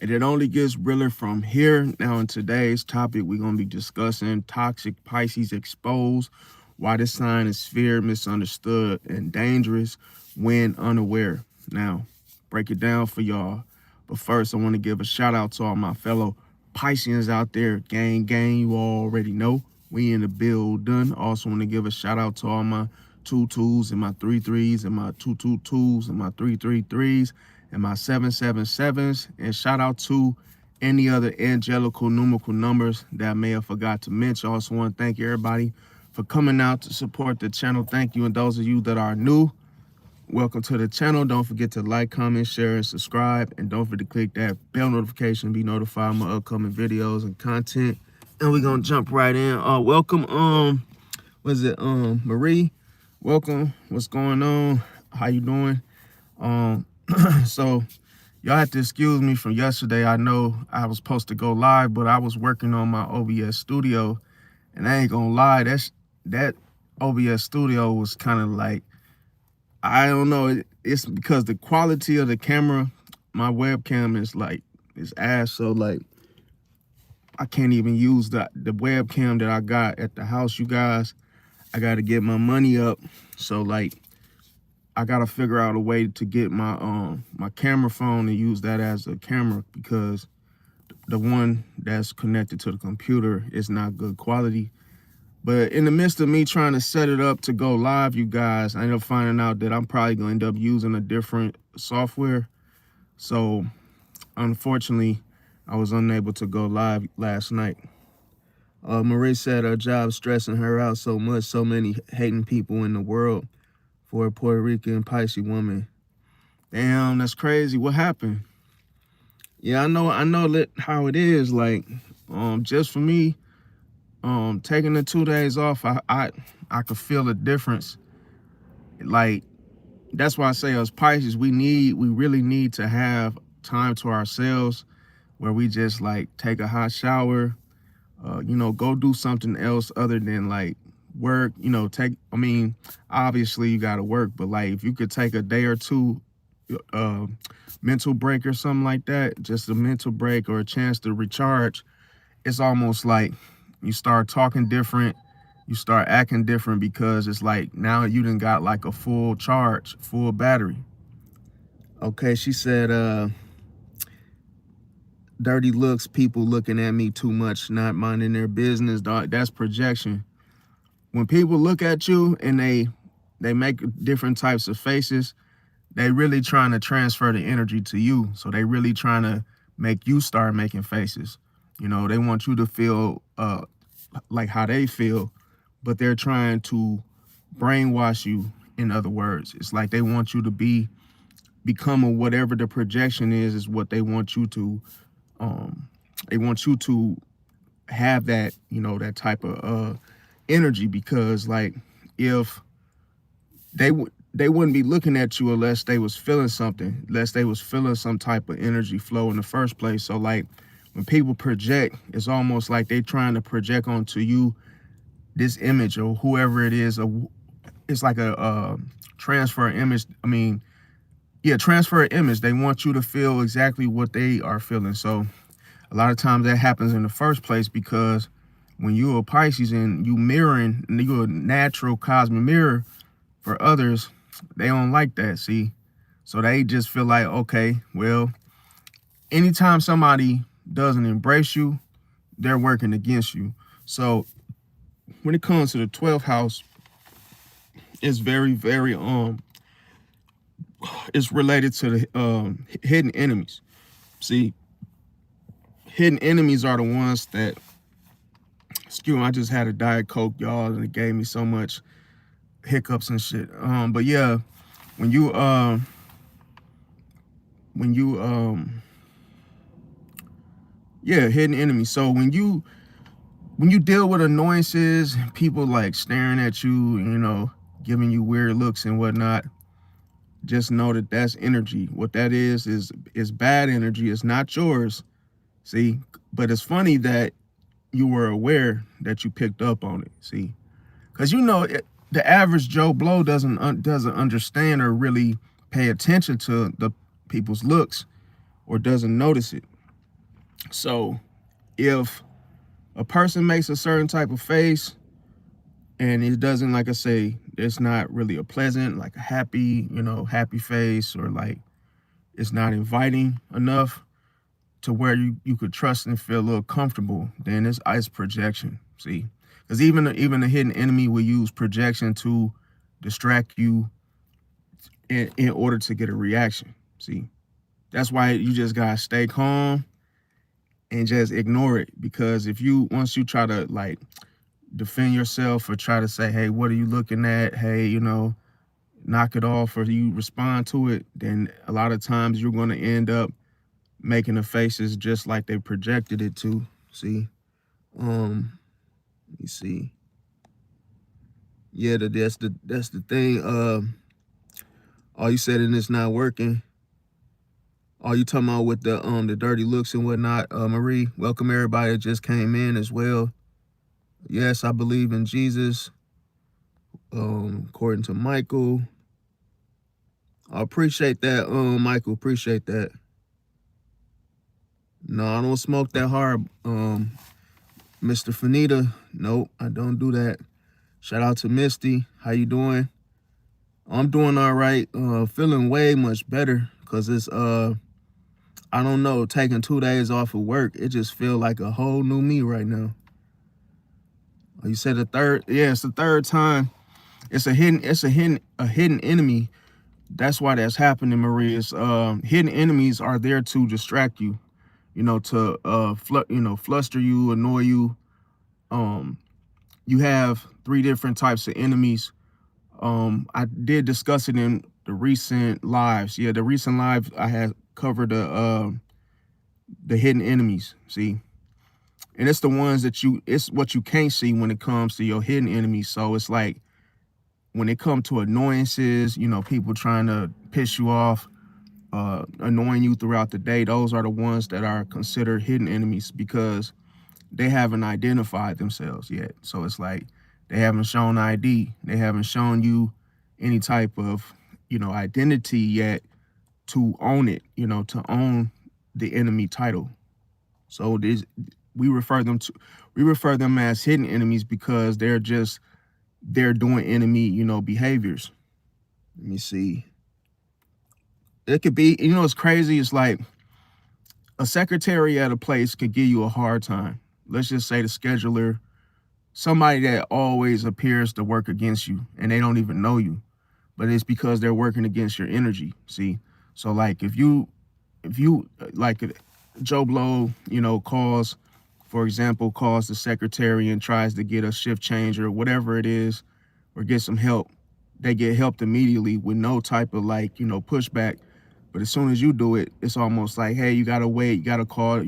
And it only gets realer from here. Now, in today's topic, we're going to be discussing toxic Pisces exposed, why this sign is feared, misunderstood, and dangerous when unaware. Now, break it down for y'all. But first, I want to give a shout out to all my fellow Pisceans out there. Gang, you already know. We in the building. Also want to give a shout out to all my 2 2s and my 3 3s and my 2 2 2s and my 3 3 3s and my 7 7 7s. And shout out to any other angelical numerical numbers that I may have forgot to mention. Also want to thank everybody for coming out to support the channel. Thank you. And those of you that are new, welcome to the channel. Don't forget to like, comment, share, and subscribe. And don't forget to click that bell notification to be notified of my upcoming videos and content. And we're gonna jump right in. Welcome, Marie? Welcome. What's going on? How you doing? So y'all have to excuse me from yesterday. I know I was supposed to go live, but I was working on my OBS studio, and I ain't gonna lie, that OBS studio was kind of like, I don't know. It's because the quality of the camera, my webcam is ass. So like, I can't even use the webcam that I got at the house, you guys. I got to get my money up. So like, I got to figure out a way to get my camera phone and use that as a camera, because the one that's connected to the computer is not good quality. But in the midst of me trying to set it up to go live, you guys, I ended up finding out that I'm probably going to end up using a different software. So unfortunately, I was unable to go live last night. Marie said her job stressing her out so much, so many hating people in the world for a Puerto Rican Pisces woman. Damn, that's crazy. What happened? Yeah, I know how it is. Like, just for me, taking the 2 days off, I could feel a difference. Like, that's why I say as Pisces, we really need to have time to ourselves where we just like take a hot shower, go do something else other than like work, obviously you got to work, but like if you could take a day or two, mental break or something like that, just a mental break or a chance to recharge, it's almost like you start talking different, you start acting different, because it's like now you done got like a full charge, full battery. Okay, she said, dirty looks, people looking at me too much, not minding their business, dog. That's projection. When people look at you and they make different types of faces, they really trying to transfer the energy to you. So they really trying to make you start making faces. They want you to feel like how they feel, but they're trying to brainwash you. In other words, it's like they want you to become whatever the projection is what they want you to. They want you to have that, that type of energy, because like if they wouldn't be looking at you unless they was feeling something, unless they was feeling some type of energy flow in the first place. So like when people project, it's almost like they trying to project onto you this image or whoever it is. It's like a transfer image. Transfer image. They want you to feel exactly what they are feeling. So a lot of times that happens in the first place, because when you're a Pisces and you mirroring, and you're a natural cosmic mirror for others, they don't like that, see? So they just feel like, okay, well, anytime somebody doesn't embrace you, they're working against you. So when it comes to the 12th house, it's very, very, it's related to the hidden enemies. See, hidden enemies are the ones that, excuse me, I just had a Diet Coke, y'all, and it gave me so much hiccups and shit. But yeah, hidden enemies. So when you deal with annoyances, people like staring at you, giving you weird looks and whatnot, just know that that's energy. What that is bad energy. It's not yours. See, but it's funny that you were aware that you picked up on it. See, because the average Joe Blow doesn't understand or really pay attention to the people's looks, or doesn't notice it. So if a person makes a certain type of face and it doesn't, like I say, it's not really a pleasant, like a happy, happy face, or like it's not inviting enough to where you could trust and feel a little comfortable, then it's ice projection. See, because even a hidden enemy will use projection to distract you in order to get a reaction. See, that's why you just gotta stay calm and just ignore it. Because if you once you try to like defend yourself or try to say, hey, what are you looking at? Hey, knock it off, or you respond to it, then a lot of times you're going to end up making the faces just like they projected it to. See, let me see. Yeah, that's the thing. All you said and it's not working. All you talking about with the dirty looks and whatnot. Marie, welcome everybody that just came in as well. Yes, I believe in Jesus. According to Michael. I appreciate that, Michael. Appreciate that. No, I don't smoke that hard, Mr. Fanita. Nope, I don't do that. Shout out to Misty. How you doing? I'm doing all right. Feeling way much better because it's I don't know, taking 2 days off of work. It just feel like a whole new me right now. You said the third? Yeah, it's the third time. It's a hidden enemy. That's why that's happening, Marie. It's hidden enemies are there to distract you. To fluster you, annoy you. You have 3 different types of enemies. I did discuss it in the recent lives. Yeah, the recent live I had covered the hidden enemies. See, and it's the ones that it's what you can't see when it comes to your hidden enemies. So it's like when it comes to annoyances, people trying to piss you off, annoying you throughout the day. Those are the ones that are considered hidden enemies because they haven't identified themselves yet. So it's like they haven't shown ID. They haven't shown you any type of, identity yet to own it, to own the enemy title. So we refer them as hidden enemies because they're doing enemy, behaviors. Let me see. It could be, it's crazy. It's like a secretary at a place could give you a hard time. Let's just say the scheduler, somebody that always appears to work against you and they don't even know you, but it's because they're working against your energy. See, so like if you like Joe Blow, for example, calls the secretary and tries to get a shift change or whatever it is, or get some help, they get helped immediately with no type of pushback. But as soon as you do it, it's almost like, hey, you gotta wait, you gotta call,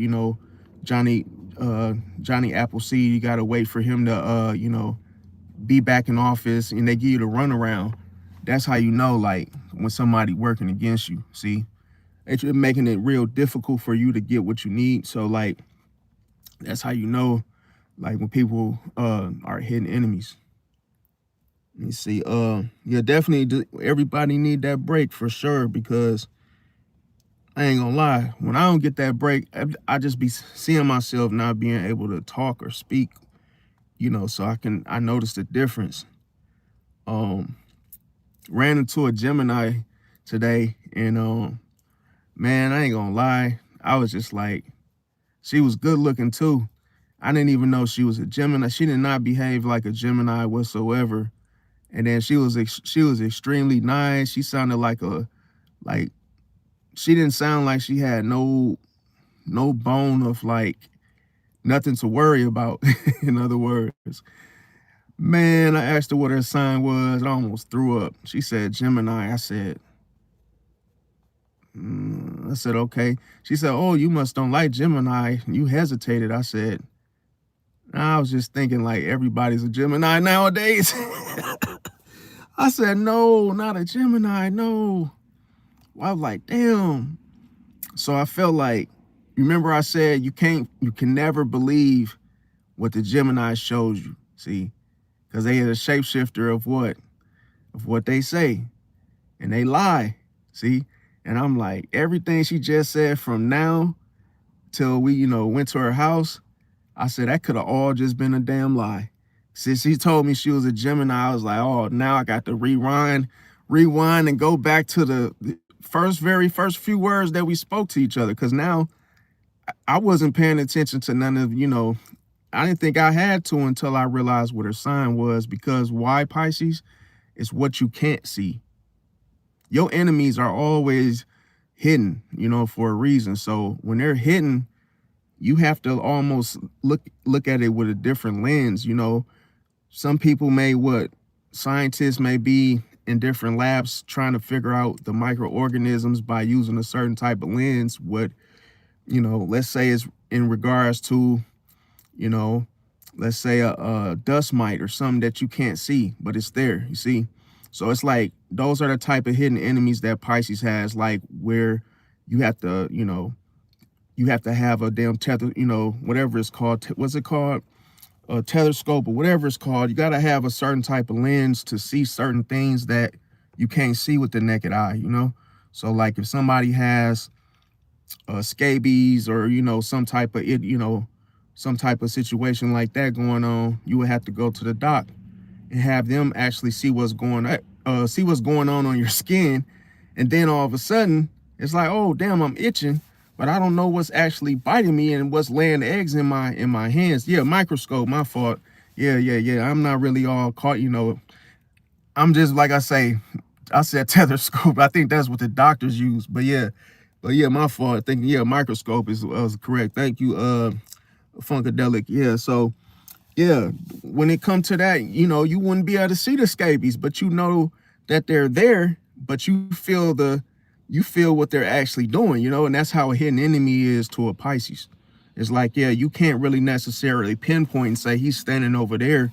Johnny Johnny Appleseed, you gotta wait for him to be back in office, and they give you the runaround. That's how you know, like, when somebody working against you. See, it's making it real difficult for you to get what you need. So like, that's how you know, like, when people are hidden enemies. Let me see. Yeah, definitely. Everybody need that break for sure, because I ain't gonna lie. When I don't get that break, I just be seeing myself not being able to talk or speak. So I noticed the difference. Ran into a Gemini today, and man, I ain't gonna lie. I was just like, she was good looking too. I didn't even know she was a Gemini. She did not behave like a Gemini whatsoever. And then she was extremely nice. She sounded like she didn't sound like she had no bone of like nothing to worry about. In other words, man, I asked her what her sign was. I almost threw up. She said Gemini. I said, okay. She said, oh, you must don't like Gemini. You hesitated. I said, I was just thinking like everybody's a Gemini nowadays. I said, no, not a Gemini, no. I was like, damn. So I felt like, remember I said you can never believe what the Gemini shows you. See, because they are a shapeshifter of what they say, and they lie. See, and I'm like, everything she just said from now till we, went to her house. I said, that could have all just been a damn lie. Since she told me she was a Gemini, I was like, oh, now I got to rewind and go back to the very first few words that we spoke to each other. Cause now I wasn't paying attention to none of, I didn't think I had to until I realized what her sign was. Because why, Pisces? It's what you can't see. Your enemies are always hidden, for a reason. So when they're hidden, you have to almost look at it with a different lens. Some people scientists may be in different labs trying to figure out the microorganisms by using a certain type of lens. Let's say is in regards to, let's say a dust mite or something that you can't see, but it's there, you see? So it's like, those are the type of hidden enemies that Pisces has, like where you have to, you have to have a damn tether, whatever it's called. What's it called? A telescope or whatever it's called. You got to have a certain type of lens to see certain things that you can't see with the naked eye, So like if somebody has scabies or, some type of situation like that going on, you would have to go to the doc and have them actually see what's going on your skin. And then all of a sudden it's like, oh damn, I'm itching, but I don't know what's actually biting me and what's laying eggs in my hands. Yeah, microscope, my fault. Yeah. I'm not really all caught, I'm just, like I said telescope. I think that's what the doctors use. But yeah, my fault. I think, yeah, microscope was correct. Thank you, Funkadelic. Yeah, so yeah, when it comes to that, you wouldn't be able to see the scabies, but you know that they're there, but you feel what they're actually doing, and that's how a hidden enemy is to a Pisces. It's like, yeah, you can't really necessarily pinpoint and say he's standing over there,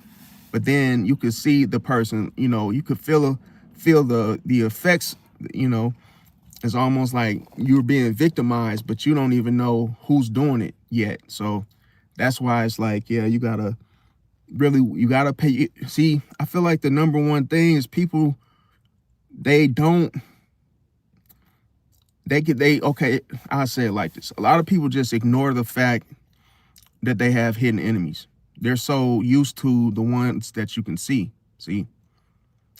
but then you could see the person, you could feel the effects, it's almost like you're being victimized, but you don't even know who's doing it yet. So that's why it's like, yeah, you gotta pay. See, I feel like the number one thing is people, okay, I'll say it like this. A lot of people just ignore the fact that they have hidden enemies. They're so used to the ones that you can see.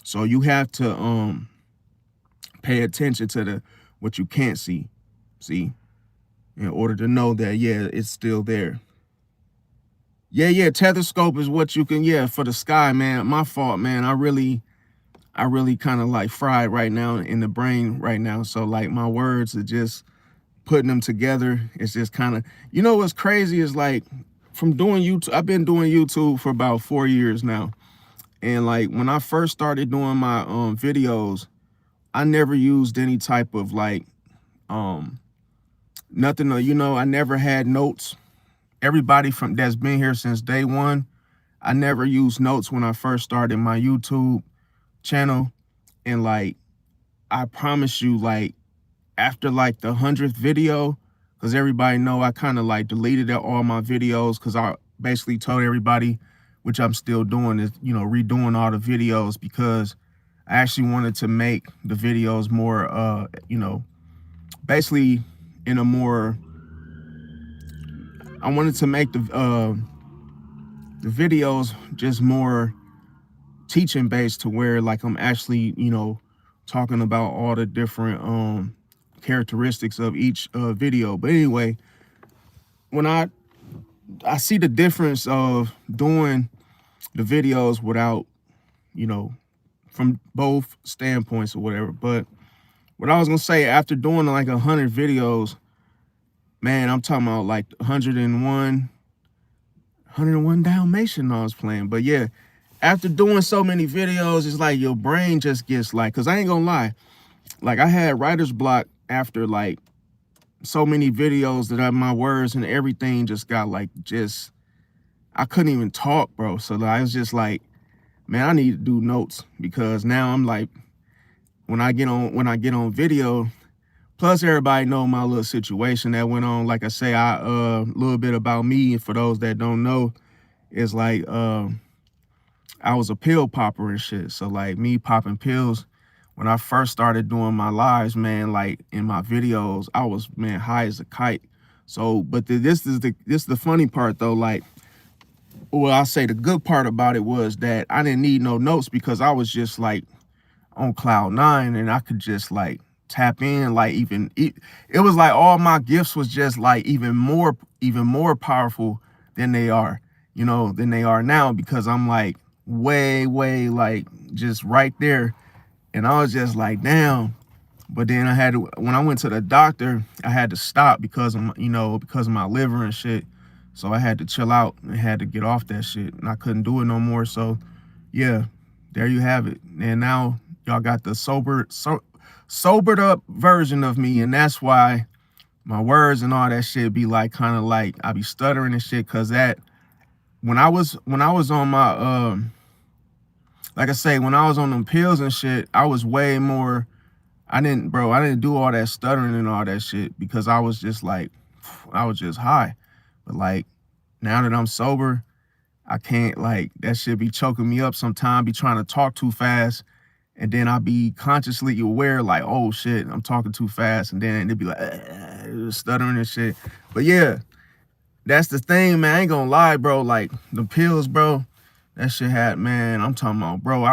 So you have to pay attention to what you can't see, in order to know that, yeah, it's still there. Yeah, telescope is what you can, yeah, for the sky, man. My fault, man. I really kind of like fried right now in the brain right now. So like my words are just putting them together. It's just kind of, what's crazy is like from doing YouTube, I've been doing YouTube for about 4 years now. And like when I first started doing my videos, I never used any type of like nothing, I never had notes. Everybody that's been here since day one, I never used notes when I first started my YouTube channel. And like, I promise you, like after like the 100th video, because everybody know I kind of like deleted all my videos, because I basically told everybody, which I'm still doing, is, redoing all the videos, because I actually wanted to make the videos more, basically in a more, I wanted to make the videos just more teaching based, to where like I'm actually, talking about all the different characteristics of each video. But anyway, when I see the difference of doing the videos without, from both standpoints or whatever. But what I was gonna say, after doing like 100 videos, man, I'm talking about like 101 Dalmatian I was playing. But yeah, after doing so many videos, it's like your brain just gets like, because I ain't gonna lie, like I had writer's block after like so many videos that my words and everything just got like, I couldn't even talk, bro. So I was just like, man, I need to do notes, because now I'm like, when I get on video, plus everybody know my little situation that went on. Like I say, a little bit about me, for those that don't know, is like I was a pill popper and shit. So like me popping pills, when I first started doing my lives, man, like in my videos, I was, man, high as a kite. So, but this is the funny part though. Like, well, I say the good part about it was that I didn't need no notes because I was just like on cloud nine, and I could just like tap in. Like it was like all my gifts was just like even more powerful than they are, than they are now, because I'm like way like just right there. And I was just like, damn. But then when I went to the doctor, I had to stop because of because of my liver and shit. So I had to chill out and had to get off that shit, and I couldn't do it no more. So yeah, there you have it. And now y'all got the sobered up version of me, and that's why my words and all that shit be like kind of like I be stuttering and shit, cause that when I was on my like I say, when I was on them pills and shit, I was way more. I didn't do all that stuttering and all that shit because I was just like, I was just high. But like now that I'm sober, I can't, like, that shit be choking me up sometimes, be trying to talk too fast. And then I be consciously aware, like, oh shit, I'm talking too fast. And then it'd be like, stuttering and shit. But yeah, that's the thing, man. I ain't gonna lie, bro. Like the pills, bro, that shit had, man, I'm talking about, bro,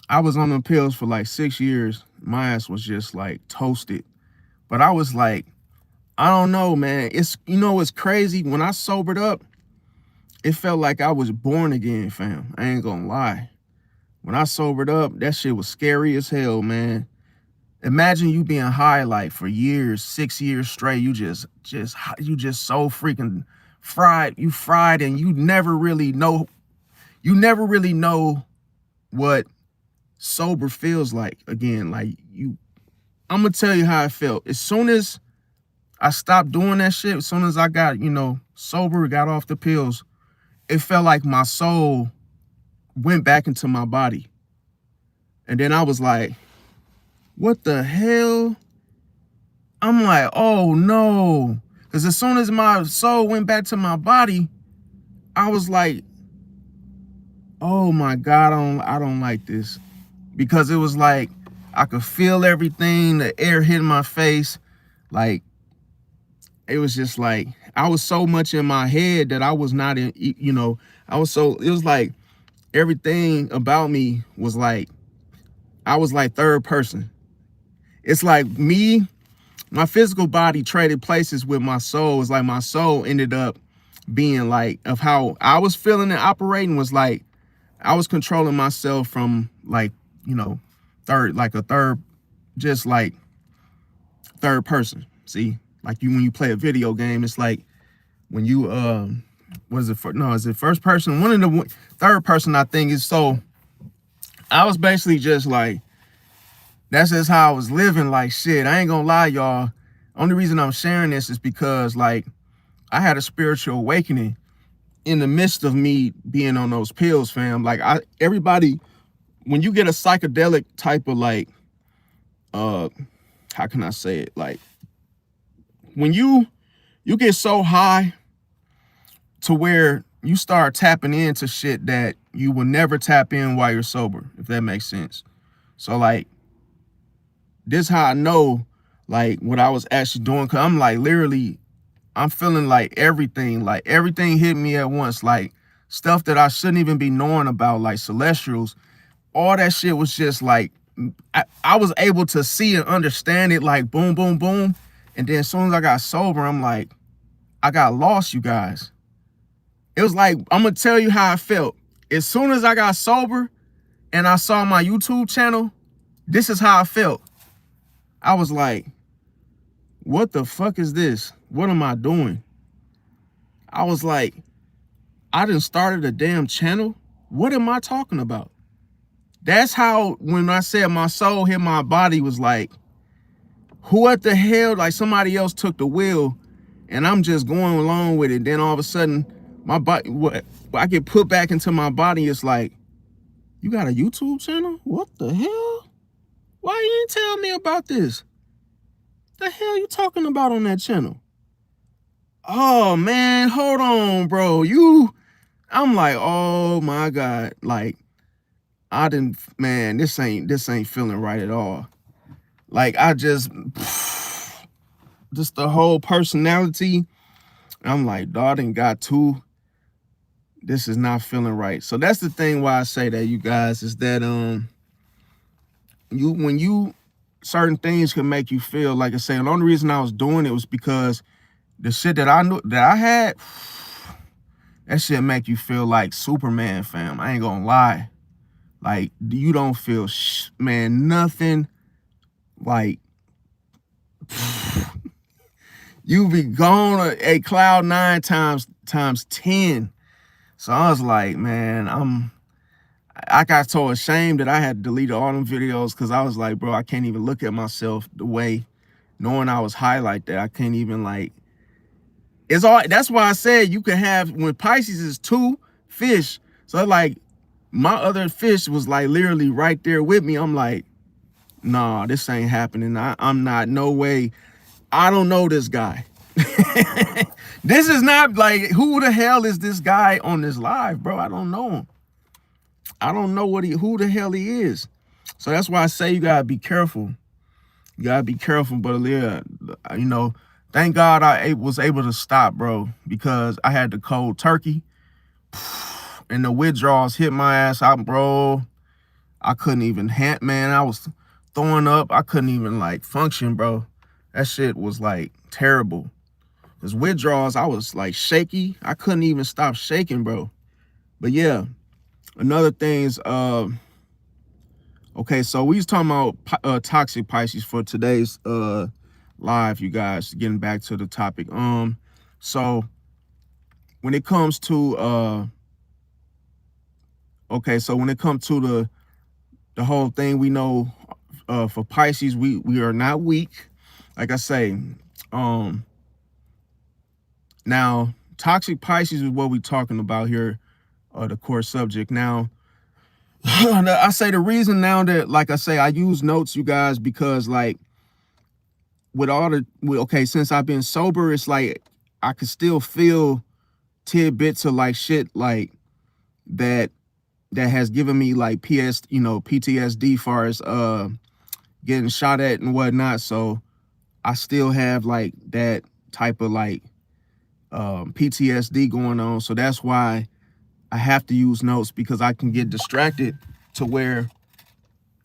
I was on the pills for like 6 years. My ass was just like toasted. But I was like, I don't know, man. It's crazy. When I sobered up, it felt like I was born again, fam. I ain't gonna lie. When I sobered up, that shit was scary as hell, man. Imagine you being high like for years, 6 years straight. You just so freaking fried. You fried, and you never really know what sober feels like again. Like I'm gonna tell you how I felt. As soon as I stopped doing that shit, as soon as I got, sober, got off the pills, it felt like my soul went back into my body. And then I was like, what the hell? I'm like, oh no. Because as soon as my soul went back to my body, I was like, oh my God, I don't like this. Because it was like, I could feel everything, the air hitting my face. Like, it was just like, I was so much in my head that I was not in, it was like everything about me was like, I was like third person. It's like my physical body traded places with my soul. It's like my soul ended up being like, of how I was feeling and operating was like, I was controlling myself from like, just like third person. See, like when you play a video game, it's like when you, is it first person? One of the third person, I think is. So I was basically just like, that's just how I was living. Like shit, I ain't gonna lie, y'all. Only reason I'm sharing this is because like I had a spiritual awakening in the midst of me being on those pills, fam. Like everybody, when you get a psychedelic type of like, how can I say it? Like when you get so high to where you start tapping into shit that you will never tap in while you're sober, if that makes sense. So like, this how I know like what I was actually doing. Cause I'm like, literally, I'm feeling like everything hit me at once. Like stuff that I shouldn't even be knowing about, like celestials, all that shit was just like, I was able to see and understand it like boom, boom, boom. And then as soon as I got sober, I'm like, I got lost, you guys. It was like, I'm gonna tell you how I felt. As soon as I got sober and I saw my YouTube channel, this is how I felt. I was like, what the fuck is this? What am I doing? I was like, I done started a damn channel. What am I talking about? That's how, when I said my soul hit my body, was like, what the hell? Like somebody else took the wheel and I'm just going along with it. Then all of a sudden, my body, I get put back into my body. It's like, you got a YouTube channel? What the hell? Why you didn't tell me about this? The hell you talking about on that channel? Oh man, hold on, bro. I'm like, oh my God. Like, man, this ain't feeling right at all. Like just the whole personality. I'm like, dog, done got too. This is not feeling right. So that's the thing why I say that, you guys, is that when you certain things can make you feel like I say. The only reason I was doing it was because the shit that I knew that I had, that shit make you feel like Superman, fam. I ain't gonna lie. Like, you don't feel man, nothing. Like, you be gone a cloud 9 times 10. So I was like, man, I got so ashamed that I had to delete all them videos, because I was like, bro, I can't even look at myself the way, knowing I was high like that. I can't even, like, it's all. That's why I said you can have, when Pisces is 2 fish. So like, my other fish was like literally right there with me. I'm like, nah, this ain't happening. I'm not, no way. I don't know this guy. This is not like, who the hell is this guy on this live, bro? I don't know him. I don't know who the hell he is. So that's why I say you gotta be careful. You gotta be careful. But yeah, you know, thank God I was able to stop, bro, because I had the cold turkey and the withdrawals hit my ass out, bro. I couldn't even man, I was throwing up. I couldn't even like function, bro. That shit was like terrible. Cause withdrawals, I was like shaky. I couldn't even stop shaking, bro. But yeah, another thing is, okay, so we was talking about toxic Pisces for today's live, you guys, getting back to the topic. So when it comes to okay, so when it comes to the whole thing, we know for Pisces, we are not weak. Like I say, now toxic Pisces is what we're talking about here, the core subject. Now, I say the reason now that, like I say, I use notes, you guys, because like with all the, okay, since I've been sober, it's like I could still feel tidbits of like shit like that has given me like PTSD far as getting shot at and whatnot. So I still have like that type of like PTSD going on. So that's why I have to use notes, because I can get distracted to where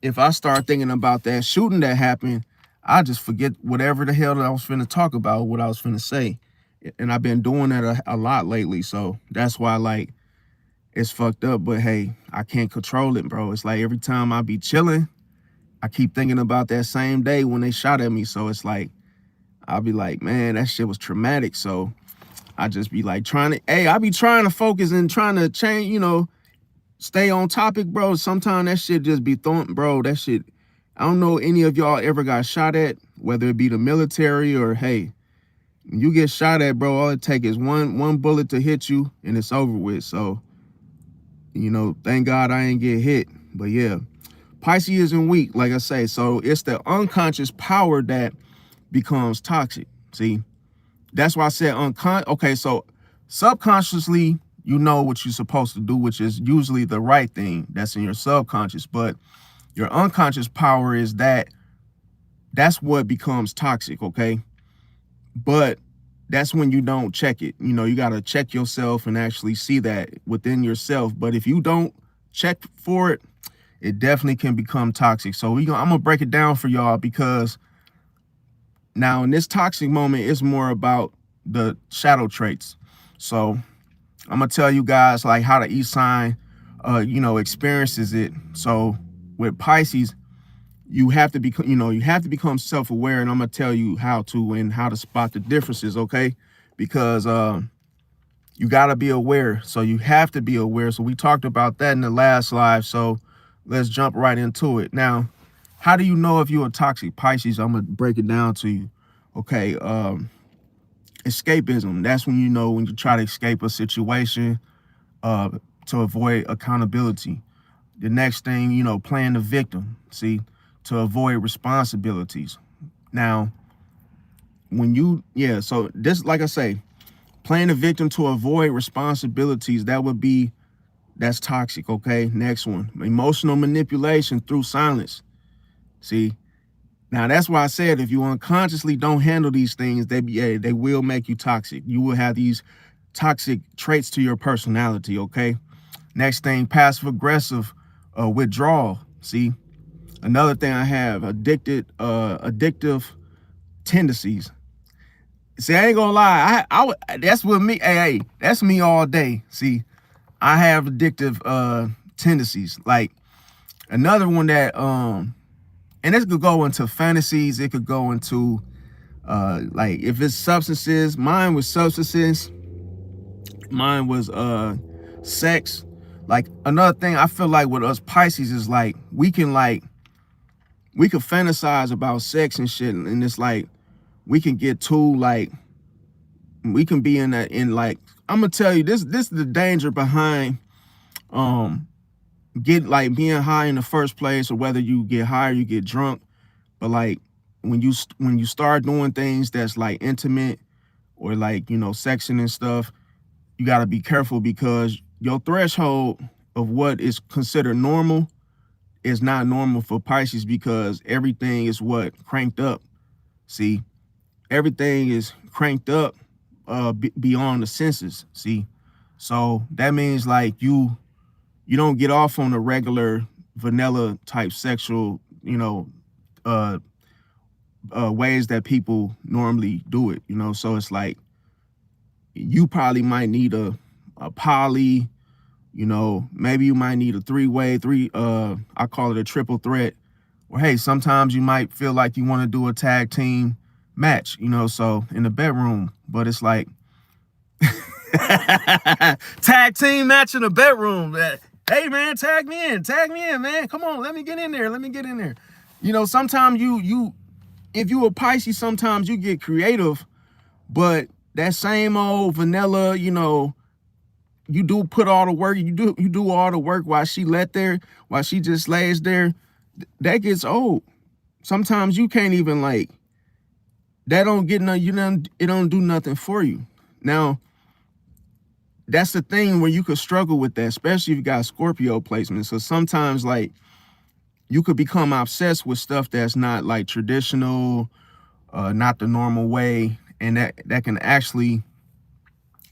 if I start thinking about that shooting that happened, I just forget whatever the hell that I was finna talk about, what I was finna say. And I've been doing that a lot lately. So that's why, like, it's fucked up. But hey, I can't control it, bro. It's like every time I be chilling, I keep thinking about that same day when they shot at me. So it's like, I'll be like, man, that shit was traumatic. So I just be like I be trying to focus and trying to change, stay on topic, bro. Sometimes that shit just be throwing, bro. That shit, I don't know any of y'all ever got shot at, whether it be the military or, hey, when you get shot at, bro, all it takes is one bullet to hit you and it's over with. So, thank God I ain't get hit. But yeah, Pisces isn't weak, like I say. So it's the unconscious power that becomes toxic. See, that's why I said okay, so subconsciously, you know what you're supposed to do, which is usually the right thing. That's in your subconscious. But your unconscious power is that's what becomes toxic, okay? But that's when you don't check it. You got to check yourself and actually see that within yourself. But if you don't check for it, it definitely can become toxic. So I'm going to break it down for y'all, because now in this toxic moment, it's more about the shadow traits. So I'm going to tell you guys like how the each sign, experiences it. So with Pisces, you have to become self-aware, and I'm going to tell you how to spot the differences, okay? Because you got to be aware. So you have to be aware. So we talked about that in the last live. So let's jump right into it. Now, how do you know if you're a toxic Pisces? I'm going to break it down to you. Okay, escapism. That's when when you try to escape a situation to avoid accountability. The next thing, playing the victim. See, to avoid responsibilities. Now, so this, like I say, playing the victim to avoid responsibilities, that's toxic, okay? Next one, emotional manipulation through silence. See, Now that's why I said if you unconsciously don't handle these things, they will make you toxic. You will have these toxic traits to your personality. Okay. Next thing, passive aggressive withdrawal. See, another thing I have addictive tendencies. See, I ain't gonna lie. That's with me. Hey, that's me all day. See, I have addictive tendencies. Like another one that and this could go into fantasies. It could go into like if it's substances. Mine was substances. Mine was sex. Like another thing I feel like with us Pisces is like we could fantasize about sex and shit, and it's like we can get too like we can be in that in like I'm gonna tell you this is the danger behind get like being high in the first place, or whether you get high or you get drunk. But like when you start doing things that's like intimate or like, you know, sexing and stuff, you got to be careful because your threshold of what is considered normal is not normal for Pisces, because everything is what cranked up. See, everything is cranked up beyond the senses. See, so that means like you don't get off on a regular vanilla type sexual, you know, uh, ways that people normally do it. You know, so it's like you probably might need a poly. You know, maybe you might need a three-way, I call it a triple threat. Or hey, sometimes you might feel like you want to do a tag team match, you know, so in the bedroom. But it's like tag team match in the bedroom. Hey man, tag me in, man. Come on, let me get in there. You know, sometimes you if you a Pisces, sometimes you get creative, but that same old vanilla, you know, you do put all the work, you do all the work while she just lays there. That gets old. Sometimes you can't even like that don't get no, it don't do nothing for you. Now, that's the thing where you could struggle with that, especially if you got Scorpio placement. So sometimes like you could become obsessed with stuff that's not like traditional, not the normal way. And that can actually,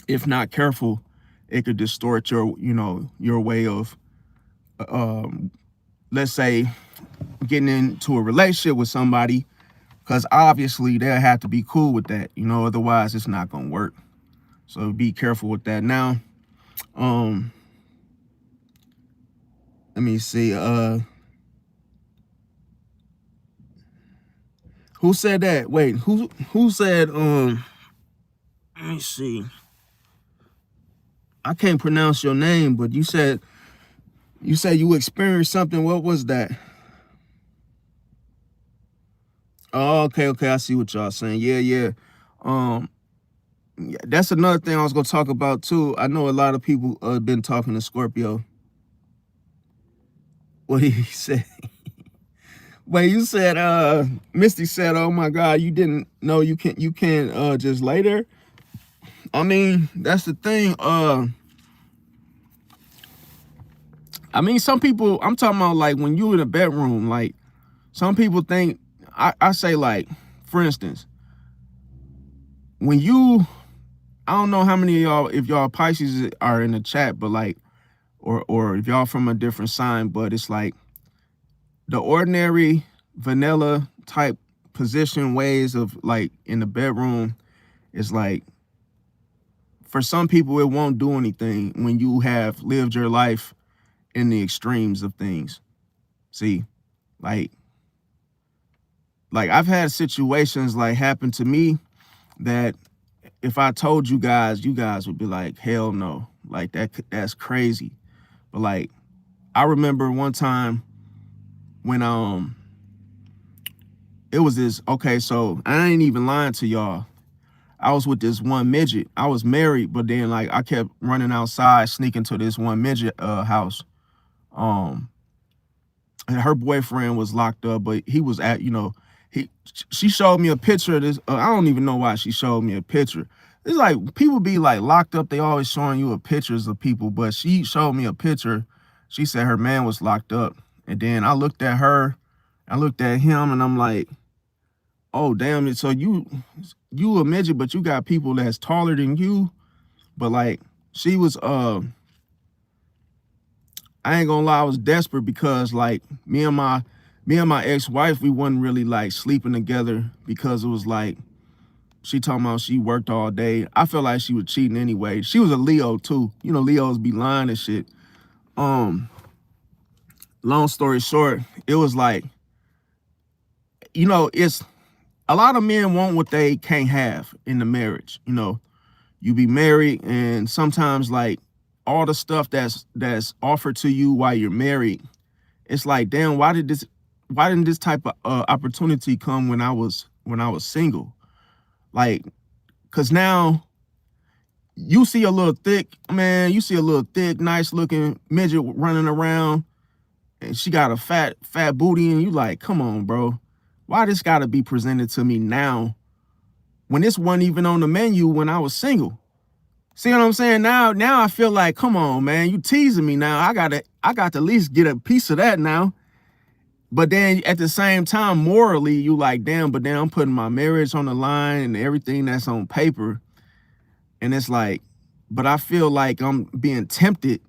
if not careful, it could distort your, you know, your way of, let's say, getting into a relationship with somebody, because obviously they'll have to be cool with that, you know, otherwise it's not gonna work. So be careful with that. Now, let me see, who said that? Wait, who said, let me see. I can't pronounce your name, but you said you experienced something. What was that? Oh, okay. I see what y'all saying. Yeah. Yeah, that's another thing I was gonna talk about too. I know a lot of people been talking to Scorpio. What he said? Wait, you said Misty said, "Oh my God, you didn't know you can't just lay there." I mean, that's the thing. I mean, some people. I'm talking about like when you in a bedroom. Like some people think. I say like, for instance, when you. I don't know how many of y'all, if y'all Pisces are in the chat, but like, or if y'all from a different sign, but it's like the ordinary vanilla type position ways of like in the bedroom is like, for some people it won't do anything when you have lived your life in the extremes of things. See, like I've had situations like happen to me that if I told you guys would be like, hell no, like that's crazy. But like I remember one time when it was this, okay, so I ain't even lying to y'all. I was with this one midget. I was married, but then like I kept running outside, sneaking to this one midget house. And her boyfriend was locked up, but he was at, you know, she showed me a picture of this. I don't even know why she showed me a picture. It's like people be like locked up, they always showing you pictures of people, but she showed me a picture. She said her man was locked up. And then I looked at her, I looked at him, and I'm like, oh damn it, so you a midget, but you got people that's taller than you. But like she was I ain't gonna lie, I was desperate because like me and my ex-wife, we wasn't really like sleeping together because it was like she talking about she worked all day. I felt like she was cheating anyway. She was a Leo too. You know, Leos be lying and shit. Um, Long story short, it was like, it's a lot of men want what they can't have in the marriage. You be married and sometimes like all the stuff that's offered to you while you're married, it's like, damn, why didn't this type of opportunity come when I was single? Like, cause now you see a little thick, man, you see a little thick, nice looking midget running around and she got a fat booty and you like, come on, bro. Why this gotta be presented to me now when this wasn't even on the menu when I was single? See what I'm saying? Now I feel like, come on, man, you teasing me now. I got to at least get a piece of that now. But then at the same time, morally, you like, damn, but then I'm putting my marriage on the line and everything that's on paper. And it's like, but I feel like I'm being tempted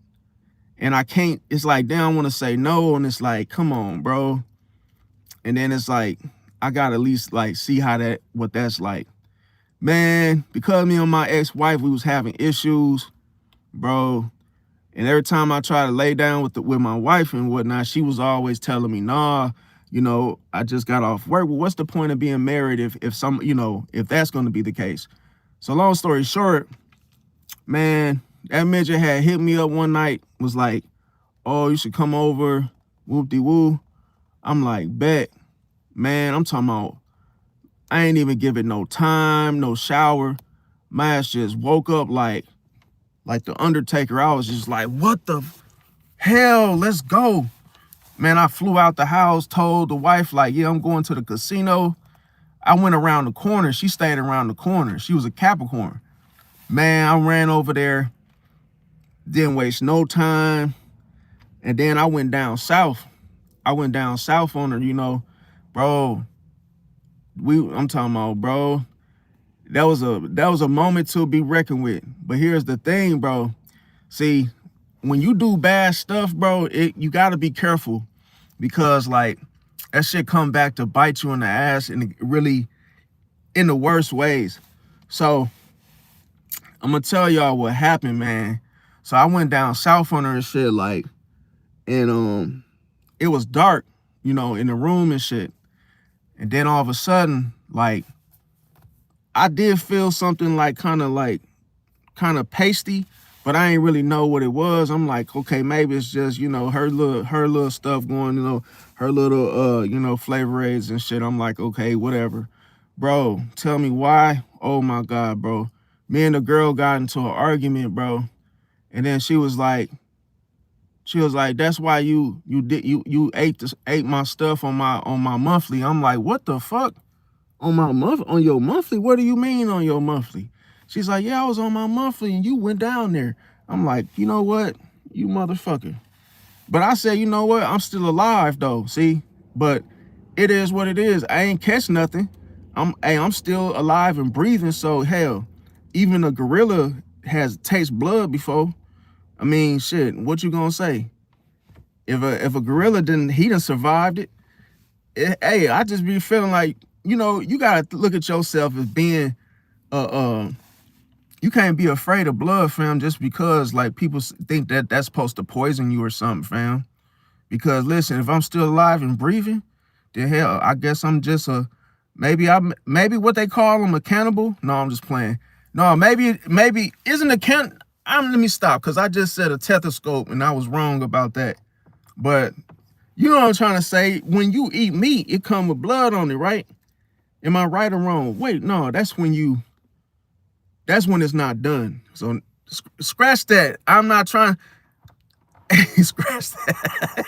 and I can't, it's like, damn, I want to say no. And it's like, come on, bro. And then it's like, I got to at least like see what that's like. Man, because me and my ex-wife, we was having issues, bro. And every time I try to lay down with my wife and whatnot, she was always telling me, nah, I just got off work. Well, what's the point of being married if if that's going to be the case? So long story short, man, that midget had hit me up one night, was like, oh, you should come over, whoop-de-woo. I'm like, bet. Man, I'm talking about, I ain't even give it no time, no shower. My ass just woke up like the Undertaker. I was just like, what the hell? Let's go. Man, I flew out the house, told the wife, like, yeah, I'm going to the casino. I went around the corner. She stayed around the corner. She was a Capricorn. Man, I ran over there. Didn't waste no time. And then I went down south. On her, bro. I'm talking about, bro. That was a moment to be reckoned with. But here's the thing, bro. See, when you do bad stuff, bro, you gotta be careful because like that shit come back to bite you in the ass and really in the worst ways. So I'm gonna tell y'all what happened, man. So I went down south on her and shit, like, and it was dark, in the room and shit. And then all of a sudden, like, I did feel something like kind of pasty, but I ain't really know what it was. I'm like, okay, maybe it's just, her little stuff going, her little flavor aids and shit. I'm like, okay, whatever. Bro, tell me why. Oh my God, bro. Me and the girl got into an argument, bro. And then she was like, that's why you ate my stuff on my monthly. I'm like, what the fuck? On your monthly? What do you mean on your monthly? She's like, yeah, I was on my monthly and you went down there. I'm like, you know what? You motherfucker. But I said, you know what? I'm still alive though, see? But it is what it is. I ain't catch nothing. I'm still alive and breathing, so hell, even a gorilla has taste blood before. I mean, shit, what you gonna say? If a gorilla he done survived it. Hey, I just be feeling like, you gotta look at yourself as being, you can't be afraid of blood, fam, just because like people think that that's supposed to poison you or something, fam. Because listen, if I'm still alive and breathing, then hell, I guess I'm just maybe what they call them, a cannibal. No, I'm just playing. No, maybe isn't a can. Let me stop because I just said a stethoscope and I was wrong about that. But you know what I'm trying to say? When you eat meat, it come with blood on it, right? Am I right or wrong? Wait, no, that's when it's not done. So scratch that. I'm not trying. Scratch that.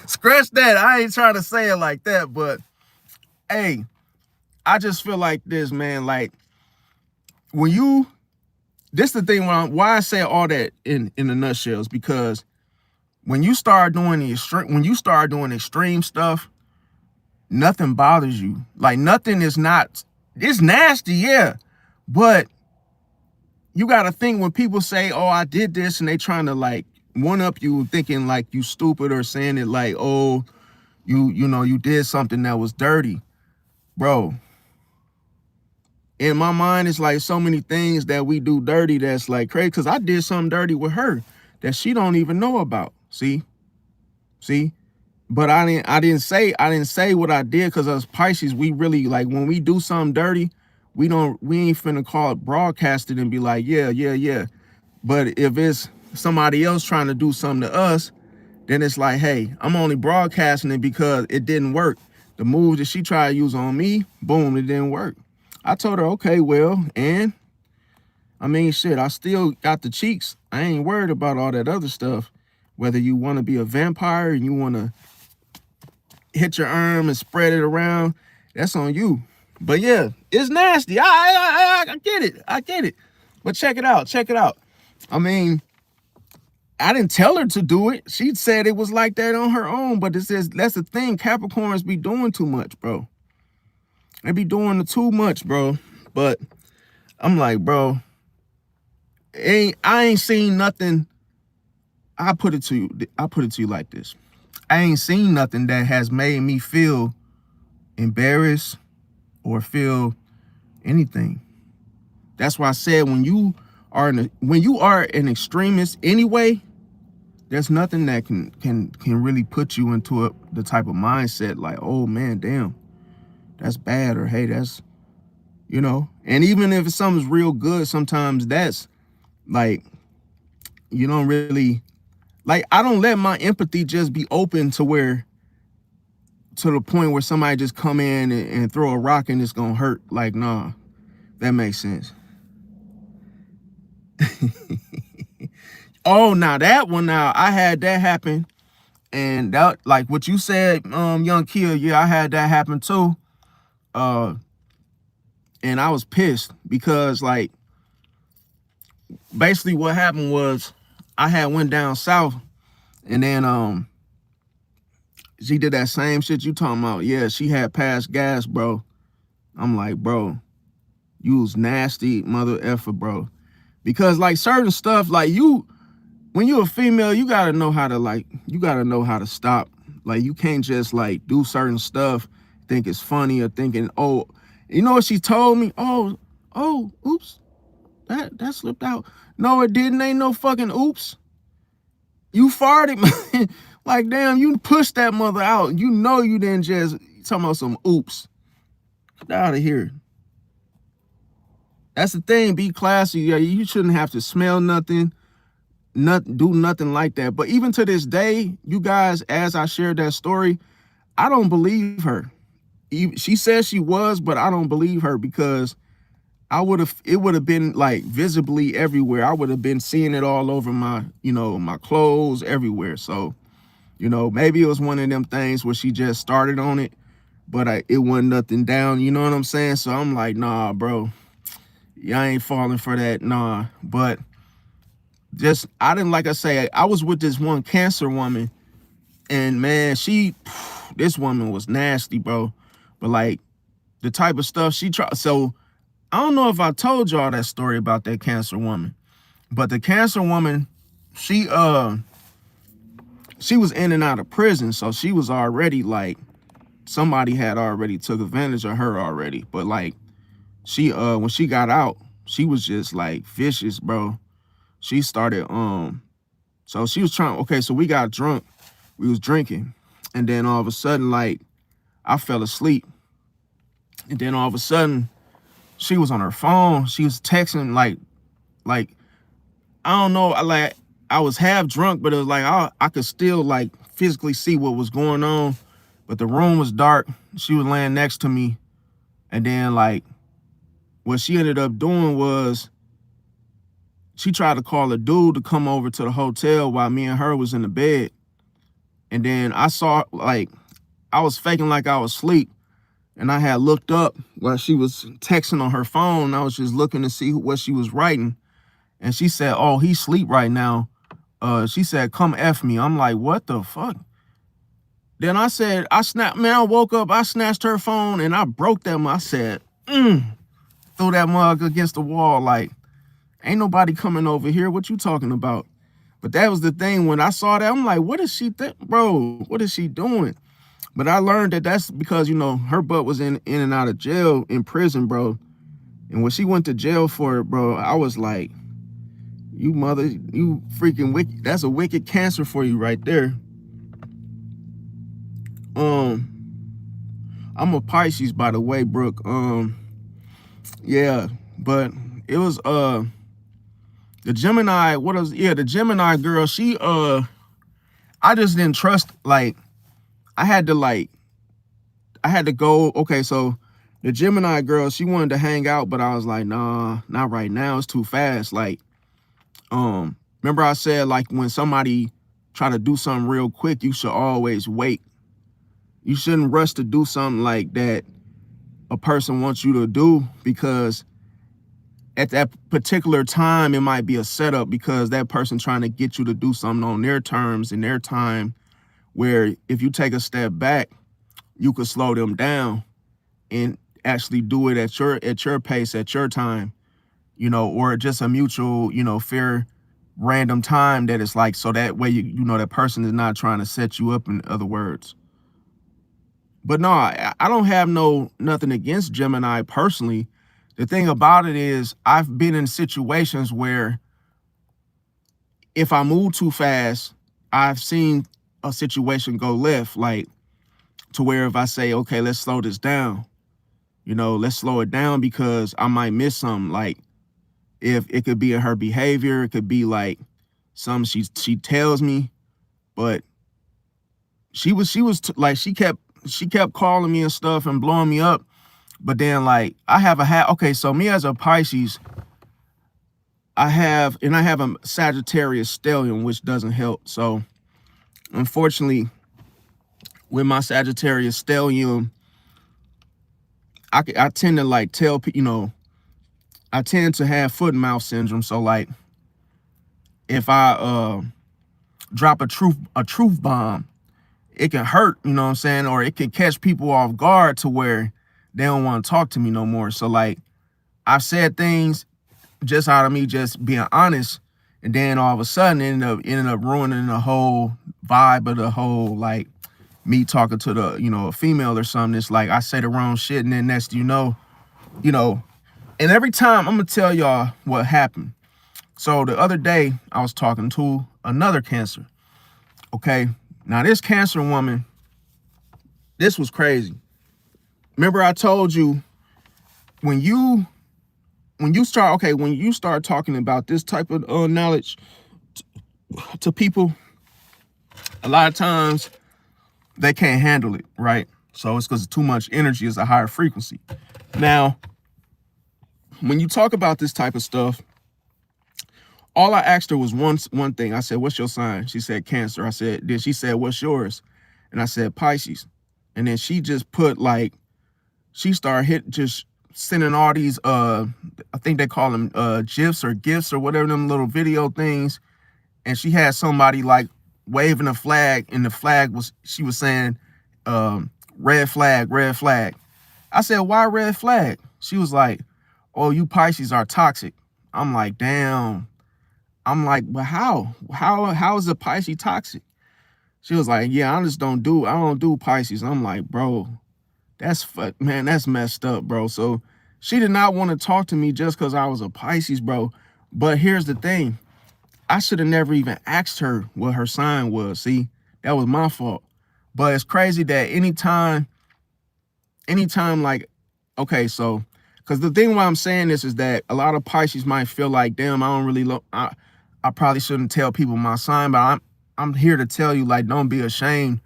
Scratch that. I ain't trying to say it like that, but hey, I just feel like this, man. Like this the thing why I say all that in a nutshell is because when you start doing extreme stuff, nothing bothers you. Like nothing is not, it's nasty, yeah. But you gotta think when people say, oh, I did this, and they trying to like one up you, thinking like you stupid, or saying it like, oh, you know, you did something that was dirty. Bro, in my mind, it's like so many things that we do dirty that's like crazy. Cause I did something dirty with her that she don't even know about. See? But I didn't say what I did, because us Pisces, we really like when we do something dirty, we ain't finna call it broadcast it and be like, yeah. But if it's somebody else trying to do something to us, then it's like, hey, I'm only broadcasting it because it didn't work. The move that she tried to use on me, boom, it didn't work. I told her, okay, well, and I mean, shit, I still got the cheeks. I ain't worried about all that other stuff. Whether you want to be a vampire and you want to hit your arm and spread it around, that's on you. But yeah, it's nasty. I get it. But check it out. I mean, I didn't tell her to do it. She said it was like that on her own. But it says that's the thing. Capricorns be doing too much, bro. They be doing too much, bro. But I'm like, bro, I ain't seen nothing. I put it to you like this. I ain't seen nothing that has made me feel embarrassed or feel anything. That's why I said when you are an extremist anyway, there's nothing that can really put you into the type of mindset like, oh man, damn, that's bad, or hey, that's, you know. And even if something's real good, sometimes that's like, you don't really, like, I don't let my empathy just be open to the point where somebody just come in and throw a rock and it's gonna hurt. Like, nah, that makes sense. Oh, now that one, now I had that happen, and that, like what you said, young Kia, yeah, I had that happen too. And I was pissed because, like, basically what happened was I had went down south, and then she did that same shit you talking about. Yeah, she had passed gas, bro. I'm like, bro, you was nasty mother effer, bro. Because like certain stuff, like when you're a female, you gotta know how to stop. Like you can't just like do certain stuff, think it's funny, or thinking, oh, you know what she told me? Oh, oops, that slipped out. No, it didn't. Ain't no fucking oops. You farted, man. Like, damn, you pushed that mother out. You know you didn't just talking about some oops. Get out of here. That's the thing. Be classy. Yeah, you shouldn't have to smell nothing, do nothing like that. But even to this day, you guys, as I shared that story, I don't believe her. She says she was, but I don't believe her, because it would have been like visibly everywhere. I would have been seeing it all over my, my clothes, everywhere. So, maybe it was one of them things where she just started on it, but it wasn't nothing down. You know what I'm saying? So I'm like, nah, bro, I ain't falling for that. Nah. But just, I didn't, like I say, I was with this one Cancer woman, and man, this woman was nasty, bro. But like the type of stuff she tried. So I don't know if I told y'all that story about that Cancer woman, but the Cancer woman, she was in and out of prison. So she was already like, somebody had already took advantage of her already. But like she, when she got out, she was just like vicious, bro. She started, so she was trying, okay, so we got drunk, we was drinking. And then all of a sudden, like, I fell asleep. And then all of a sudden, she was on her phone. She was texting, like, I don't know, like, I was half drunk, but it was like, I could still, like, physically see what was going on. But the room was dark. She was laying next to me. And then, like, what she ended up doing was, she tried to call a dude to come over to the hotel while me and her was in the bed. And then I saw, like, I was faking like I was asleep. And I had looked up while she was texting on her phone. I was just looking to see what she was writing. And she said, oh, he's asleep right now. She said, come F me. I'm like, what the fuck? Then I said, I woke up, I snatched her phone and I broke that. I said, threw that mug against the wall like, ain't nobody coming over here. What you talking about? But that was the thing. When I saw that, I'm like, what is she bro? What is she doing? But I learned that that's because, her butt was in and out of jail, in prison, bro. And when she went to jail for it, bro, I was like, you freaking wicked. That's a wicked cancer for you right there. I'm a Pisces, by the way, Brooke. Yeah, but it was the Gemini, the Gemini girl, she I just didn't trust, like, I had to go, okay, so the Gemini girl, she wanted to hang out, but I was like, nah, not right now. It's too fast. Like, remember I said, like, when somebody try to do something real quick, you should always wait. You shouldn't rush to do something like that a person wants you to do, because at that particular time, it might be a setup, because that person trying to get you to do something on their terms and their time, where if you take a step back, you could slow them down and actually do it at your pace, at your time, or just a mutual, fair, random time that it's like, so that way, that person is not trying to set you up, in other words. But no, I don't have nothing against Gemini personally. The thing about it is, I've been in situations where if I move too fast, I've seen a situation go left, like, to where if I say, okay, let's slow this down, let's slow it down, because I might miss something. Like, if it could be in her behavior, it could be like something she tells me, but she kept calling me and stuff and blowing me up. But then, like, okay, so me as a Pisces, I have a Sagittarius stellium, which doesn't help. So unfortunately, with my Sagittarius stellium, I tend to, like, tell people, I tend to have foot and mouth syndrome. So, like, if I drop a truth bomb, it can hurt, you know what I'm saying? Or it can catch people off guard to where they don't want to talk to me no more. So, like, I've said things just out of me just being honest, and then all of a sudden it ended up ruining the whole vibe of the whole, like, me talking to the, a female or something. It's like I say the wrong shit, and then next you know, and every time I'm gonna tell y'all what happened. So the other day I was talking to another Cancer. Okay, now this Cancer woman, this was crazy. Remember I told you, when you start talking about this type of knowledge to people, a lot of times they can't handle it, right? So it's because too much energy is a higher frequency. Now, when you talk about this type of stuff, all I asked her was one thing. I said, what's your sign? She said Cancer. She said, what's yours? And I said, Pisces. And then she just put, like, she started just sending all these, I think they call them GIFs or GIFs or whatever, them little video things. And she had somebody, like, waving a flag, and the flag she was saying, red flag, red flag. I said, why red flag? She was like, oh, you Pisces are toxic. I'm like, damn. I'm like, but how is a Pisces toxic? She was like, yeah, I don't do Pisces. I'm like, bro, that's messed up, bro. So she did not want to talk to me just because I was a Pisces, bro. But here's the thing. I should have never even asked her what her sign was. See, that was my fault. But it's crazy that anytime, like, okay, so, because the thing why I'm saying this is that a lot of Pisces might feel like, damn, I don't really I probably shouldn't tell people my sign, but I'm here to tell you, like, don't be ashamed,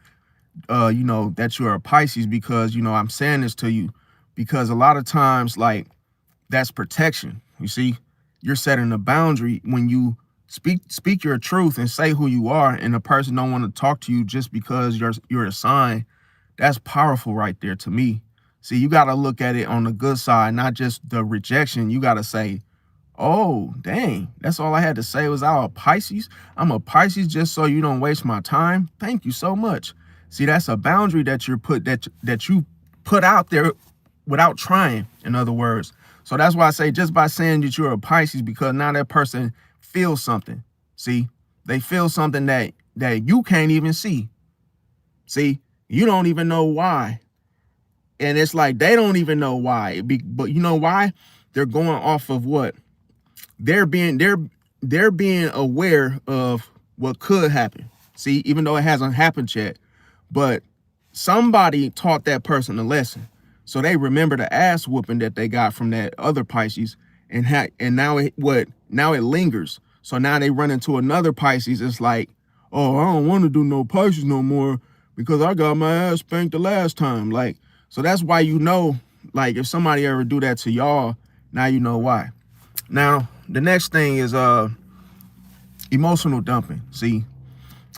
that you're a Pisces, because, I'm saying this to you because a lot of times, like, that's protection. You see, you're setting a boundary when you speak your truth and say who you are, and the person don't want to talk to you just because you're a sign. That's powerful right there to me. See, you got to look at it on the good side, not just the rejection. You got to say, oh, dang, that's all I had to say was I'm a Pisces. I'm a Pisces just so you don't waste my time. Thank you so much. See, that's a boundary that you put out there without trying, in other words. So that's why I say, just by saying that you're a Pisces, because now that person feels something. See, they feel something that you can't even see. See, you don't even know why. And it's like they don't even know why. But you know why? They're going off of what? They're being aware of what could happen. See, even though it hasn't happened yet. But somebody taught that person a lesson. So they remember the ass whooping that they got from that other Pisces, and now it lingers. So now they run into another Pisces. It's like, oh, I don't want to do no Pisces no more because I got my ass spanked the last time. Like, so that's why, like, if somebody ever do that to y'all, now you know why. Now the next thing is emotional dumping. See,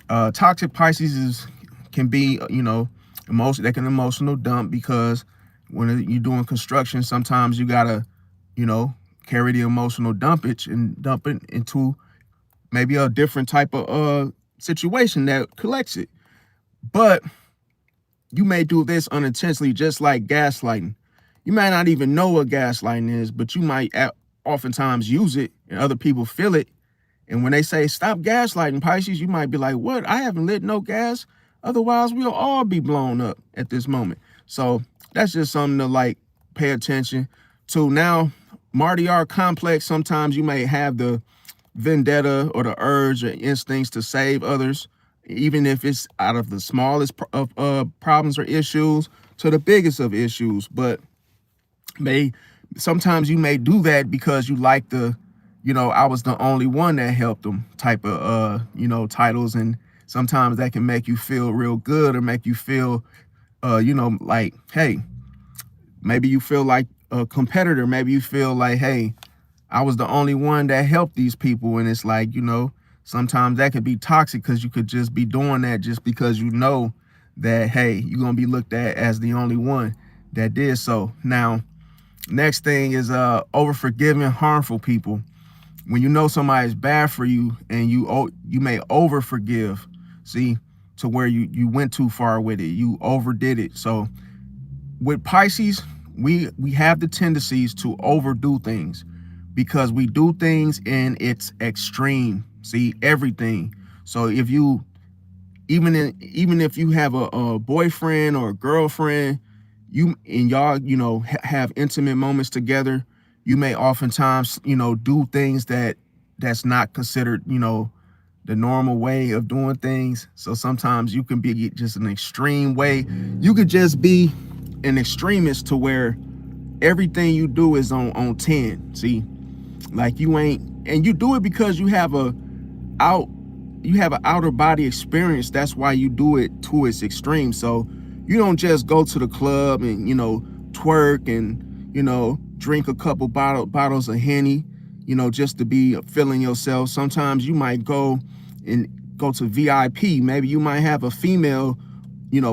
toxic Pisces can be, they can emotional dump, because when you're doing construction, sometimes you gotta, carry the emotional dumpage and dump it into maybe a different type of situation that collects it. But you may do this unintentionally, just like gaslighting. You might not even know what gaslighting is, but you might oftentimes use it, and other people feel it. And when they say, stop gaslighting, Pisces, you might be like, what? I haven't lit no gas. Otherwise, we'll all be blown up at this moment. So that's just something to, like, pay attention to. Now, Marty R complex, sometimes you may have the vendetta or the urge or instincts to save others, even if it's out of the smallest of problems or issues to the biggest of issues. But sometimes you may do that because you like the, I was the only one that helped them type of, titles. And sometimes that can make you feel real good, or make you feel, like, hey, maybe you feel like a competitor. Maybe you feel like, hey, I was the only one that helped these people. And it's like, sometimes that could be toxic, because you could just be doing that just because you know that, hey, you're going to be looked at as the only one that did so. Now, next thing is over forgiving harmful people. When you know somebody's bad for you, and you may over forgive, see, to where you went too far with it, you overdid it. So with Pisces, we have the tendencies to overdo things, because we do things in its extreme. See, everything. So if you even if you have a boyfriend or a girlfriend, y'all have intimate moments together, you may oftentimes do things that's not considered the normal way of doing things. So sometimes you can be just an extreme way. You could just be an extremist to where everything you do is on 10. See, like, and you do it because you have an outer body experience. That's why you do it to its extreme. So you don't just go to the club and twerk and drink a couple bottles of Henny, just to be feeling yourself. Sometimes you might go to VIP. Maybe you might have a female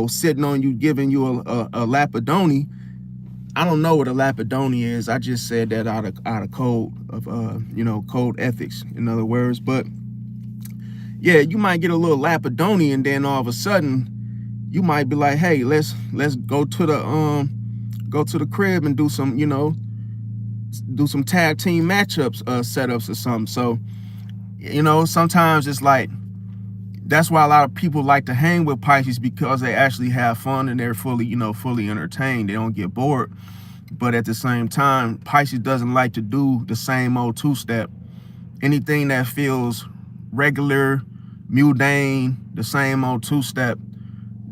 sitting on you, giving you a Lapadoni. I don't know what a Lapadoni is. I just said that out of code of code ethics, in other words. But yeah, you might get a little Lapadoni, and then all of a sudden you might be like, hey, let's go to the crib and do some tag team matchups, setups or something. So sometimes it's like, that's why a lot of people like to hang with Pisces, because they actually have fun and they're fully entertained. They don't get bored. But at the same time, Pisces doesn't like to do the same old two-step. Anything that feels regular, mundane, the same old two-step,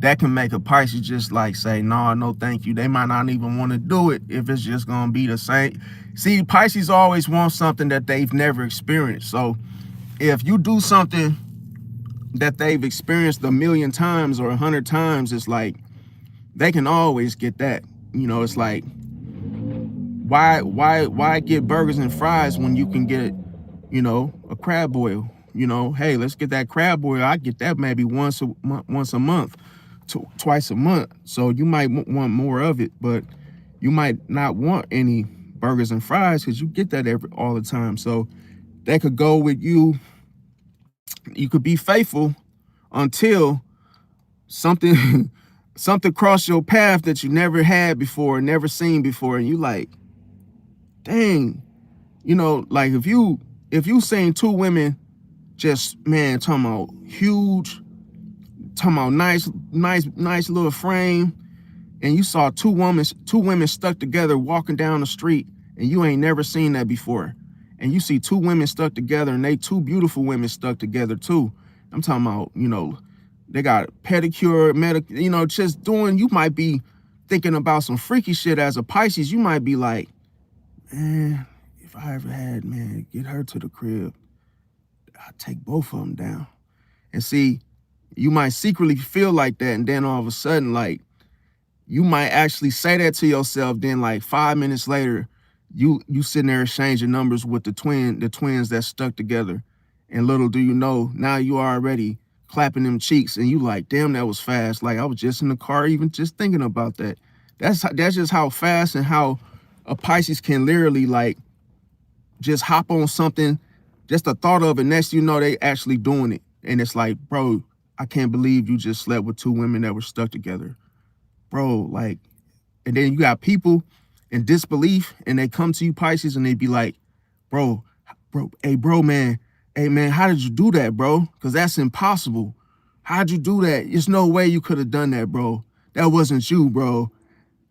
that can make a Pisces just like say, no, thank you. They might not even want to do it if it's just going to be the same. See, Pisces always want something that they've never experienced. So if you do something that they've experienced a million times or 100 times, it's like they can always get that. It's like, why get burgers and fries when you can get a crab boil? Hey, let's get that crab boil. I get that maybe once a month, twice a month. So you might want more of it, but you might not want any burgers and fries because you get that all the time. So that could go with you. You could be faithful until something something crossed your path that you never had before, never seen before, and you like, dang, like if you seen two women just, man, talking about huge, talking about nice little frame, and you saw two women stuck together walking down the street, and you ain't never seen that before. And you see two women stuck together, and they two beautiful women stuck together too. I'm talking about, they got pedicure, just doing, you might be thinking about some freaky shit as a Pisces. You might be like, man, if I ever had, man, get her to the crib, I'd take both of them down. And see, you might secretly feel like that, and then all of a sudden, like, you might actually say that to yourself. Then, like 5 minutes later, you sitting there exchanging numbers with the twins that stuck together, and little do you know, now you are already clapping them cheeks, and you like, damn, that was fast. Like, I was just in the car, even just thinking about that. That's just how fast and how a Pisces can literally like just hop on something, just the thought of it. Next, they actually doing it, and it's like, bro, I can't believe you just slept with two women that were stuck together. Bro, like, and then you got people in disbelief, and they come to you, Pisces, and they be like, bro, hey, man, how did you do that, bro? Because that's impossible. How'd you do that? There's no way you could have done that, bro. That wasn't you, bro.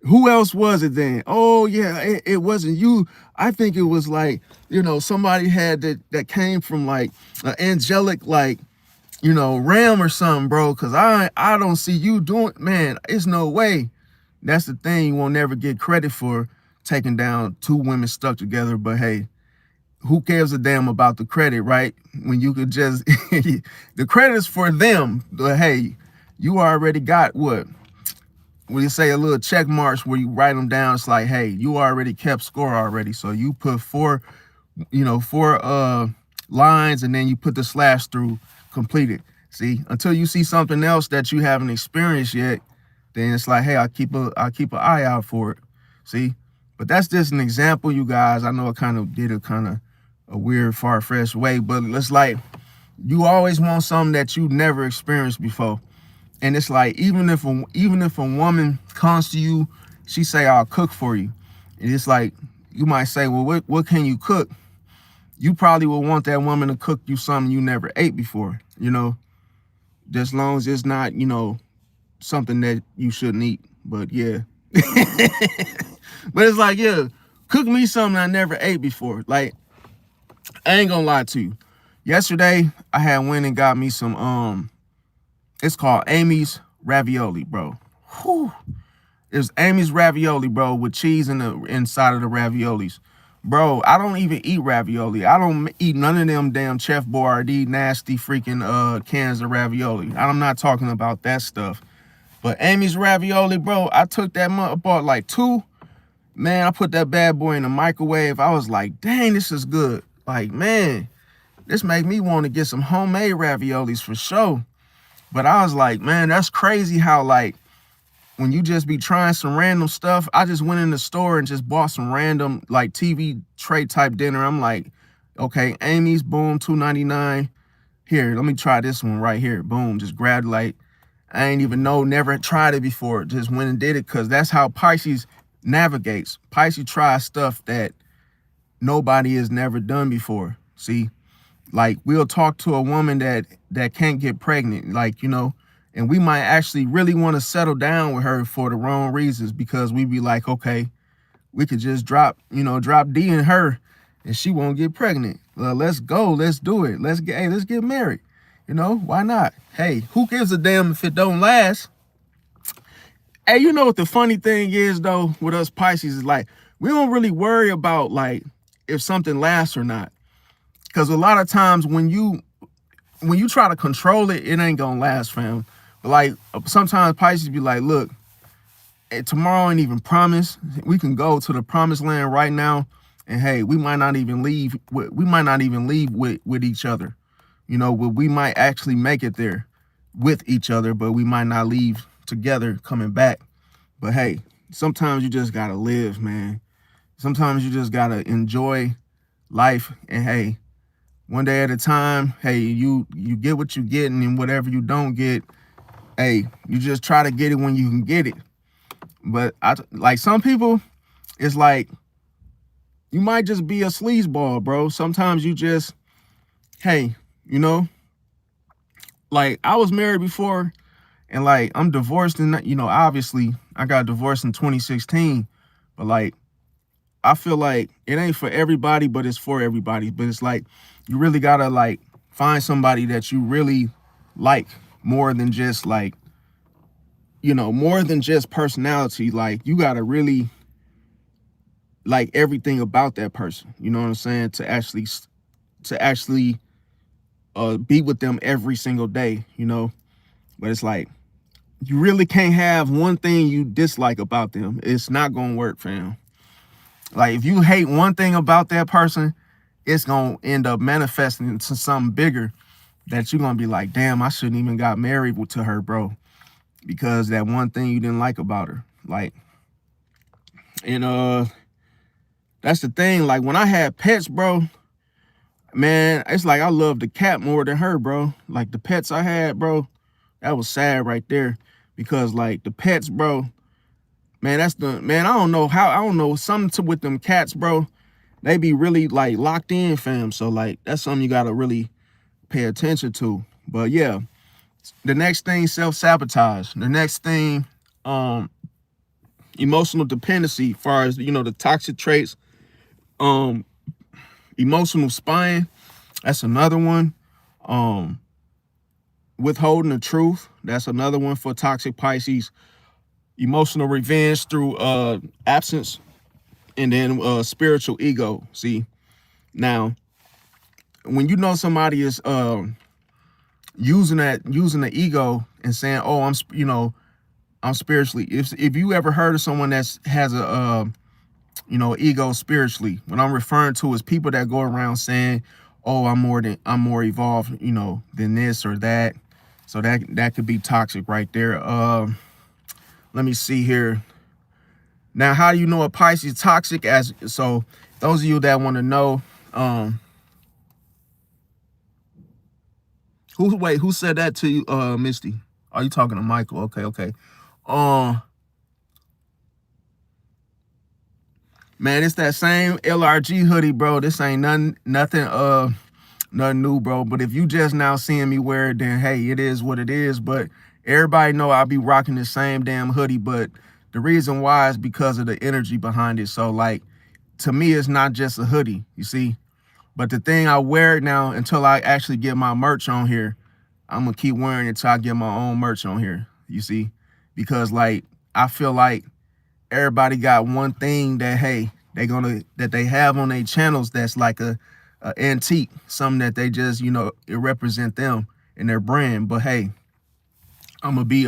Who else was it then? Oh, yeah, it wasn't you. I think it was like, somebody had that came from like an angelic, like, realm or something, bro, because I don't see you doing, man, it's no way. That's the thing, you won't never get credit for taking down two women stuck together. But hey, who cares a damn about the credit, right? When you could just, the credit's for them, but hey, you already got what? When you say a little check marks where you write them down, it's like, hey, you already kept score already. So you put four lines, and then you put the slash through, completed. See, until you see something else that you haven't experienced yet, then it's like, hey, I'll keep an eye out for it. See, but that's just an example, you guys. I know I kind of did a weird, far-fetched way, but it's like you always want something that you never experienced before. And it's like, even if a woman comes to you, she say, I'll cook for you. And it's like, you might say, well, what can you cook? You probably will want that woman to cook you something you never ate before, just long as it's not, something that you shouldn't eat. But yeah. But it's like, yeah, cook me something I never ate before. Like, I ain't gonna lie to you. Yesterday, I had went and got me some, it's called Amy's ravioli, bro. Whew. It's Amy's ravioli, bro, with cheese inside of the raviolis. Bro, I don't even eat ravioli. I don't eat none of them damn Chef Boyardee nasty freaking cans of ravioli. I'm not talking about that stuff. But Amy's ravioli, bro, I took that month, bought like two. Man, I put that bad boy in the microwave. I was like, dang, this is good. Like, man, this make me want to get some homemade raviolis for sure. But I was like, man, that's crazy how, like, when you just be trying some random stuff. I just went in the store and just bought some random, like, TV tray type dinner. I'm like, okay, Amy's, boom, $2.99. Here, let me try this one right here. Boom, just grabbed, like, I ain't even know, never tried it before. Just went and did it, because that's how Pisces navigates. Pisces tries stuff that nobody has never done before. See? Like, we'll talk to a woman that can't get pregnant, like, and we might actually really want to settle down with her for the wrong reasons, because we be like, okay, we could just drop D in her and she won't get pregnant. Well, let's go. Let's do it. Let's get married. Why not? Hey, who gives a damn if it don't last? Hey, you know what the funny thing is, though, with us Pisces is, like, we don't really worry about, like, if something lasts or not. Because a lot of times when you try to control it, it ain't gonna last, fam. But like, sometimes Pisces be like, look, tomorrow ain't even promised. We can go to the promised land right now, and hey, we might not even leave. We might not even leave with each other. We might actually make it there with each other, but we might not leave together coming back. But hey, sometimes you just gotta live, man. Sometimes you just gotta enjoy life, and hey, one day at a time. Hey, you get what you get, and then whatever you don't get, hey, you just try to get it when you can get it. But like some people, it's like you might just be a sleazeball, bro. Sometimes you just, hey, you know, like I was married before, and like I'm divorced, and obviously I got divorced in 2016, but like I feel like it ain't for everybody, but it's for everybody. But it's like you really gotta like find somebody that you really like more than just like, more than just personality. Like you gotta really like everything about that person. You know what I'm saying? To actually be with them every single day. But it's like you really can't have one thing you dislike about them. It's not gonna work, fam. Like if you hate one thing about that person, it's gonna end up manifesting into something bigger that you're gonna be like, damn, I shouldn't even got married to her, bro, because that one thing you didn't like about her. Like, and that's the thing. Like when I had pets, bro, man, it's like I love the cat more than her, bro. Like the pets I had, bro, that was sad right there, because like the pets, bro, man, I don't know something with them cats, bro. They be really like locked in, fam. So like that's something you gotta really pay attention to. But yeah, the next thing, self-sabotage. The next thing, emotional dependency, far as the toxic traits, um, emotional spying, that's another one. Um, withholding the truth, that's another one for toxic Pisces. Emotional revenge through absence, and then spiritual ego. See, now when somebody is using the ego and saying, "Oh, I'm spiritually." If you ever heard of someone that has a ego spiritually, what I'm referring to is people that go around saying, "Oh, I'm more evolved, than this or that." So that could be toxic right there. Let me see here. Now, how do you know a Pisces is toxic? So those of you that want to know, who said that to you, Misty? Are you talking to Michael? Okay. Um, Man, it's that same LRG hoodie, bro. This ain't nothing new, bro. But if you just now seeing me wear it, then hey, it is what it is. But everybody know I'll be rocking the same damn hoodie. But the reason why is because of the energy behind it. So like, to me, it's not just a hoodie, you see. But the thing, I wear it now until I actually get my merch on here. I'm gonna keep wearing it till I get my own merch on here, you see. Because like, I feel like everybody got one thing that, hey, that they have on their channels that's like a antique, something that they just, it represent them and their brand. But hey, I'm gonna be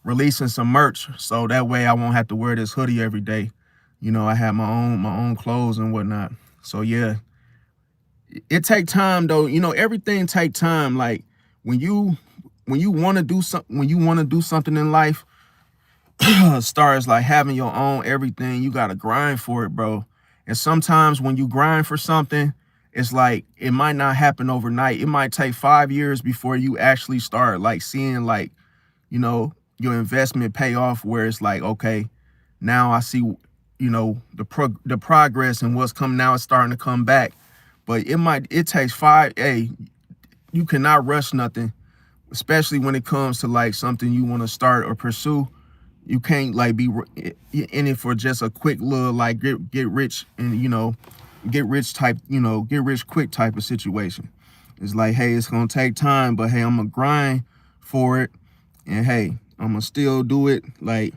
releasing some merch, so that way I won't have to wear this hoodie every day. I have my own clothes and whatnot. So yeah, it take time though. Everything take time. Like when you want to do something, in life, stars like having your own everything, you gotta grind for it, bro. And sometimes when you grind for something, it's like it might not happen overnight. It might take 5 years before you actually start like seeing like, your investment pay off, where it's like, okay, now I see, the progress and what's coming now is starting to come back. But it takes you cannot rush nothing, especially when it comes to like something you want to start or pursue. You can't like be in it for just a quick little like get rich and get rich quick type of situation. It's like, hey, it's gonna take time, but hey, I'm gonna grind for it, and hey, I'm gonna still do it. Like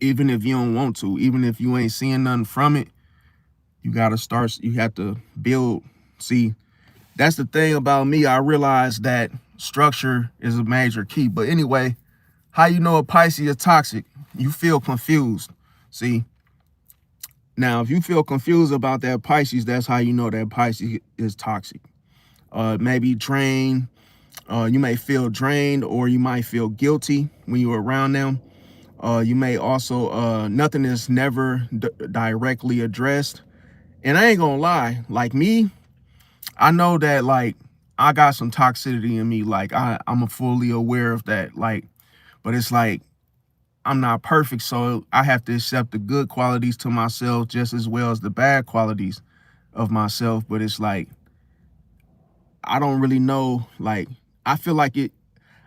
even if you don't want to, even if you ain't seeing nothing from it, you gotta start. You have to build. See, that's the thing about me. I realize that structure is a major key. But anyway, how you know a Pisces is toxic? You feel confused. See, now if you feel confused about that Pisces, that's how you know that Pisces is toxic. Maybe drained. You may feel drained, or you might feel guilty when you're around them. You may also, nothing is never directly addressed. And I ain't gonna lie, like me, I know that like I got some toxicity in me. Like I'm fully aware of that. Like, but it's like I'm not perfect, so I have to accept the good qualities to myself just as well as the bad qualities of myself. But it's like I don't really know. Like I feel like it.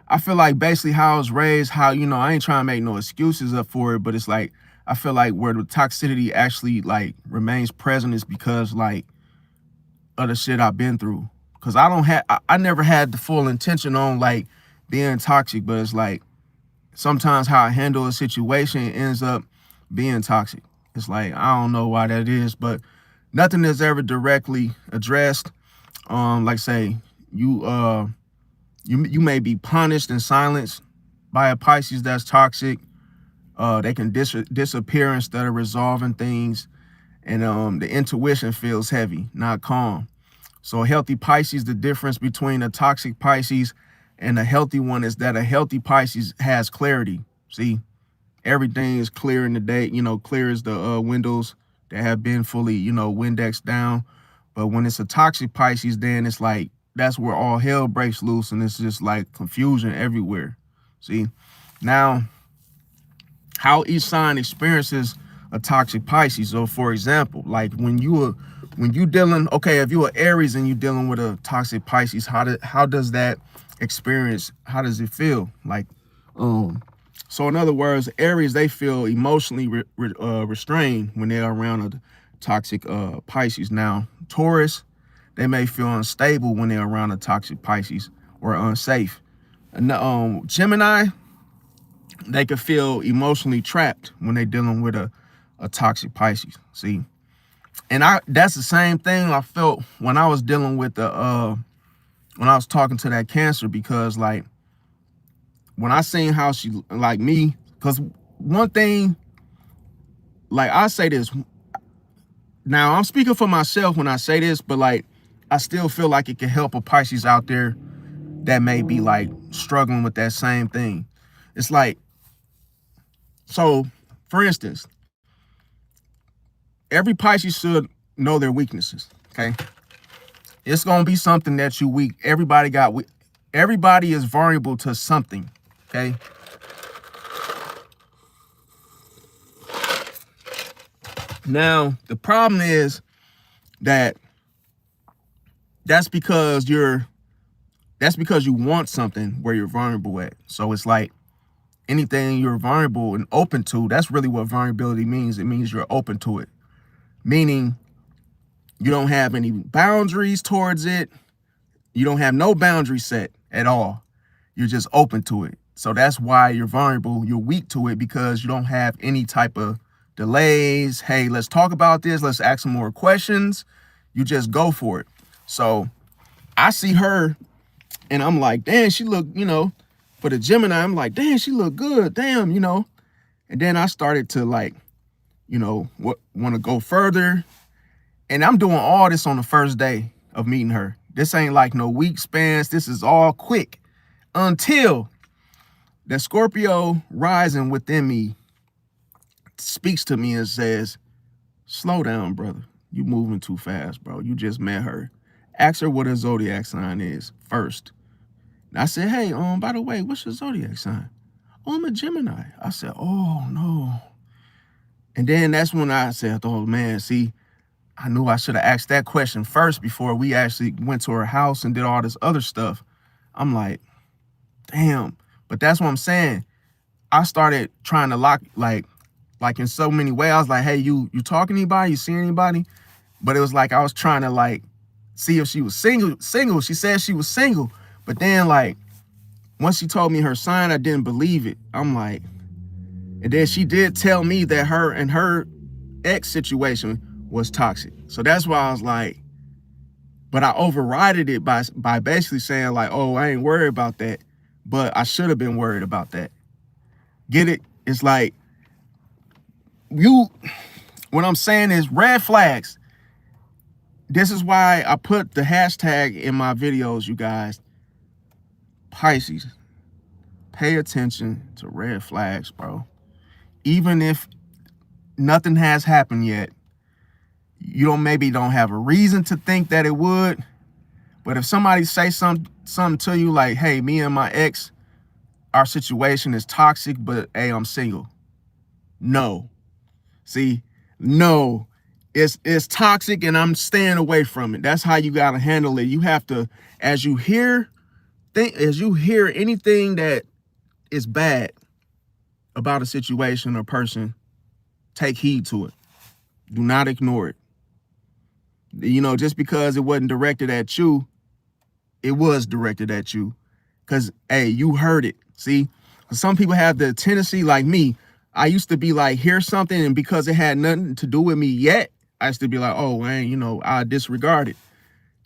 I feel like basically how I was raised, how, you know, I ain't trying to make no excuses up for it, but it's like I feel like where the toxicity actually like remains present is because like of the shit I've been through. Cause I never had the full intention on like being toxic, but it's like sometimes how I handle a situation ends up being toxic. It's like I don't know why that is, but nothing is ever directly addressed. Like say you may be punished and silenced by a Pisces that's toxic. They can disappear instead of resolving things, and the intuition feels heavy, not calm. So a healthy Pisces, the difference between a toxic Pisces and a healthy one is that a healthy Pisces has clarity. See, everything is clear in the day, you know, clear as the windows that have been fully, you know, Windexed down. But when it's a toxic Pisces, then it's like that's where all hell breaks loose, and it's just like confusion everywhere. See, now how each sign experiences a toxic Pisces. So for example, like when you dealing, okay, if you're Aries and you dealing with a toxic Pisces, how does that experience, how does it feel? Like so in other words, Aries, they feel emotionally restrained when they're around a toxic Pisces. Now Taurus, they may feel unstable when they're around a toxic Pisces, or unsafe. And Gemini, they could feel emotionally trapped when they're dealing with a toxic Pisces. See, and that's the same thing I felt when I was dealing with when I was talking to that Cancer, because like when I seen how she like me, because one thing, like I say this now, I'm speaking for myself when I say this, but like I still feel like it can help a Pisces out there that may be like struggling with that same thing. It's like, so for instance, every Pisces should know their weaknesses. Okay, it's gonna be something that you weak. Everybody is vulnerable to something. Okay. Now the problem is that that's because you want something where you're vulnerable at. So it's like anything you're vulnerable and open to, that's really what vulnerability means. It means you're open to it, meaning you don't have any boundaries towards it. You don't have no boundary set at all. You're just open to it. So that's why you're vulnerable. You're weak to it because you don't have any type of delays. Hey, let's talk about this. Let's ask some more questions. You just go for it. So I see her and I'm like, damn, she look, you know, for the Gemini, I'm like, damn, she look good. Damn, you know. And then I started to like, you know, want to go further. And I'm doing all this on the first day of meeting her. This ain't like no week spans. This is all quick until the Scorpio rising within me speaks to me and says, slow down, brother. You moving too fast, bro. You just met her. Ask her what her zodiac sign is first. And I said, hey, by the way, what's your zodiac sign? Oh, I'm a Gemini. I said, oh, no. And then that's when I said, oh, man, see, I knew I should have asked that question first before we actually went to her house and did all this other stuff. I'm like, damn. But that's what I'm saying. I started trying to like in so many ways. I was like, hey, you talking to anybody? You see anybody? But it was like I was trying to like see if she was single. She said she was single. But then like once she told me her sign, I didn't believe it. I'm like, and then she did tell me that her and her ex situation was toxic. So that's why I was like, but I overrided it by basically saying like, oh, I ain't worried about that. But I should have been worried about that. Get it? It's like what I'm saying is red flags. This is why I put the hashtag in my videos, you guys. Pisces, pay attention to red flags, bro. Even if nothing has happened yet, you maybe don't have a reason to think that it would, But if somebody say something to you like, hey, me and my ex, our situation is toxic, but hey, I'm single. No. See, no. It's toxic and I'm staying away from it. That's how you gotta handle it. You have to, as you hear anything that is bad about a situation or person, take heed to it. Do not ignore it. You know, just because it wasn't directed at you, it was directed at you. Because, hey, you heard it. See, some people have the tendency, like me, I used to be like, hear something, and because it had nothing to do with me yet, I used to be like, oh, man, you know, I disregard it.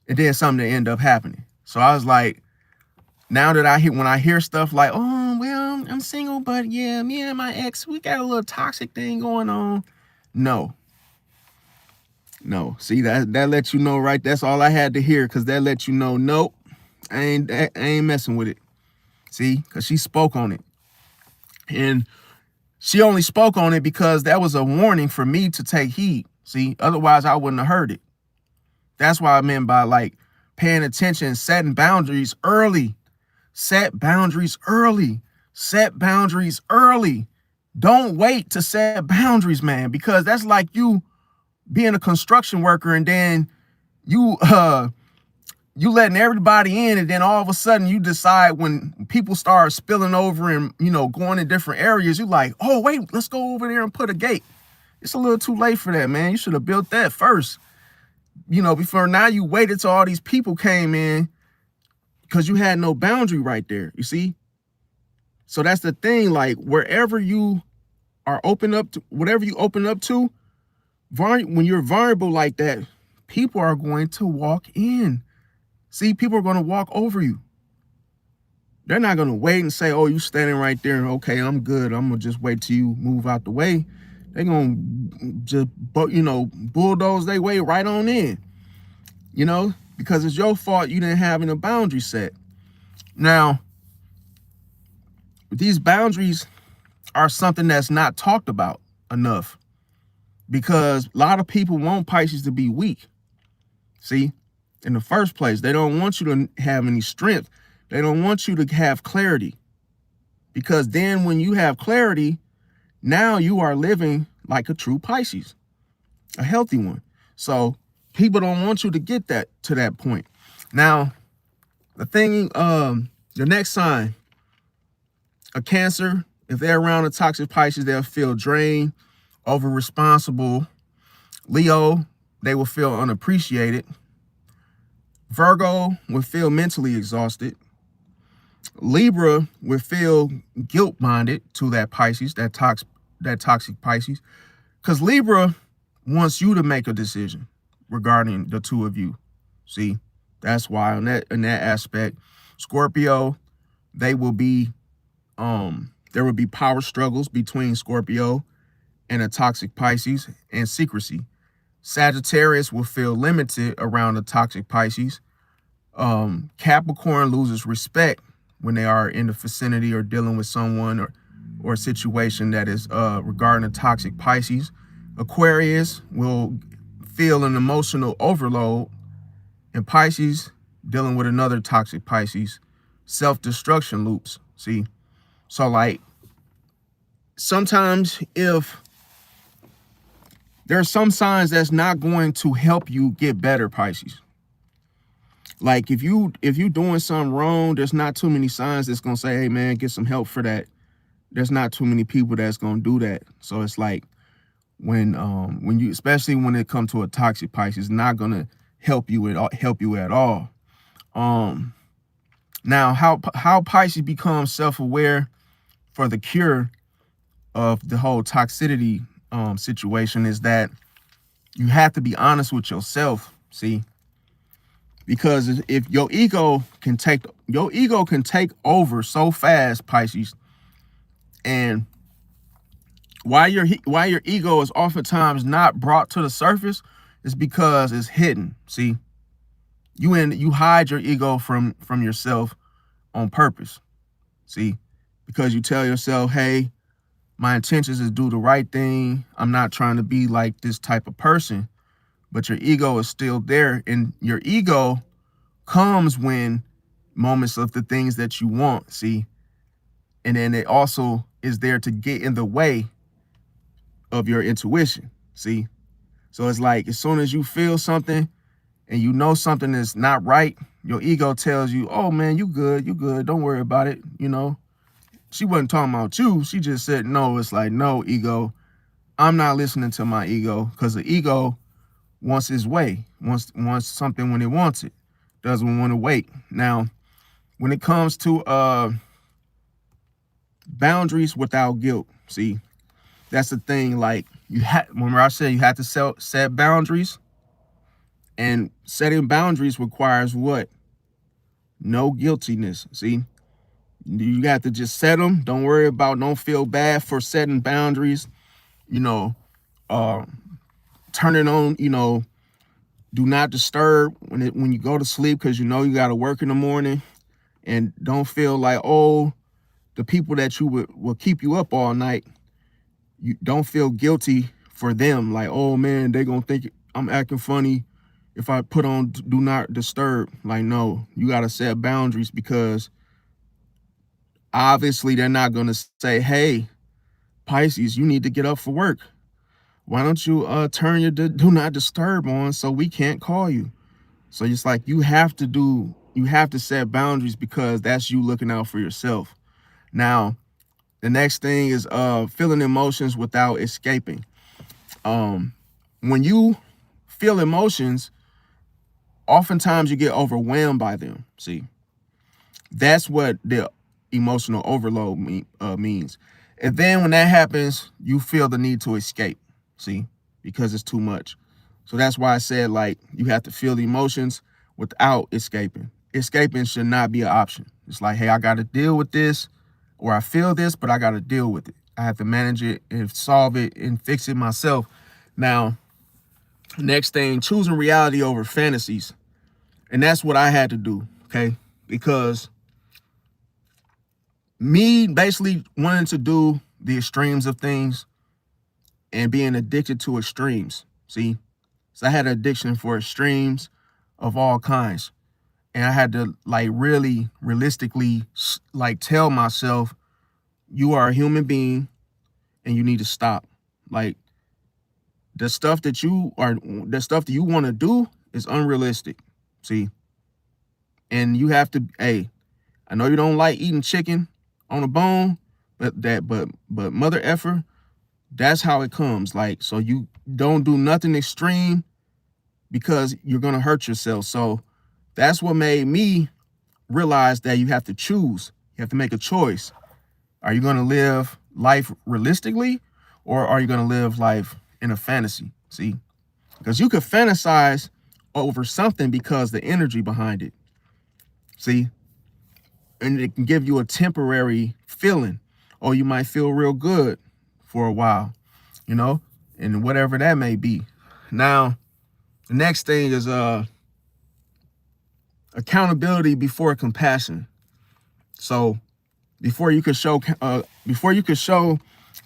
And then something end up happening. So I was like, now that when I hear stuff like, oh, well, I'm single, but yeah, me and my ex, we got a little toxic thing going on. No. See, that lets you know, right? That's all I had to hear, because that lets you know, nope, I ain't messing with it. See, because she spoke on it. And she only spoke on it because that was a warning for me to take heed. See, otherwise I wouldn't have heard it. That's what I meant by like paying attention, setting boundaries early. Set boundaries early. Set boundaries early. Don't wait to set boundaries, man, because that's like you being a construction worker and then you letting everybody in, and then all of a sudden you decide, when people start spilling over and, you know, going in different areas, you like, oh wait, let's go over there and put a gate. It's a little too late for that, man. You should have built that first. You know, before now you waited till all these people came in because you had no boundary right there, you see? So that's the thing, like wherever you are open up to, whatever you open up to, when you're vulnerable like that, people are going to walk in. See, people are going to walk over you. They're not going to wait and say, oh, you standing right there. Okay, I'm good. I'm going to just wait till you move out the way. They're going to just, you know, bulldoze their way right on in, you know, because it's your fault you didn't have a boundary set. Now, these boundaries are something that's not talked about enough, because a lot of people want Pisces to be weak. See, in the first place, they don't want you to have any strength. They don't want you to have clarity, because then when you have clarity, now you are living like a true Pisces, a healthy one. So people don't want you to get to that point. Now, the thing, the next sign, a Cancer, if they're around a toxic Pisces, they'll feel drained, over responsible. Leo, they will feel unappreciated. Virgo will feel mentally exhausted. Libra will feel guilt-minded to that Pisces, that toxic Pisces, because Libra wants you to make a decision regarding the two of you. See, that's why in that aspect. Scorpio, there will be power struggles between Scorpio and a toxic Pisces, and secrecy. Sagittarius will feel limited around a toxic Pisces. Capricorn loses respect when they are in the vicinity or dealing with someone or a situation that is regarding a toxic Pisces. Aquarius will feel an emotional overload, and Pisces dealing with another toxic Pisces. Self-destruction loops. See, so like sometimes if there are some signs that's not going to help you get better, Pisces. Like if you doing something wrong, there's not too many signs that's gonna say, hey man, get some help for that. There's not too many people that's gonna do that. So it's like when you, especially when it comes to a toxic Pisces, not gonna help you at all. Now how Pisces becomes self-aware for the cure of the whole toxicity situation is that you have to be honest with yourself. See, because if your ego can take over so fast, Pisces, and why your ego is oftentimes not brought to the surface is because it's hidden. See, you hide your ego from yourself on purpose. See, because you tell yourself, hey, my intentions is do the right thing. I'm not trying to be like this type of person, but your ego is still there, and your ego comes when moments of the things that you want, see? And then it also is there to get in the way of your intuition, see? So it's like as soon as you feel something and you know something is not right, your ego tells you, oh man, you good, don't worry about it, you know? She wasn't talking about you, she just said no. It's like, no, ego, I'm not listening to my ego, because the ego wants its way, wants something when it wants it, doesn't want to wait. Now, when it comes to boundaries without guilt, see, that's the thing. Like, remember I said you have to set boundaries, and setting boundaries requires what? No guiltiness. See, you got to just set them. Don't feel bad for setting boundaries. You know, turn it on. You know, do not disturb when you go to sleep, because you know you got to work in the morning, and don't feel like, oh, the people that you will keep you up all night. You don't feel guilty for them. Like, oh man, they're gonna think I'm acting funny if I put on do not disturb. Like, no, you gotta set boundaries, because obviously they're not gonna say, hey, Pisces, you need to get up for work. Why don't you turn your do not disturb on so we can't call you? So it's like you have to set boundaries, because that's you looking out for yourself. Now, the next thing is feeling emotions without escaping. When you feel emotions, oftentimes you get overwhelmed by them. See, that's what the emotional overload means. And then when that happens, you feel the need to escape. See, because it's too much. So that's why I said, like, you have to feel the emotions without escaping. Escaping should not be an option. It's like, hey, I got to deal with this, or I feel this, but I got to deal with it. I have to manage it and solve it and fix it myself. Now, next thing, choosing reality over fantasies. And that's what I had to do, okay? Because me basically wanting to do the extremes of things and being addicted to extremes, see? So I had an addiction for extremes of all kinds. And I had to, like, really realistically, like, tell myself, you are a human being and you need to stop. Like, the stuff that you want to do is unrealistic. See? And you have to, hey, I know you don't like eating chicken on a bone, but mother effer, that's how it comes. Like, so you don't do nothing extreme, because you're going to hurt yourself. So that's what made me realize that you have to choose. You have to make a choice. Are you going to live life realistically, or are you going to live life in a fantasy? See, because you could fantasize over something because the energy behind it. See, and it can give you a temporary feeling, or you might feel real good for a while, you know, and whatever that may be. Now, the next thing is accountability before compassion. So before you could show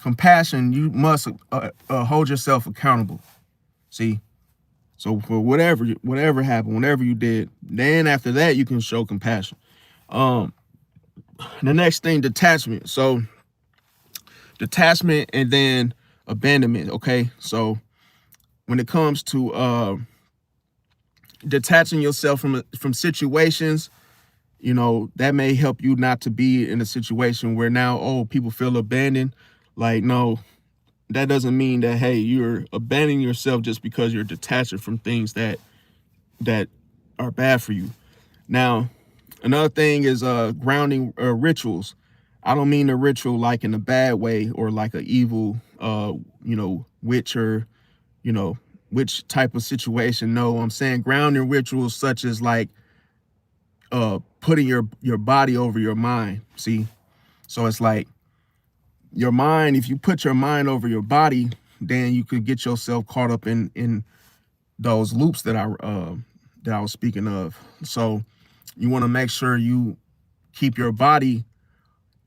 compassion, you must hold yourself accountable. See, so for whatever happened, whatever you did, then after that you can show compassion. The next thing, detachment. So detachment and then abandonment. Okay, so when it comes to detaching yourself from situations, you know, that may help you not to be in a situation where now, oh, people feel abandoned. Like, no, that doesn't mean that, hey, you're abandoning yourself just because you're detaching from things that are bad for you. Now, another thing is grounding rituals. I don't mean a ritual like in a bad way, or like a evil, witch, or, which type of situation. No, I'm saying grounding rituals such as like putting your body over your mind. See, so it's like your mind. If you put your mind over your body, then you could get yourself caught up in those loops that I was speaking of. So you want to make sure you keep your body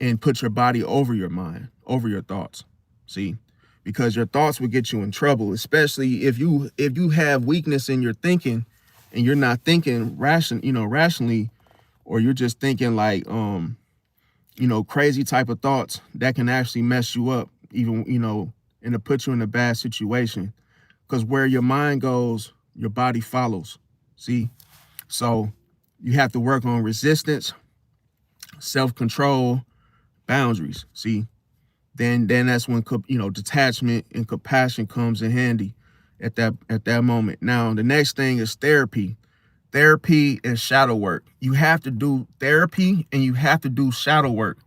and put your body over your mind, over your thoughts. See, because your thoughts will get you in trouble, especially if you have weakness in your thinking. and you're not thinking rationally, or you're just thinking like crazy type of thoughts that can actually mess you up, even and to put you in a bad situation. Because where your mind goes, your body follows. See, so you have to work on resistance, self-control, boundaries. See, then that's when detachment and compassion comes in handy at that moment. Now the next thing is therapy and shadow work. You have to do therapy and you have to do shadow work.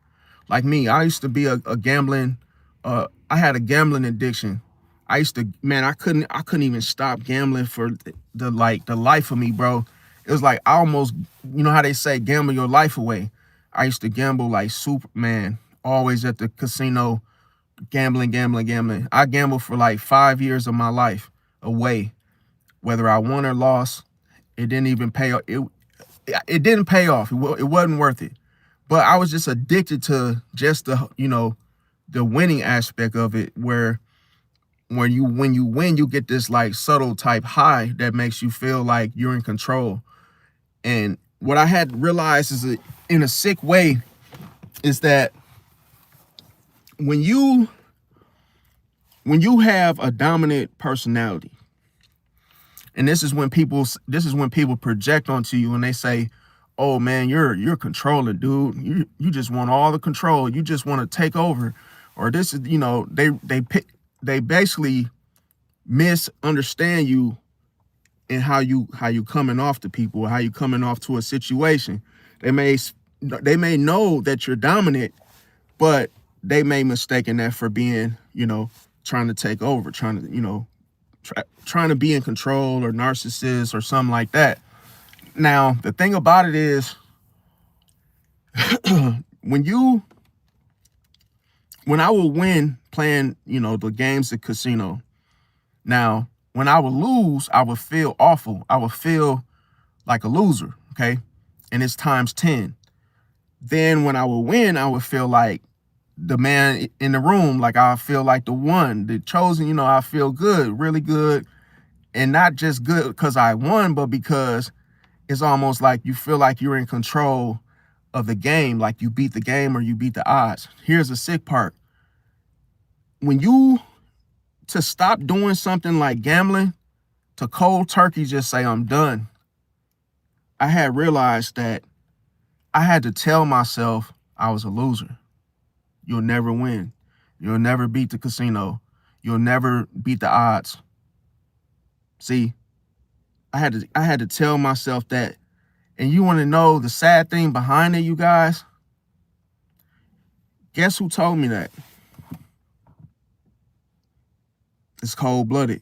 Like me, I used to be a gambling. I had a gambling addiction. I used to, man, I couldn't even stop gambling for the life of me, bro. It was like I almost, how they say, gamble your life away. I used to gamble like Superman, always at the casino, gambling. I gambled for like 5 years of my life away, whether I won or lost. It didn't even pay off. It didn't pay off. It wasn't worth it. But I was just addicted to just the winning aspect of it, where when you win, you get this like subtle type high that makes you feel like you're in control. And what I had realized is that, in a sick way, is that when you have a dominant personality, and this is when people project onto you and they say, "Oh man, you're controlling, dude. You just want all the control. You just want to take over." Or this is, they basically misunderstand you and how you coming off to people, how you coming off to a situation. They may know that you're dominant, but they may mistaken that for being, trying to take over, trying to be in control, or narcissist or something like that. Now, the thing about it is, when I would win playing, the games at casino. Now, when I would lose, I would feel awful. I would feel like a loser, okay? And it's times 10. Then when I would win, I would feel like the man in the room, like I feel like the one, the chosen, I feel good, really good. And not just good because I won, but because it's almost like you feel like you're in control of the game, like you beat the game or you beat the odds. Here's the sick part. To stop doing something like gambling, to cold turkey just say, I'm done, I had realized that I had to tell myself I was a loser. You'll never win. You'll never beat the casino. You'll never beat the odds. See, I had to tell myself that. And you want to know the sad thing behind it, you guys? Guess who told me that? It's cold-blooded.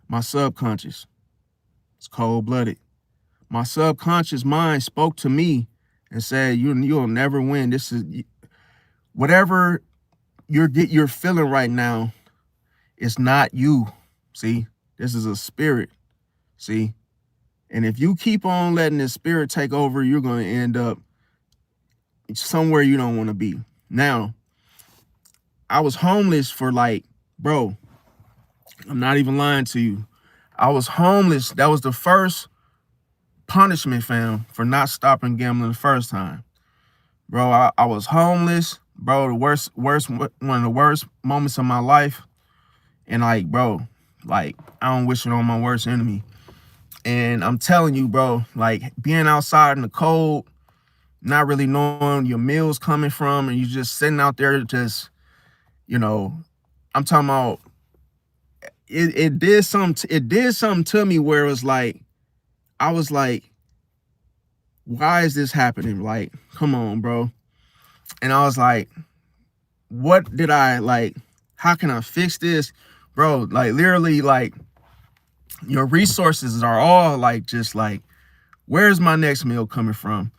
My subconscious. It's cold-blooded. My subconscious mind spoke to me and said, you'll never win. This is whatever you're feeling right now. It's not you. See, this is a spirit. See, and if you keep on letting this spirit take over, you're going to end up somewhere you don't want to be. Now, I was homeless for bro, I'm not even lying to you. I was homeless. That was the first punishment, fam, for not stopping gambling the first time. Bro, I was homeless, bro, one of the worst moments of my life. And bro, I don't wish it on my worst enemy. And I'm telling you, bro, being outside in the cold, not really knowing your meal's coming from, and you just sitting out there just, I'm talking about, it did something to me where it was I was like, why is this happening? Come on, bro. And I was like, what did how can I fix this? Bro, literally, your resources are all where's my next meal coming from?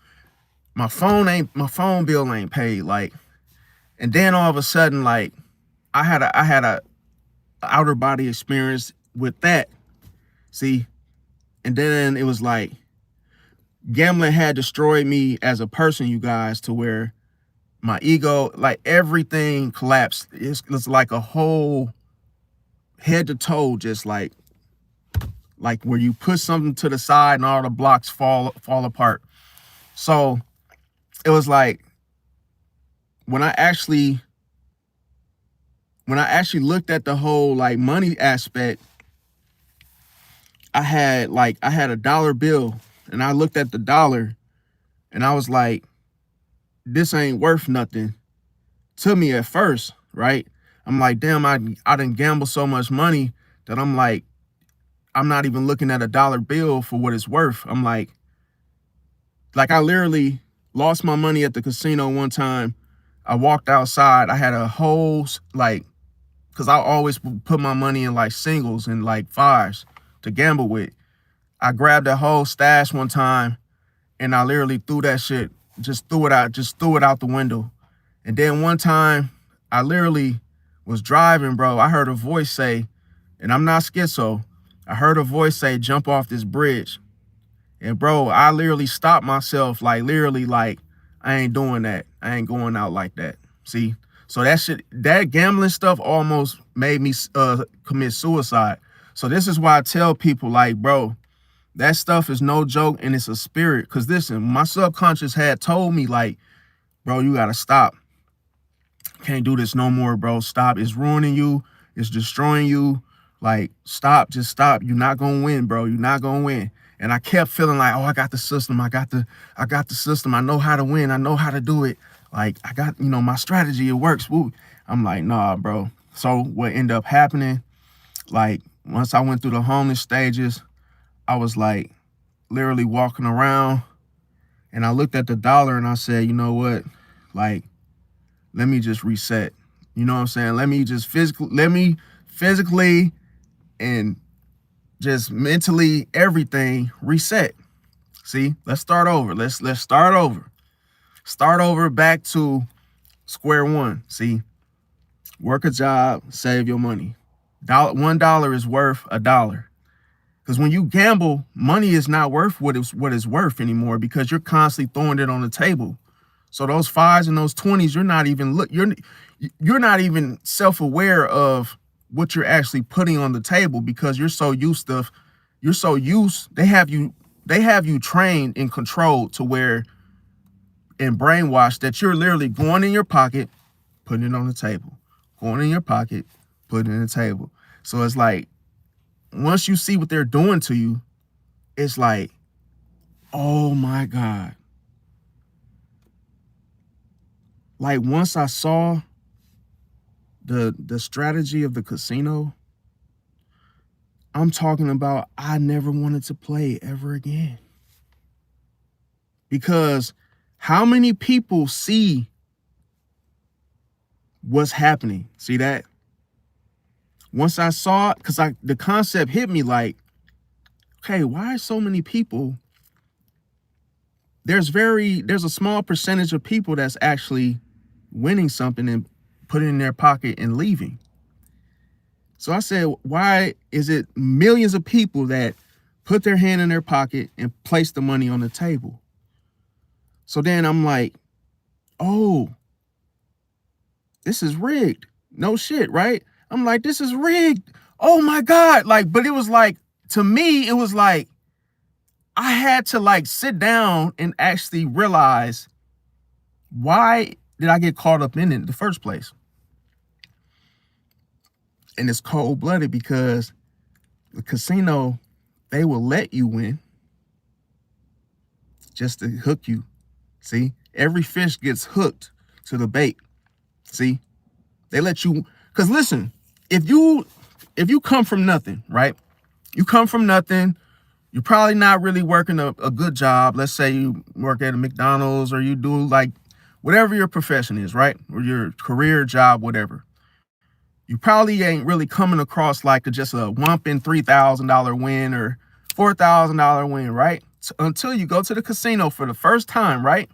My phone bill ain't paid. And then all of a sudden, I had a outer body experience with that. See, and then it was gambling had destroyed me as a person, you guys, to where my ego, everything collapsed. It's like a whole head to toe, just like where you put something to the side and all the blocks fall apart. So it was like when I actually looked at the whole like money aspect, I had a dollar bill and I looked at the dollar and I was like, this ain't worth nothing to me at first, right? I'm like, damn, I didn't gamble so much money that I'm like, I'm not even looking at a dollar bill for what it's worth. I'm like I literally lost my money at the casino one time. I walked outside. I had a whole, like, because I always put my money in like singles and like fives to gamble with. I grabbed a whole stash one time and I literally threw that shit, just threw it out the window. And then one time I literally was driving, bro. I heard a voice say, and I'm not schizo, I heard a voice say, jump off this bridge. And bro, I literally stopped myself, like literally like, I ain't doing that. I ain't going out like that. See? So that gambling stuff almost made me commit suicide. So this is why I tell people like, bro, that stuff is no joke and it's a spirit. Cause listen, my subconscious had told me like, bro, you gotta stop. Can't do this no more, bro. Stop. It's ruining you. It's destroying you. Like, stop. Just stop. You're not gonna win, bro. You're not gonna win. And I kept feeling like, oh, I got the system. I got the system. I know how to win. I know how to do it. Like, I got, my strategy. It works. Woo. I'm like, nah, bro. So what ended up happening, like, once I went through the homeless stages, I was like literally walking around and I looked at the dollar and I said, you know what? Like, let me just reset. You know what I'm saying? Let me physically and just mentally everything reset. See, let's start over. Let's start over. Start over back to square one. See, work a job, save your money. $1 is worth $1. Because when you gamble, money is not worth what it's worth anymore because you're constantly throwing it on the table. So those fives and those 20s, you're not even self-aware of what you're actually putting on the table because they have you trained and controlled to where and brainwashed that you're literally going in your pocket, putting it on the table, going in your pocket, putting it on the table. So it's like, once you see what they're doing to you, it's like, oh my God. Like once I saw the strategy of the casino, I'm talking about I never wanted to play ever again. Because how many people see what's happening? See that? Once I saw it, because the concept hit me like, okay, why are so many people? There's a small percentage of people that's actually winning something and putting it in their pocket and leaving. So I said, why is it millions of people that put their hand in their pocket and place the money on the table? So then I'm like, oh, this is rigged. No shit, right? I'm like, this is rigged. Oh my God. Like, but it was like, to me, it was like, I had to like sit down and actually realize, why did I get caught up in it in the first place? And it's cold-blooded because the casino, they will let you win just to hook you. See, every fish gets hooked to the bait. See, they let you, because listen, if you come from nothing, right? You come from nothing, you're probably not really working a good job. Let's say you work at a McDonald's or you do like whatever your profession is, right? Or your career, job, whatever. You probably ain't really coming across like just a whomping $3,000 win or $4,000 win, right? Until you go to the casino for the first time, right?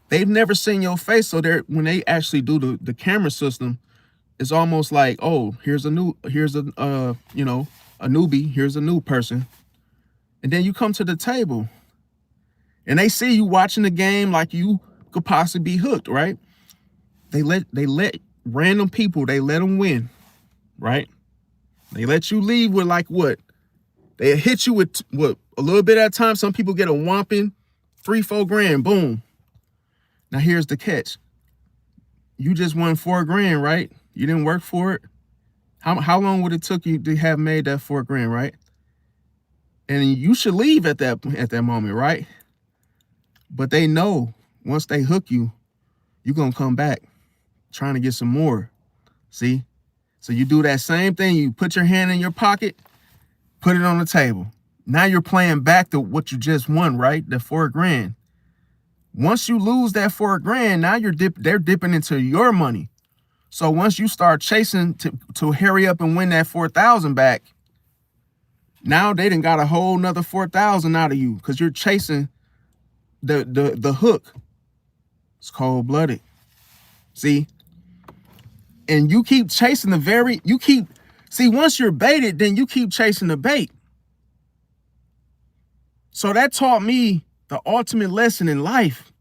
They've never seen your face, so when they actually do the camera system, it's almost like, oh, here's a newbie, here's a new person. And then you come to the table and they see you watching the game like you could possibly be hooked, right? They let random people, they let them win, right? They let you leave with like what? They hit you with what, a little bit at a time. Some people get a whopping 3-4 grand. Boom. Now here's the catch. You just won 4 grand, right? You didn't work for it. How long would it took you to have made that 4 grand, right? And you should leave at that moment, right? But they know once they hook you, you're gonna come back trying to get some more. See? So you do that same thing. You put your hand in your pocket, put it on the table. Now you're playing back to what you just won, right? The 4 grand. Once you lose that 4 grand, now they're dipping into your money. So once you start chasing to hurry up and win that 4,000 back, now they done got a whole nother 4,000 out of you because you're chasing the hook. It's cold-blooded. See? And you keep chasing once you're baited, then you keep chasing the bait. So that taught me the ultimate lesson in life.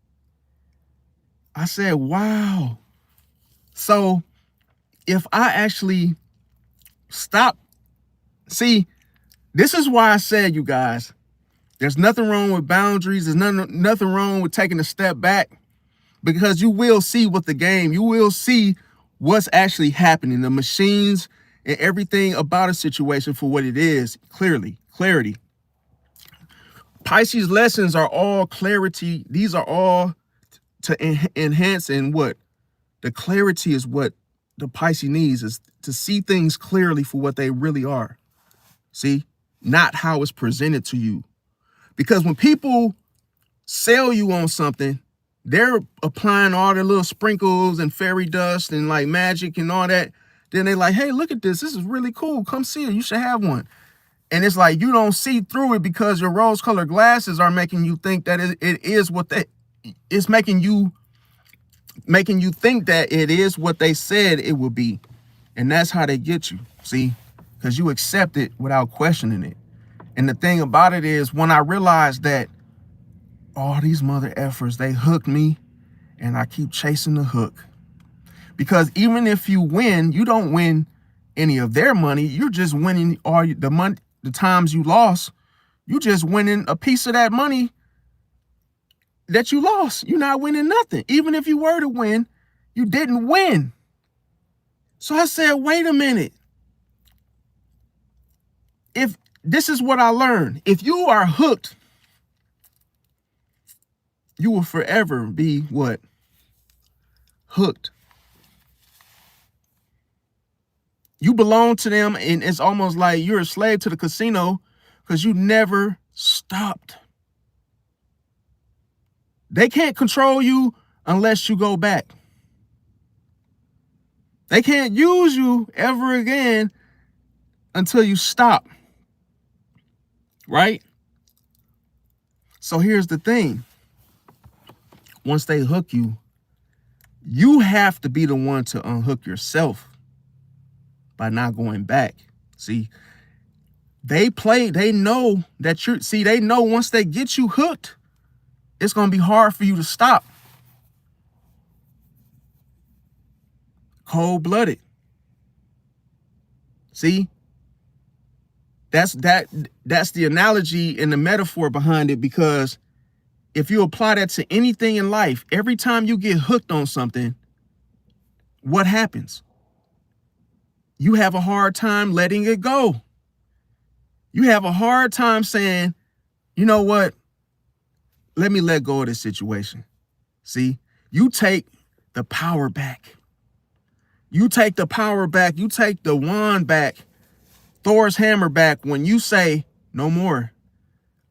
I said, wow. So if I actually stop, see, this is why I said, you guys, there's nothing wrong with boundaries. There's nothing wrong with taking a step back, because you will see you will see what's actually happening, the machines and everything about a situation for what it is, clarity. Pisces lessons are all clarity. These are all to enhance, and what the clarity is what the Pisces needs, is to see things clearly for what they really are. See, not how it's presented to you. Because when people sell you on something, they're applying all their little sprinkles and fairy dust and like magic and all that. Then they like, hey, look at this. This is really cool. Come see it. You should have one. And it's like you don't see through it because your rose-colored glasses are making you think that it is what it's making you think that it is what they said it would be. And that's how they get you. See, because you accept it without questioning it. And the thing about it is, when I realized that all these mother effers, they hooked me, and I keep chasing the hook. Because even if you win, you don't win any of their money. You're just winning all the money. The times you lost, you just winning a piece of that money that you lost. You're not winning nothing. Even if you were to win, you didn't win. So I said, wait a minute. If this is what I learned, if you are hooked, you will forever be what? Hooked. You belong to them, and it's almost like you're a slave to the casino because you never stopped. They can't control you unless you go back. They can't use you ever again until you stop. Right? So here's the thing. Once they hook you, you have to be the one to unhook yourself by not going back. See, they know that they know once they get you hooked, it's going to be hard for you to stop. Cold-blooded. See? That's the analogy and the metaphor behind it, because if you apply that to anything in life, every time you get hooked on something, what happens? You have a hard time letting it go. You have a hard time saying, you know what? Let me let go of this situation. See, you take the power back. You take the power back. You take the wand back, Thor's hammer back, when you say, no more.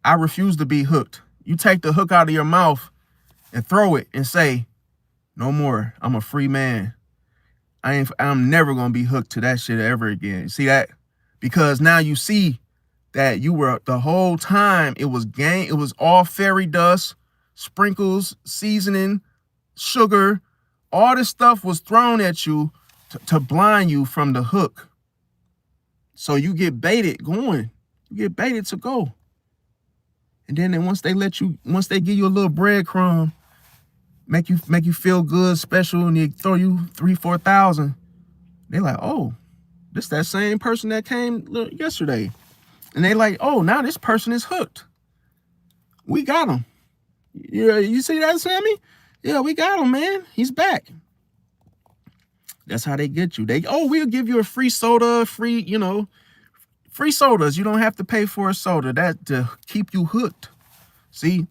I refuse to be hooked. You take the hook out of your mouth and throw it and say, no more. I'm a free man. I'm never going to be hooked to that shit ever again. See that? Because now you see that you were, the whole time it was all fairy dust, sprinkles, seasoning, sugar. All this stuff was thrown at you to blind you from the hook. So you get baited going. You get baited to go. And then once they give you a little breadcrumb, make you feel good, special, and they throw you 3,000-4,000, they're like, oh, this that same person that came yesterday. And they like, oh, now this person is hooked. We got him. Yeah, you see that, Sammy? Yeah, we got him, man. He's back. That's how they get you. We'll give you a free soda, free sodas. You don't have to pay for a soda. That to keep you hooked. See?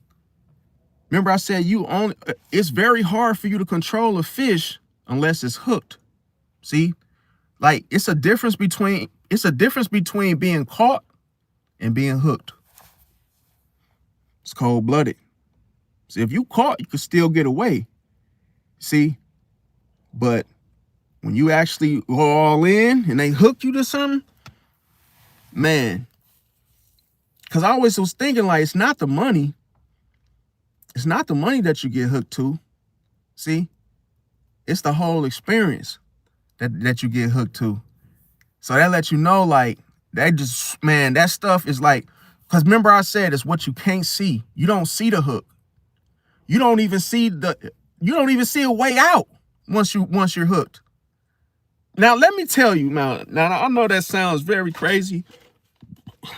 Remember I said it's very hard for you to control a fish unless it's hooked. See? Like it's a difference between being caught and being hooked. It's cold-blooded. See, if you caught, you could still get away. See? But when you actually go all in and they hook you to something, man. Because I always was thinking, like, it's not the money. It's not the money that you get hooked to. See? It's the whole experience that you get hooked to. So that lets you know, like, that stuff is like, because remember I said it's what you can't see. You don't see the hook. You don't even see a way out once you're hooked. Now let me tell you, now I know that sounds very crazy.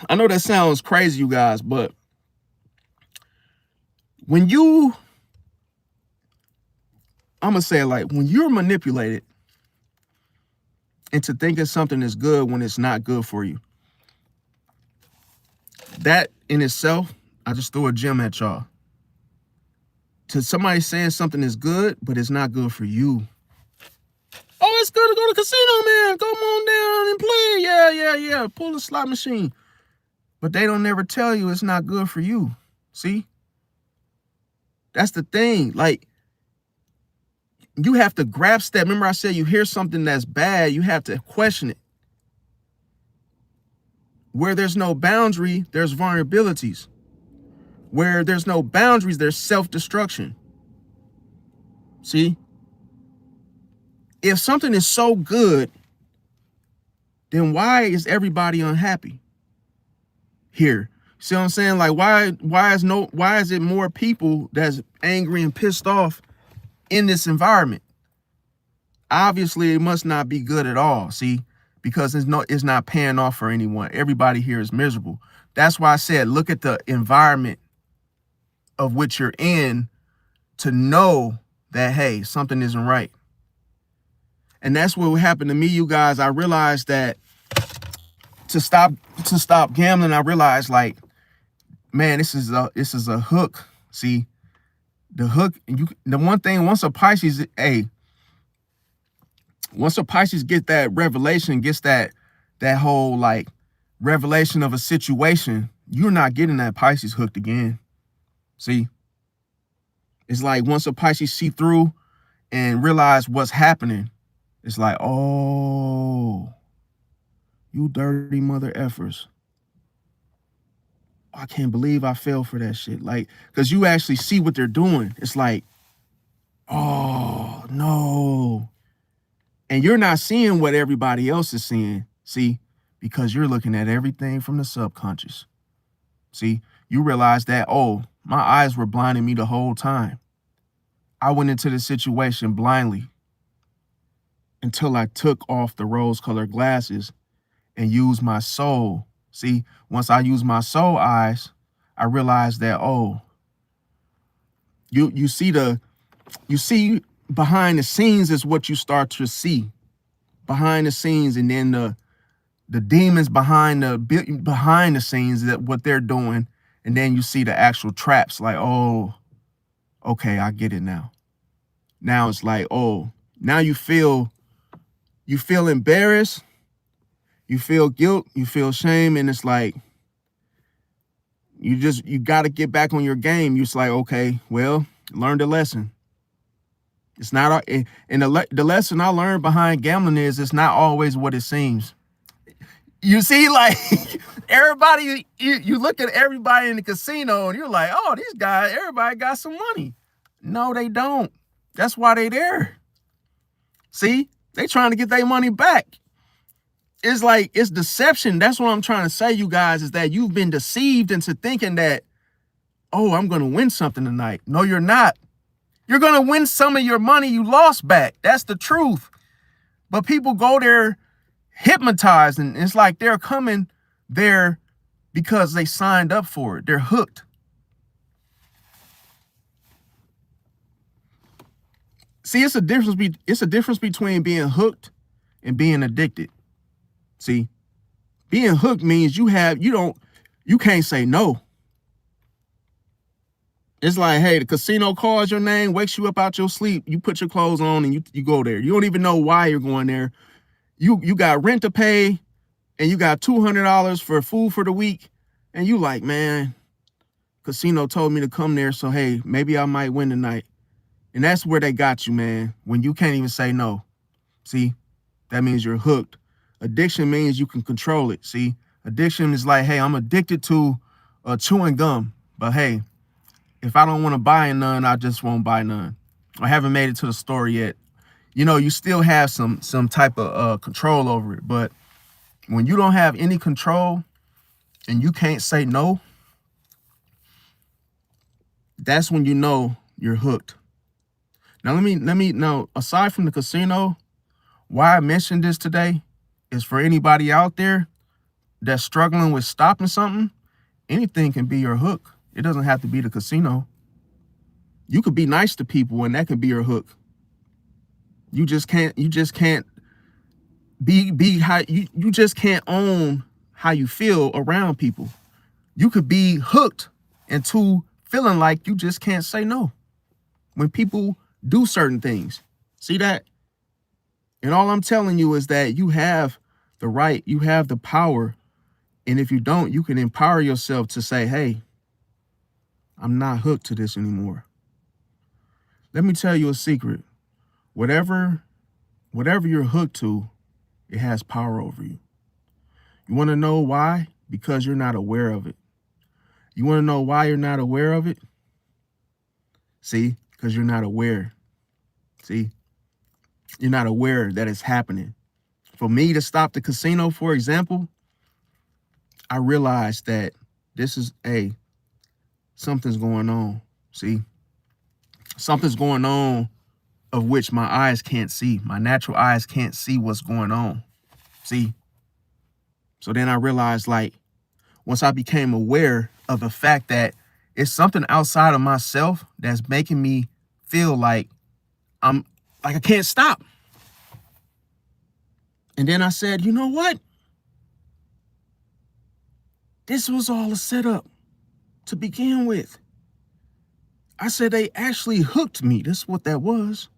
I know that sounds crazy, you guys, but when I'm gonna say it like, when you're manipulated into thinking something is good when it's not good for you, that in itself, I just threw a gem at y'all. To somebody saying something is good, but it's not good for you. Oh, it's good to go to the casino, man. Come on down and play. Yeah. Pull the slot machine. But they don't never tell you it's not good for you. See? That's the thing. Like, you have to grasp that. Remember I said you hear something that's bad, you have to question it. Where there's no boundary, there's vulnerabilities. Where there's no boundaries, there's self-destruction. See? If something is so good, then why is everybody unhappy here? See what I'm saying? Like, why is it more people that's angry and pissed off in this environment? Obviously, it must not be good at all. See, because it's not paying off for anyone. Everybody here is miserable. That's why I said, look at the environment of which you're in to know that, hey, something isn't right. And that's what happened to me, you guys. I realized that to stop gambling, I realized, like, man, this is a hook. See, the hook, the one thing, once a Pisces get that revelation, gets that whole, like, revelation of a situation, you're not getting that Pisces hooked again. See, it's like once a Pisces see through and realize what's happening, it's like, oh, you dirty mother effers. I can't believe I fell for that shit. Like, because you actually see what they're doing. It's like, oh, no. And you're not seeing what everybody else is seeing. See, because you're looking at everything from the subconscious. See, you realize that, oh, my eyes were blinding me the whole time. I went into the situation blindly until I took off the rose-colored glasses and used my soul. See, once I used my soul eyes, I realized that, oh, you see behind the scenes is what you start to see. Behind the scenes, and then the demons behind the scenes, that what they're doing, and then you see the actual traps, like, oh, okay, I get it now. Now it's like, oh, now you feel embarrassed, you feel guilt, you feel shame, and it's like you got to get back on your game. You're just like, okay, well, learn the lesson. It's not, and the lesson I learned behind gambling is it's not always what it seems. You see, like, everybody, you look at everybody in the casino and you're like, oh, these guys, everybody got some money. No, they don't. That's why they there. See, they trying to get their money back. It's like, it's deception. That's what I'm trying to say, you guys, is that you've been deceived into thinking that, oh, I'm going to win something tonight. No, you're not. You're going to win some of your money you lost back. That's the truth. But people go there hypnotized, and it's like they're coming there because they signed up for it. They're hooked. See, it's a difference between being hooked and being addicted. See, being hooked means you can't say no. It's like, hey, the casino calls your name, wakes you up out your sleep. You put your clothes on and you go there. You don't even know why you're going there. You got rent to pay and you got $200 for food for the week. And you like, man, casino told me to come there. So, hey, maybe I might win tonight. And that's where they got you, man, when you can't even say no. See, that means you're hooked. Addiction means you can control it. See, addiction is like, hey, I'm addicted to chewing gum. But, hey, if I don't want to buy none, I just won't buy none. I haven't made it to the store yet. You know, you still have some type of control over it. But when you don't have any control and you can't say no, that's when you know you're hooked. Now, now, aside from the casino, why I mentioned this today is for anybody out there that's struggling with stopping something. Anything can be your hook. It doesn't have to be the casino. You could be nice to people and that could be your hook. You just can't be how you just can't own how you feel around people. You could be hooked into feeling like you just can't say no when people do certain things. See that? And all I'm telling you is that you have the right, you have the power. And if you don't, you can empower yourself to say, hey, I'm not hooked to this anymore. Let me tell you a secret. Whatever you're hooked to, it has power over you. You want to know why? Because you're not aware of it. You want to know why you're not aware of it? See, because you're not aware. See, you're not aware that it's happening. For me to stop the casino, for example, I realized that this is something's going on. See, something's going on of which my eyes can't see. My natural eyes can't see what's going on. See, so then I realized, like, once I became aware of the fact that it's something outside of myself that's making me feel like I can't stop. And then I said, you know what? This was all a setup to begin with. I said they actually hooked me. This is what that was.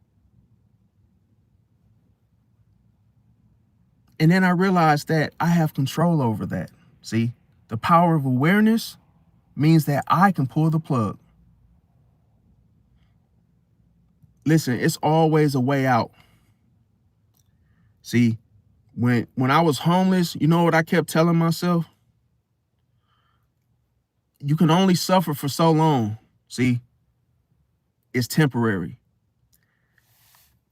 And then I realized that I have control over that. See, the power of awareness means that I can pull the plug. Listen, it's always a way out. See, when I was homeless, you know what I kept telling myself? You can only suffer for so long. See, it's temporary.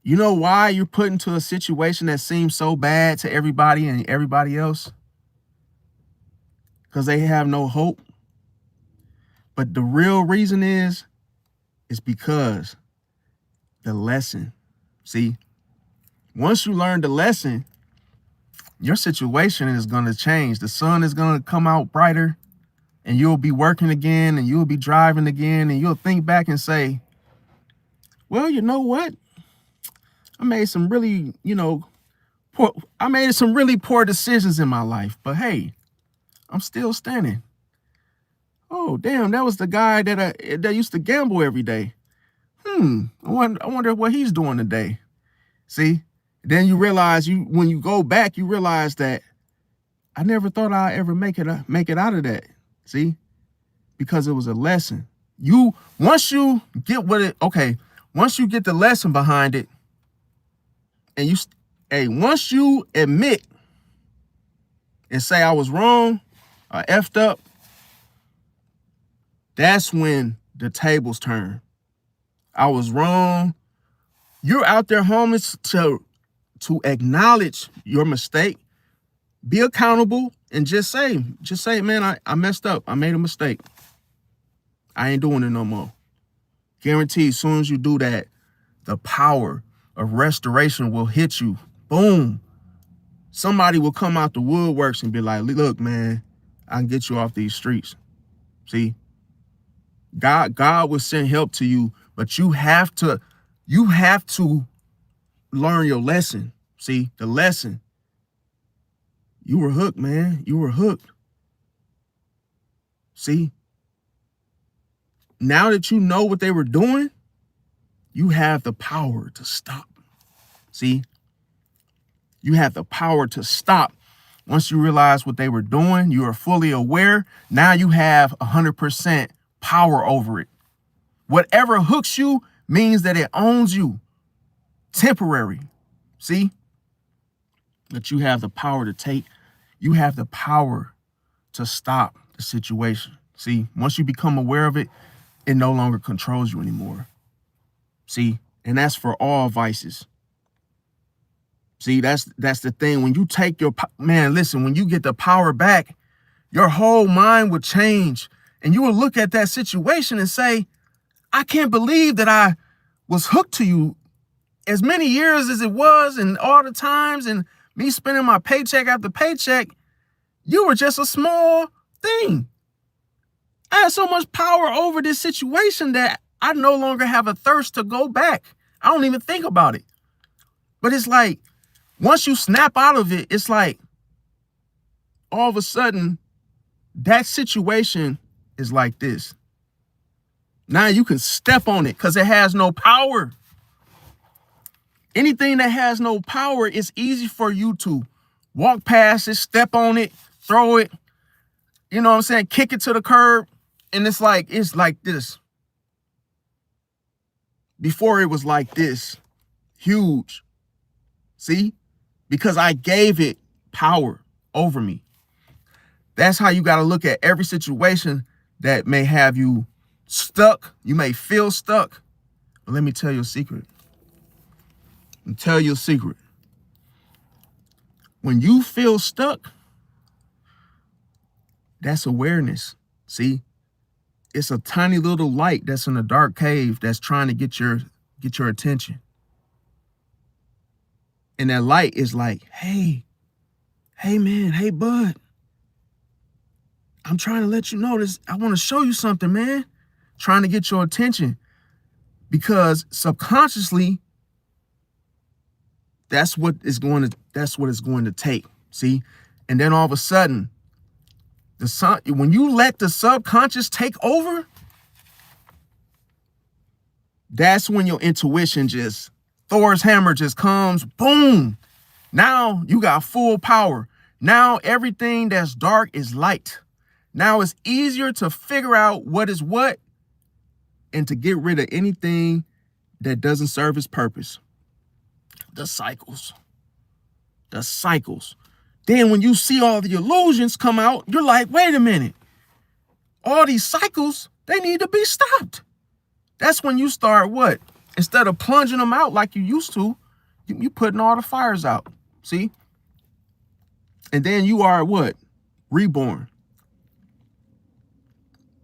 You know why you're put into a situation that seems so bad to everybody and everybody else? Because they have no hope. But the real reason is because the lesson. See, once you learn the lesson, your situation is going to change. The sun is going to come out brighter and you'll be working again and you'll be driving again and you'll think back and say, well, you know what? I made some really, poor decisions in my life, but hey, I'm still standing. Oh, damn, that was the guy that used to gamble every day. I wonder what he's doing today. See, then you realize when you go back, you realize that I never thought I'd ever make it out of that. See, because it was a lesson. Once you get the lesson behind it, and once you admit and say I was wrong, I effed up, that's when the tables turn. I was wrong. You're out there homeless to acknowledge your mistake, be accountable, and just say, man, I messed up. I made a mistake. I ain't doing it no more. Guaranteed, as soon as you do that, the power of restoration will hit you. Boom. Somebody will come out the woodworks and be like, look, man, I can get you off these streets. See, God will send help to you, but you have to learn your lesson. See, the lesson. You were hooked, man. You were hooked. See, now that you know what they were doing, you have the power to stop. See, you have the power to stop. Once you realize what they were doing, you are fully aware. Now you have 100% power over it. Whatever hooks you means that it owns you. Temporary. See? That you have the power to take. You have the power to stop the situation. See? Once you become aware of it, it no longer controls you anymore. See? And that's for all vices. See, that's the thing. When you take your, man, listen, when you get the power back, your whole mind will change. And you will look at that situation and say, I can't believe that I was hooked to you as many years as it was and all the times and me spending my paycheck after paycheck. You were just a small thing. I had so much power over this situation that I no longer have a thirst to go back. I don't even think about it. But it's like, once you snap out of it, it's like all of a sudden that situation is like this. Now you can step on it because it has no power. Anything that has no power, it's easy for you to walk past it, step on it, throw it, you know what I'm saying, kick it to the curb. And it's like this. Before it was like this, huge. See? Because I gave it power over me. That's how you got to look at every situation that may have you stuck. You may feel stuck. But let me tell you a secret. When you feel stuck, that's awareness. See? It's a tiny little light that's in a dark cave that's trying to get your attention. And that light is like, hey man, hey bud, I'm trying to let you know this. I want to show you something, man. Trying to get your attention. Because subconsciously, that's what it's going to take. See? And then all of a sudden, when you let the subconscious take over, that's when your intuition just, Thor's hammer just comes, boom. Now you got full power. Now everything that's dark is light. Now it's easier to figure out what is what and to get rid of anything that doesn't serve its purpose. The cycles. Then when you see all the illusions come out, you're like, wait a minute. All these cycles, they need to be stopped. That's when you start what? Instead of plunging them out like you used to, you putting all the fires out. See? And then you are what? Reborn.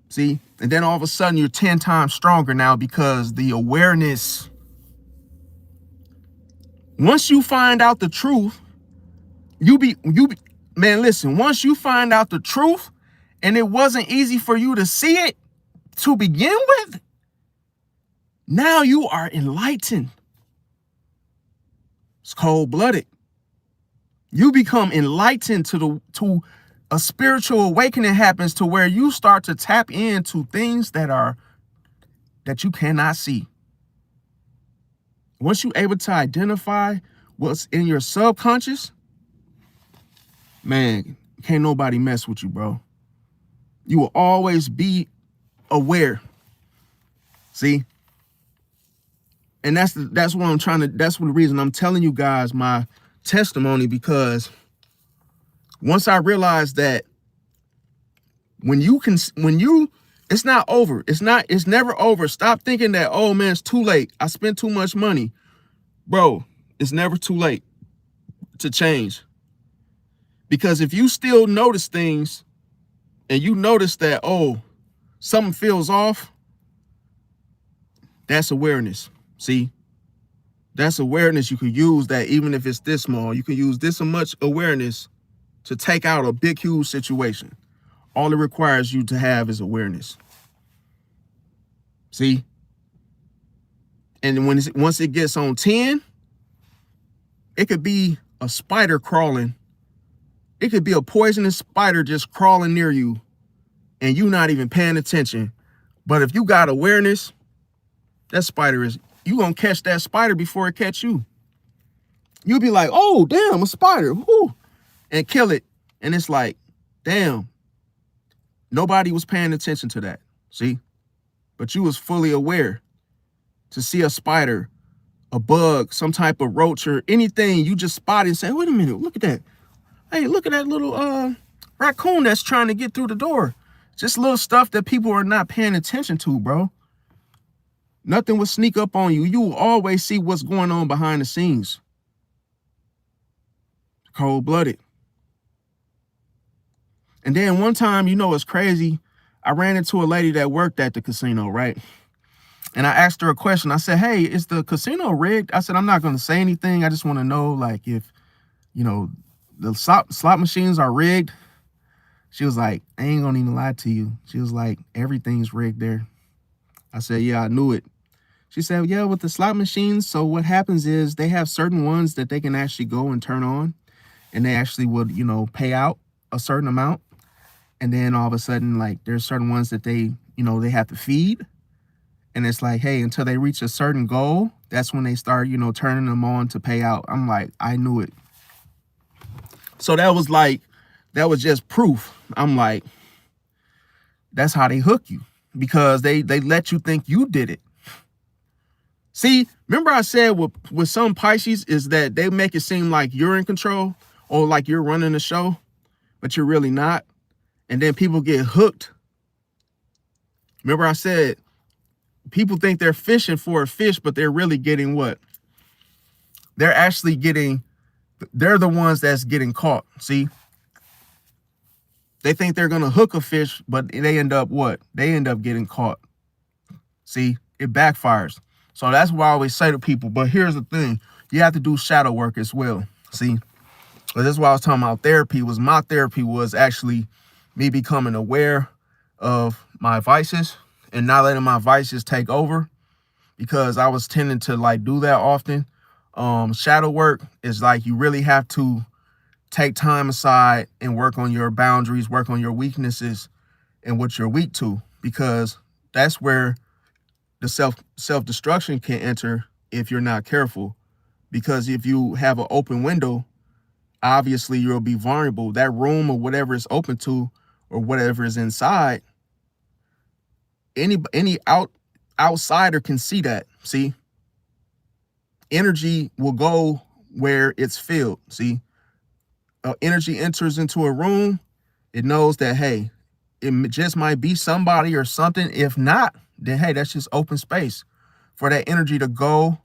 See? And then all of a sudden you're 10 times stronger now because the awareness. Once you find out the truth, man, listen, once you find out the truth and it wasn't easy for you to see it to begin with, now you are enlightened. It's cold-blooded. You become enlightened to a spiritual awakening happens to where you start to tap into things that you cannot see. Once you're able to identify what's in your subconscious, man, can't nobody mess with you, bro. You will always be aware. See? And that's the reason I'm telling you guys my testimony, because once I realized that it's not over. It's never over. Stop thinking that, oh man, it's too late. I spent too much money. Bro, it's never too late to change. Because if you still notice things and you notice that, oh, something feels off, that's awareness. See, that's awareness. You could use that even if it's this small. You can use this much awareness to take out a big, huge situation. All it requires you to have is awareness. See? And once it gets on 10, it could be a spider crawling. It could be a poisonous spider just crawling near you and you not even paying attention. But if you got awareness, that spider you gonna catch that spider before it catch you. You'll be like, oh, damn, a spider, whoo, and kill it. And it's like, damn, nobody was paying attention to that, see? But you was fully aware to see a spider, a bug, some type of roach or anything, you just spot it and say, wait a minute, look at that. Hey, look at that little raccoon that's trying to get through the door. Just little stuff that people are not paying attention to, bro. Nothing will sneak up on you. You will always see what's going on behind the scenes. Cold-blooded. And then one time, you know, it's crazy. I ran into a lady that worked at the casino, right? And I asked her a question. I said, hey, is the casino rigged? I said, I'm not going to say anything. I just want to know, like, if, you know, the slot machines are rigged. She was like, I ain't going to even lie to you. She was like, everything's rigged there. I said, yeah, I knew it. She said, yeah, with the slot machines, so what happens is they have certain ones that they can actually go and turn on. And they actually would, you know, pay out a certain amount. And then all of a sudden, like, there's certain ones that they, you know, they have to feed. And it's like, hey, until they reach a certain goal, that's when they start, you know, turning them on to pay out. I'm like, I knew it. So that was just proof. I'm like, that's how they hook you, because they let you think you did it. See, remember I said with some Pisces is that they make it seem like you're in control or like you're running the show, but you're really not. And then people get hooked. Remember I said people think they're fishing for a fish, but they're really getting what? They're the ones that's getting caught. See? They think they're going to hook a fish, but they end up what? They end up getting caught. See? It backfires. So that's why I always say to people, but here's the thing. You have to do shadow work as well. See? But this is why I was talking about therapy. My therapy was actually me becoming aware of my vices and not letting my vices take over, because I was tending to like do that often. Shadow work is like you really have to take time aside and work on your boundaries, work on your weaknesses and what you're weak to, because that's where the self-destruction can enter if you're not careful. Because if you have an open window, obviously you'll be vulnerable. That room or whatever it's open to or whatever is inside, any outsider can see that. See? Energy will go where it's filled. See? Energy enters into a room, it knows that, hey, it just might be somebody or something. If not, then, hey, that's just open space for that energy to go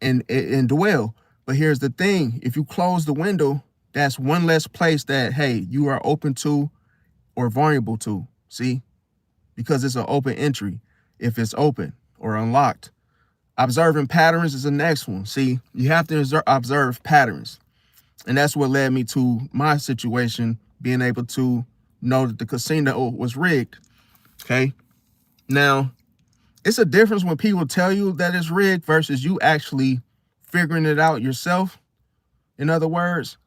and dwell. But here's the thing. If you close the window, that's one less place that, hey, you are open to or vulnerable to. See? Because it's an open entry if it's open or unlocked. Observing patterns is the next one. See, you have to observe patterns. And that's what led me to my situation, being able to know that the casino was rigged. Okay. Now, it's a difference when people tell you that it's rigged versus you actually figuring it out yourself. In other words,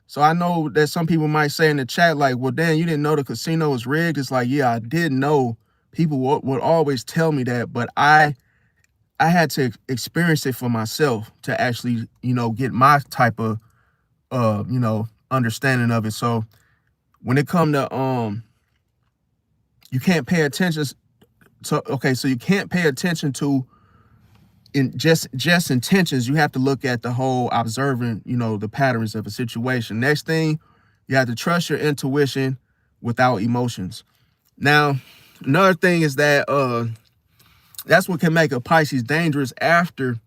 so I know that some people might say in the chat, like, well, Dan, you didn't know the casino was rigged. It's like, yeah, I did know. People would always tell me that, but I had to experience it for myself to actually, you know, get my type of you know, understanding of it. So when it come to you can't pay attention to, okay, so you can't pay attention to just intentions. You have to look at the whole, observing, you know, the patterns of a situation. Next thing, you have to trust your intuition without emotions. Now, another thing is that that's what can make a Pisces dangerous after,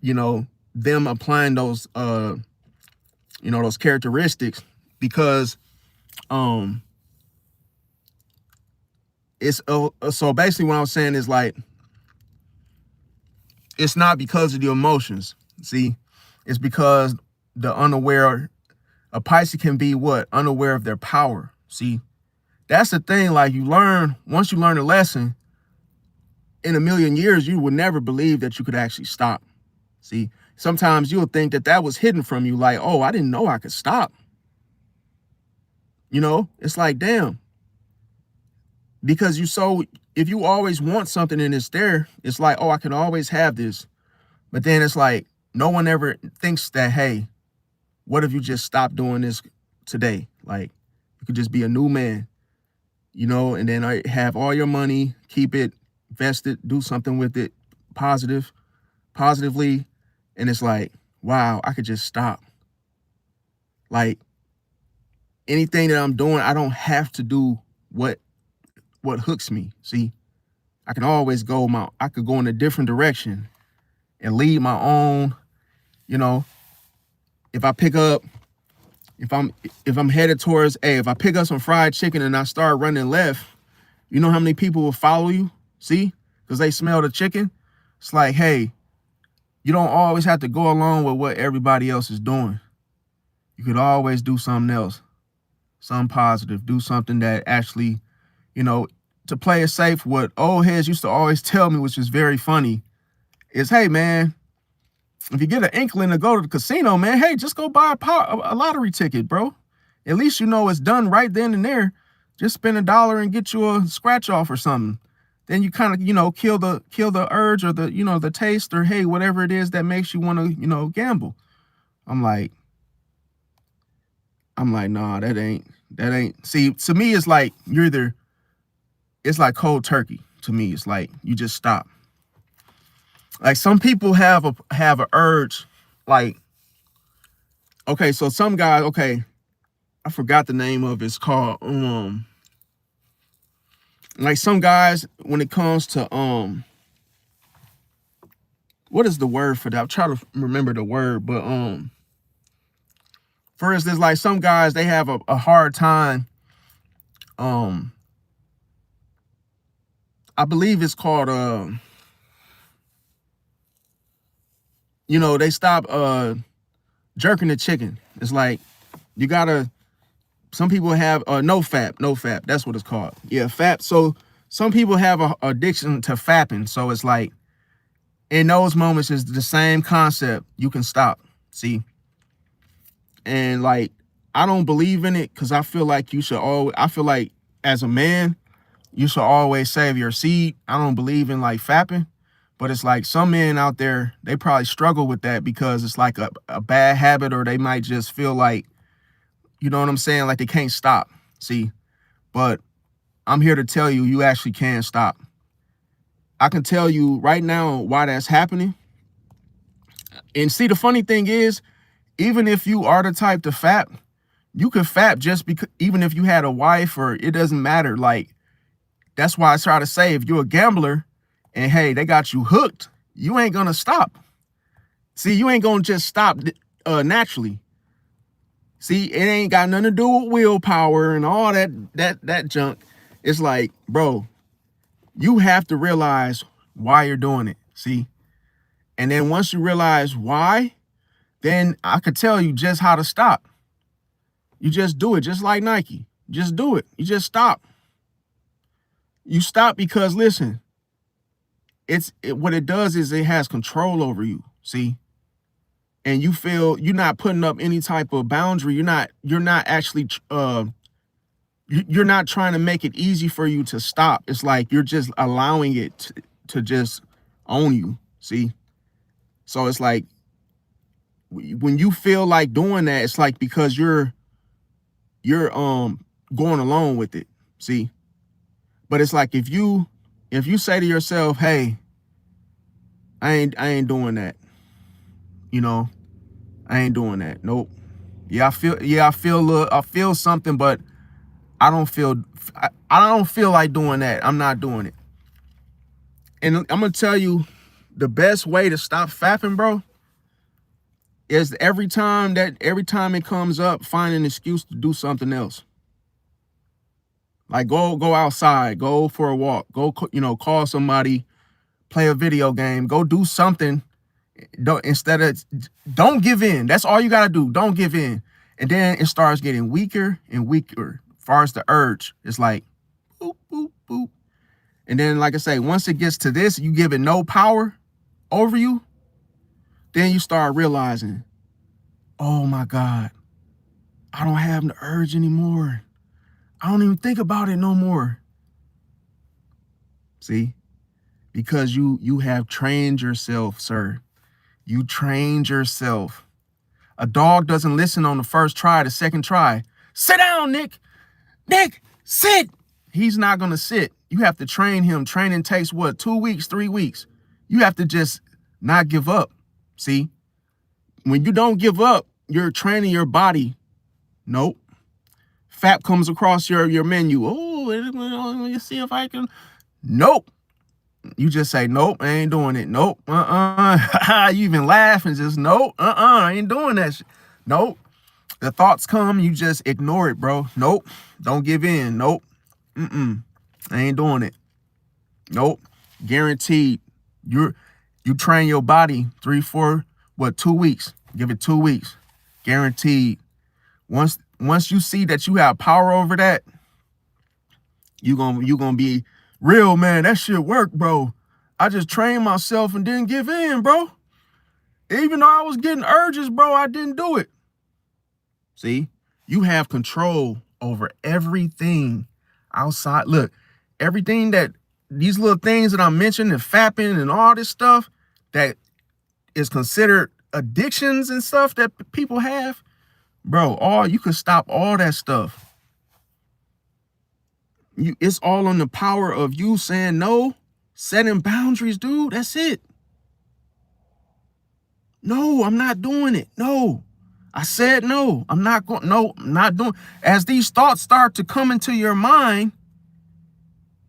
you know, them applying those you know, those characteristics, because it's so basically what I'm saying is, like, it's not because of the emotions. See, it's because a Pisces can be what? Unaware of their power. See, that's the thing. Like once you learn a lesson, in a million years, you would never believe that you could actually stop. See, sometimes you'll think that was hidden from you. Like, oh, I didn't know I could stop. It's like, damn. Because if you always want something and it's there, it's like, oh, I can always have this. But then it's like, no one ever thinks that, hey, what if you just stop doing this today? Like, you could just be a new man, and then I have all your money, keep it, invest it, do something with it positively. And it's like, wow, I could just stop. Like, anything that I'm doing, I don't have to do what hooks me. See, I can always I could go in a different direction and lead my own, if I'm headed towards, if I pick up some fried chicken and I start running left, you know how many people will follow you? See, because they smell the chicken. It's like, hey, you don't always have to go along with what everybody else is doing. You could always do something else, something positive, do something that actually, to play it safe. What old heads used to always tell me, which is very funny, is, hey, man, if you get an inkling to go to the casino, man, hey, just go buy a lottery ticket, bro. At least it's done right then and there. Just spend $1 and get you a scratch off or something. Then you kind of, kill the urge or the taste, or hey, whatever it is that makes you want to, gamble. I'm like, nah, that ain't. See, to me, it's like it's like cold turkey. To me, it's like you just stop. Like, some people have a urge, like, okay, so some guys, okay, I forgot the name of it. It's called like, some guys, when it comes to what is the word for that? I'm trying to remember the word, but for instance, like, some guys, they have a hard time. I believe it's called they stop jerking the chicken. It's like, you gotta, some people have no fap. That's what it's called. Yeah, fap. So some people have a addiction to fapping. So it's like, in those moments, it's the same concept. You can stop. See, and like, I don't believe in it, because I feel like as a man, you should always save your seed. I don't believe in like fapping. But it's like, some men out there, they probably struggle with that because it's like a bad habit, or they might just feel like, you know what I'm saying? Like, they can't stop. See, but I'm here to tell you, you actually can stop. I can tell you right now why that's happening. And see, the funny thing is, even if you are the type to fap, you can fap just because, even if you had a wife, or it doesn't matter. Like, that's why I try to say, if you're a gambler, and hey, they got you hooked, you ain't gonna stop. See, you ain't gonna just stop naturally. See, it ain't got nothing to do with willpower and all that junk. It's like, bro, you have to realize why you're doing it. See, and then once you realize why, then I could tell you just how to stop. You just do it, just like Nike. Just do it. You just stop. You stop because, listen, what it does is it has control over you. See, and you feel you're not putting up any type of boundary. You're not actually you're not trying to make it easy for you to stop. It's like you're just allowing it to just own you. See, so it's like, when you feel like doing that, it's like because you're going along with it. See, but it's like, if you say to yourself, hey, I ain't doing that. I ain't doing that. Nope. I feel something, but I don't feel like doing that. I'm not doing it. And I'm gonna tell you, the best way to stop fapping, bro, is every time it comes up, find an excuse to do something else. Like, go outside, go for a walk, go, call somebody, play a video game, go do something. Don't give in. That's all you gotta do. Don't give in. And then it starts getting weaker and weaker. far as the urge, it's like boop, boop, boop. And then, like I say, once it gets to this, you give it no power over you, then you start realizing, oh my God, I don't have the urge anymore. I don't even think about it no more. See? Because you have trained yourself, sir. You trained yourself. A dog doesn't listen on the first try, the second try. Sit down, Nick. Nick, sit. He's not going to sit. You have to train him. Training takes what, 2 weeks, 3 weeks. You have to just not give up. See, when you don't give up, you're training your body. Nope. FAP comes across your menu. Oh, let me see if I can. Nope. You just say, nope, I ain't doing it. Nope. You even laugh and just, nope, I ain't doing that shit. Nope. The thoughts come, you just ignore it, bro. Nope. Don't give in. Nope. I ain't doing it. Nope. Guaranteed. You train your body 3, 4, 2 weeks. Give it 2 weeks. Guaranteed. Once you see that you have power over that, you gonna be real, man. That shit worked, bro. I just trained myself and didn't give in, bro. Even though I was getting urges, bro, I didn't do it. See, you have control over everything outside. Look, everything that these little things that I'm mentioning and fapping and all this stuff that is considered addictions and stuff that people have, bro, you can stop all that stuff. It's all on the power of you saying no, setting boundaries, dude. That's it. No, I'm not doing it. No, I said no. I'm not going. No, I'm not doing. As these thoughts start to come into your mind,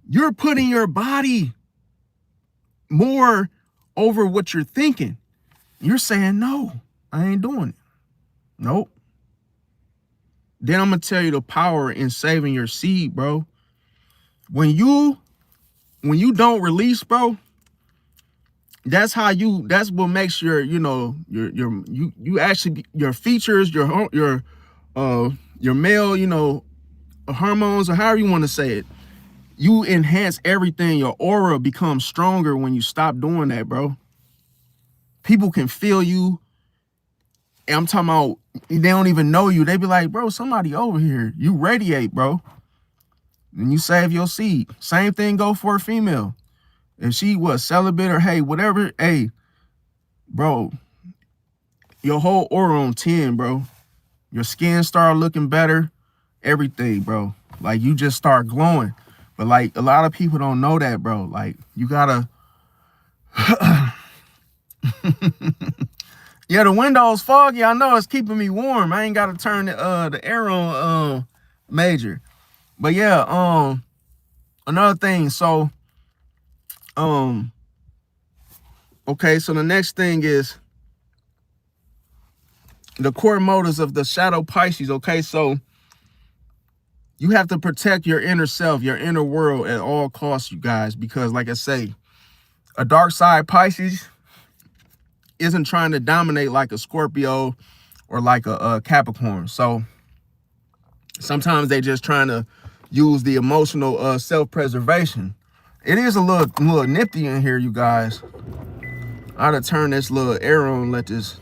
you're putting your body more over what you're thinking. You're saying no, I ain't doing it. Nope. Then I'm gonna tell you the power in saving your seed, bro. When you don't release, bro, that's what makes your features, your male, hormones, or however you want to say it. You enhance everything. Your aura becomes stronger when you stop doing that, bro. People can feel you. And I'm talking about, they don't even know you. They be like, bro, somebody over here. You radiate, bro. And you save your seed. Same thing go for a female. If she was celibate or hey, whatever, hey, bro, your whole aura on 10, bro. Your skin start looking better. Everything, bro. Like, you just start glowing. But like, a lot of people don't know that, bro. Like, you gotta yeah, the window's foggy. I know it's keeping me warm. I ain't gotta turn the air on major. But yeah, another thing, so okay, so the next thing is the core motives of the shadow Pisces. Okay, so you have to protect your inner self, your inner world at all costs, you guys, because like I say, a dark side Pisces isn't trying to dominate like a Scorpio or like a Capricorn. So sometimes they just trying to use the emotional self-preservation. It is a little nifty in here, you guys. I ought to turn this little air on, let this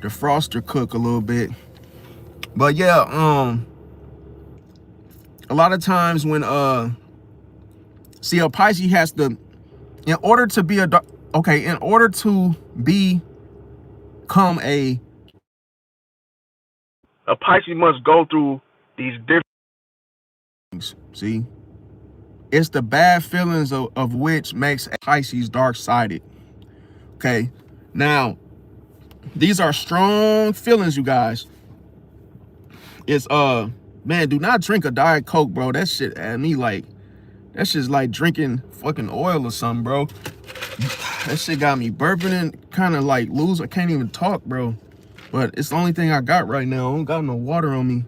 defroster cook a little bit. But yeah, a lot of times when see, a Pisces has to, in order to become a Pisces must go through these different things. See, it's the bad feelings of which makes a Pisces dark-sided. Okay, now these are strong feelings, you guys. It's man, do not drink a Diet Coke, bro. That shit at me like, that shit's like drinking fucking oil or something, bro. That shit got me burping and kind of like I can't even talk, bro. But it's the only thing I got right now. I don't got no water on me.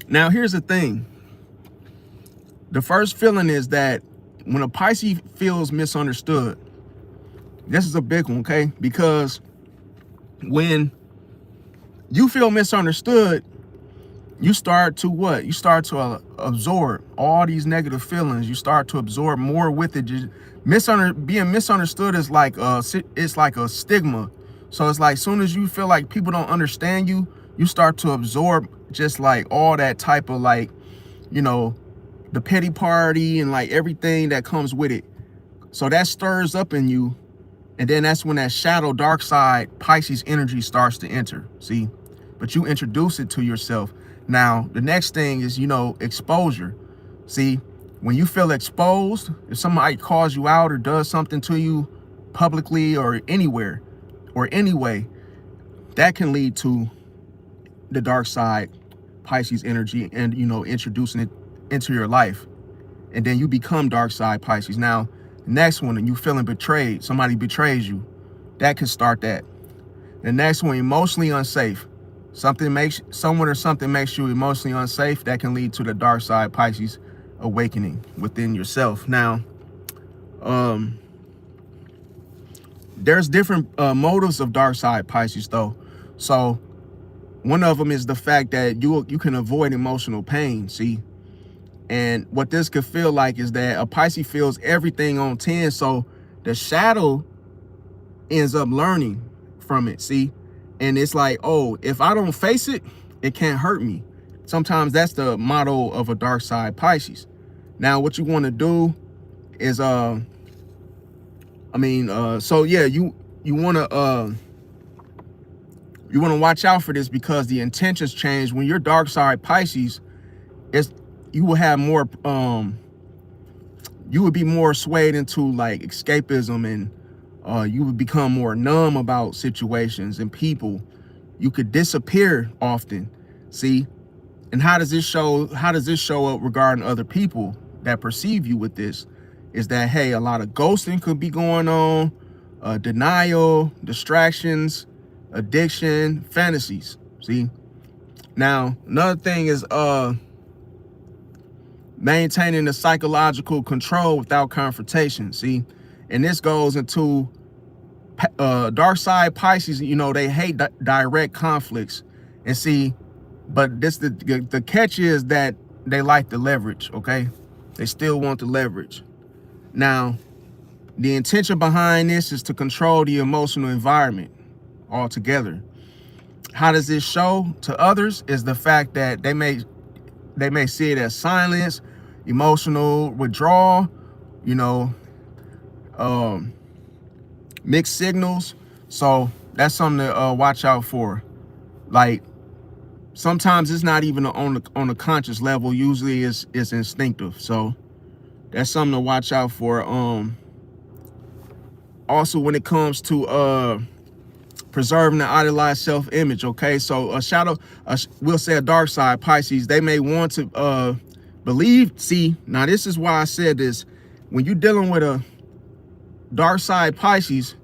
Now, here's the thing. The first feeling is that when a Pisces feels misunderstood, this is a big one, okay? Because when you feel misunderstood, you start to what? You start to absorb all these negative feelings. You start to absorb more with it. Being misunderstood is like it's like a stigma. So it's like, soon as you feel like people don't understand you, you start to absorb just like all that type of like, you know, the pity party and like everything that comes with it. So that stirs up in you. And then that's when that shadow dark side Pisces energy starts to enter. See, but you introduce it to yourself. Now, the next thing is, you know, exposure. See, when you feel exposed, if somebody calls you out or does something to you publicly or anywhere or anyway, that can lead to the dark side Pisces energy and, you know, introducing it into your life. And then you become dark side Pisces. Now, the next one, and you feeling betrayed, somebody betrays you, that can start that. The next one, emotionally unsafe. Someone or something makes you emotionally unsafe, that can lead to the dark side Pisces awakening within yourself. Now, there's different motives of dark side Pisces though. So one of them is the fact that you can avoid emotional pain. See, and what this could feel like is that a Pisces feels everything on 10, so the shadow ends up learning from it. See, and it's like, oh, if I don't face it, it can't hurt me. Sometimes that's the motto of a dark side Pisces. Now, what you want to do is, so yeah, you want to watch out for this, because the intentions change when you're dark side Pisces. You will have more, you would be more swayed into like escapism, and you would become more numb about situations and people. You could disappear often. See, and how does this show up regarding other people that perceive you with this? Is that, hey, a lot of ghosting could be going on, denial, distractions, addiction, fantasies. See, now another thing is maintaining the psychological control without confrontation. See, and this goes into dark side Pisces. You know, they hate direct conflicts. And see, but this the catch is that they like the leverage. Okay, they still want the leverage. Now, the intention behind this is to control the emotional environment altogether. How does this show to others? Is the fact that they may see it as silence, emotional withdrawal, you know, mixed signals. So that's something to watch out for. Like, sometimes it's not even on a conscious level. Usually it's instinctive. So that's something to watch out for. Also, when it comes to preserving the idealized self-image. Okay, so we'll say a dark side Pisces, they may want to believe. See, now this is why I said this. When you're dealing with a dark side Pisces,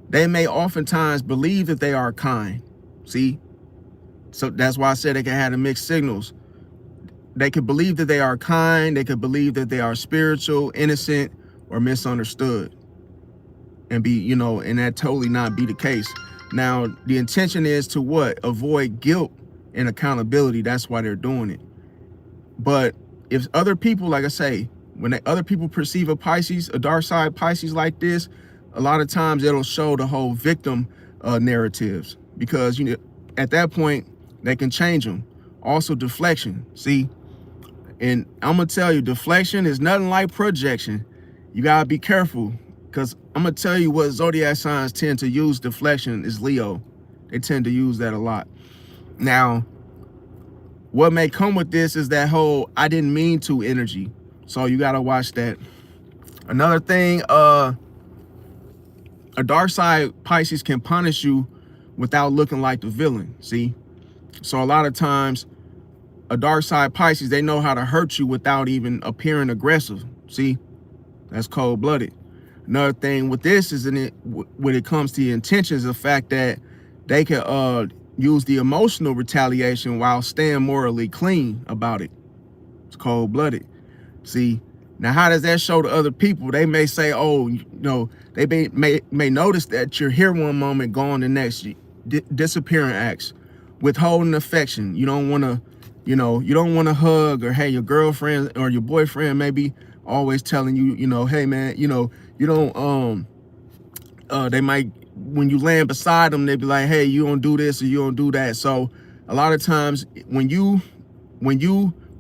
they may oftentimes believe that they are kind. See, so that's why I said they can have the mixed signals. They could believe that they are kind, they could believe that they are spiritual, innocent, or misunderstood, and be, you know, and that totally not be the case. Now, the intention is to what? Avoid guilt and accountability. That's why they're doing it. But if other people, like I say, when other people perceive a Pisces, a dark side Pisces like this, a lot of times it'll show the whole victim narratives, because, you know, at that point they can change them. Also, deflection. See, and I'm gonna tell you, deflection is nothing like projection. You gotta be careful, because I'm gonna tell you what zodiac signs tend to use deflection is Leo. They tend to use that a lot. Now, what may come with this is that whole "I didn't mean to" energy. So you gotta watch that. Another thing, a dark side Pisces can punish you without looking like the villain. See, so a lot of times a dark side Pisces, they know how to hurt you without even appearing aggressive. See, that's cold-blooded. Another thing with this is, when it comes to the intentions, the fact that they can use the emotional retaliation while staying morally clean about it. It's cold-blooded. See, now how does that show to other people? They may say, oh, you know, they may notice that you're here one moment, gone the next, disappearing acts. withholding affection. You don't want to, you don't want to hug, or hey, your girlfriend or your boyfriend may be always telling you, hey man, you don't, they might, when you land beside them, they be like, hey, you don't do this or you don't do that. So a lot of times when you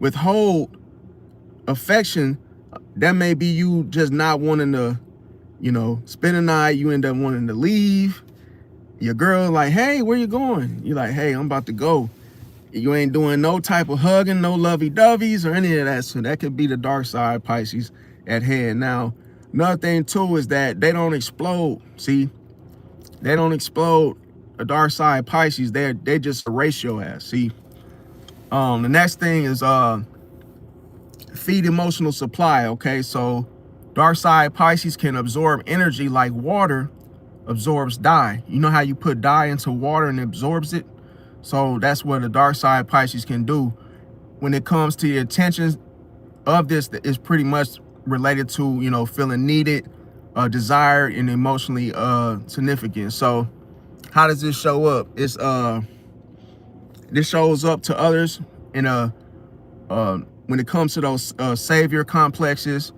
withhold affection, that may be you just not wanting to, spend the night. You end up wanting to leave. Your girl like, hey, where you going? You're like, hey, I'm about to go. You ain't doing no type of hugging, no lovey-doveys or any of that. So that could be the dark side Pisces at hand. Now, another thing too is that they don't explode. See, they don't explode. A dark side Pisces, they just erase your ass. See, the next thing is feed emotional supply. Okay, so dark side Pisces can absorb energy like water absorbs dye. You know how you put dye into water and it absorbs it? So that's what a dark side Pisces can do. When it comes to the intentions of this, is pretty much related to, feeling needed, desired, and emotionally significant. So how does this show up? It's this shows up to others in when it comes to those savior complexes,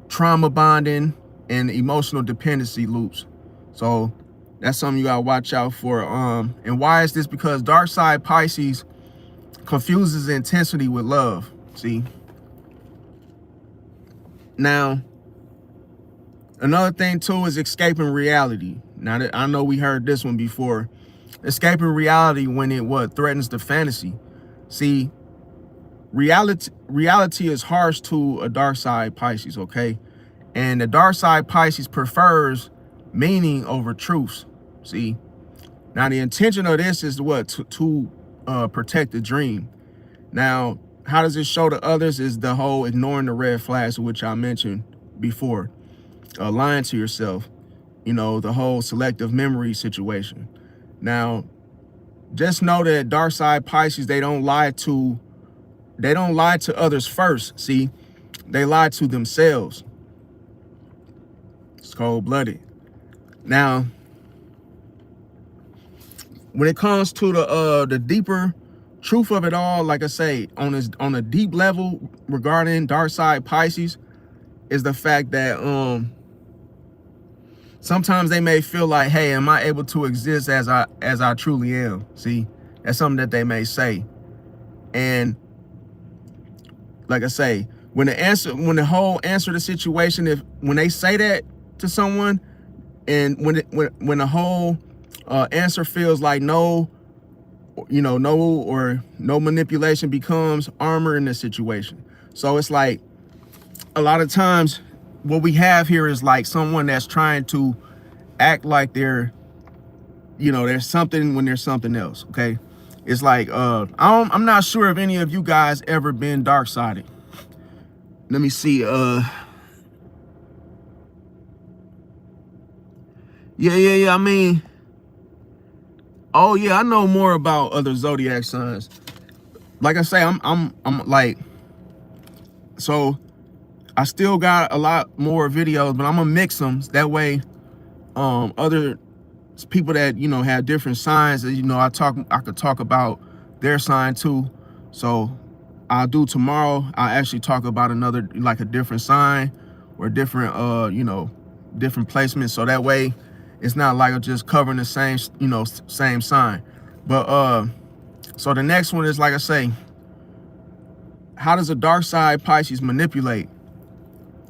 trauma bonding, and emotional dependency loops. So that's something you gotta watch out for. And why is this? Because dark side Pisces confuses intensity with love. See, now another thing too is escaping reality. Now that I know we heard this one before, escaping reality when it threatens the fantasy. See, reality is harsh to a dark side Pisces, okay? And the dark side Pisces prefers meaning over truths. See, now the intention of this is what? To protect the dream. Now, how does it show to others? Is the whole ignoring the red flags, which I mentioned before, lying to yourself, the whole selective memory situation. Now, just know that dark side Pisces, they don't lie to others first. See, they lie to themselves. It's cold-blooded. Now, when it comes to the deeper truth of it all, like I say, on a deep level regarding dark side Pisces, is the fact that sometimes they may feel like, hey, am I able to exist as I truly am? See, that's something that they may say. And like I say, when the whole answer to the situation, when they say that to someone, and when the whole answer feels like no, no manipulation, becomes armor in this situation. So it's like a lot of times what we have here is like someone that's trying to act like they're, there's something when there's something else. Okay, it's like I'm not sure if any of you guys ever been dark-sided. Let me see. Yeah. I mean, oh yeah, I know more about other zodiac signs. Like I say, I'm like, so I still got a lot more videos, but I'm gonna mix them that way. Other people that have different signs, I could talk about their sign too. So I'll do tomorrow. I'll actually talk about another, like a different sign or different different placement, so that way it's not like I'm just covering the same same sign. But so the next one is, like I say, how does a dark side Pisces manipulate?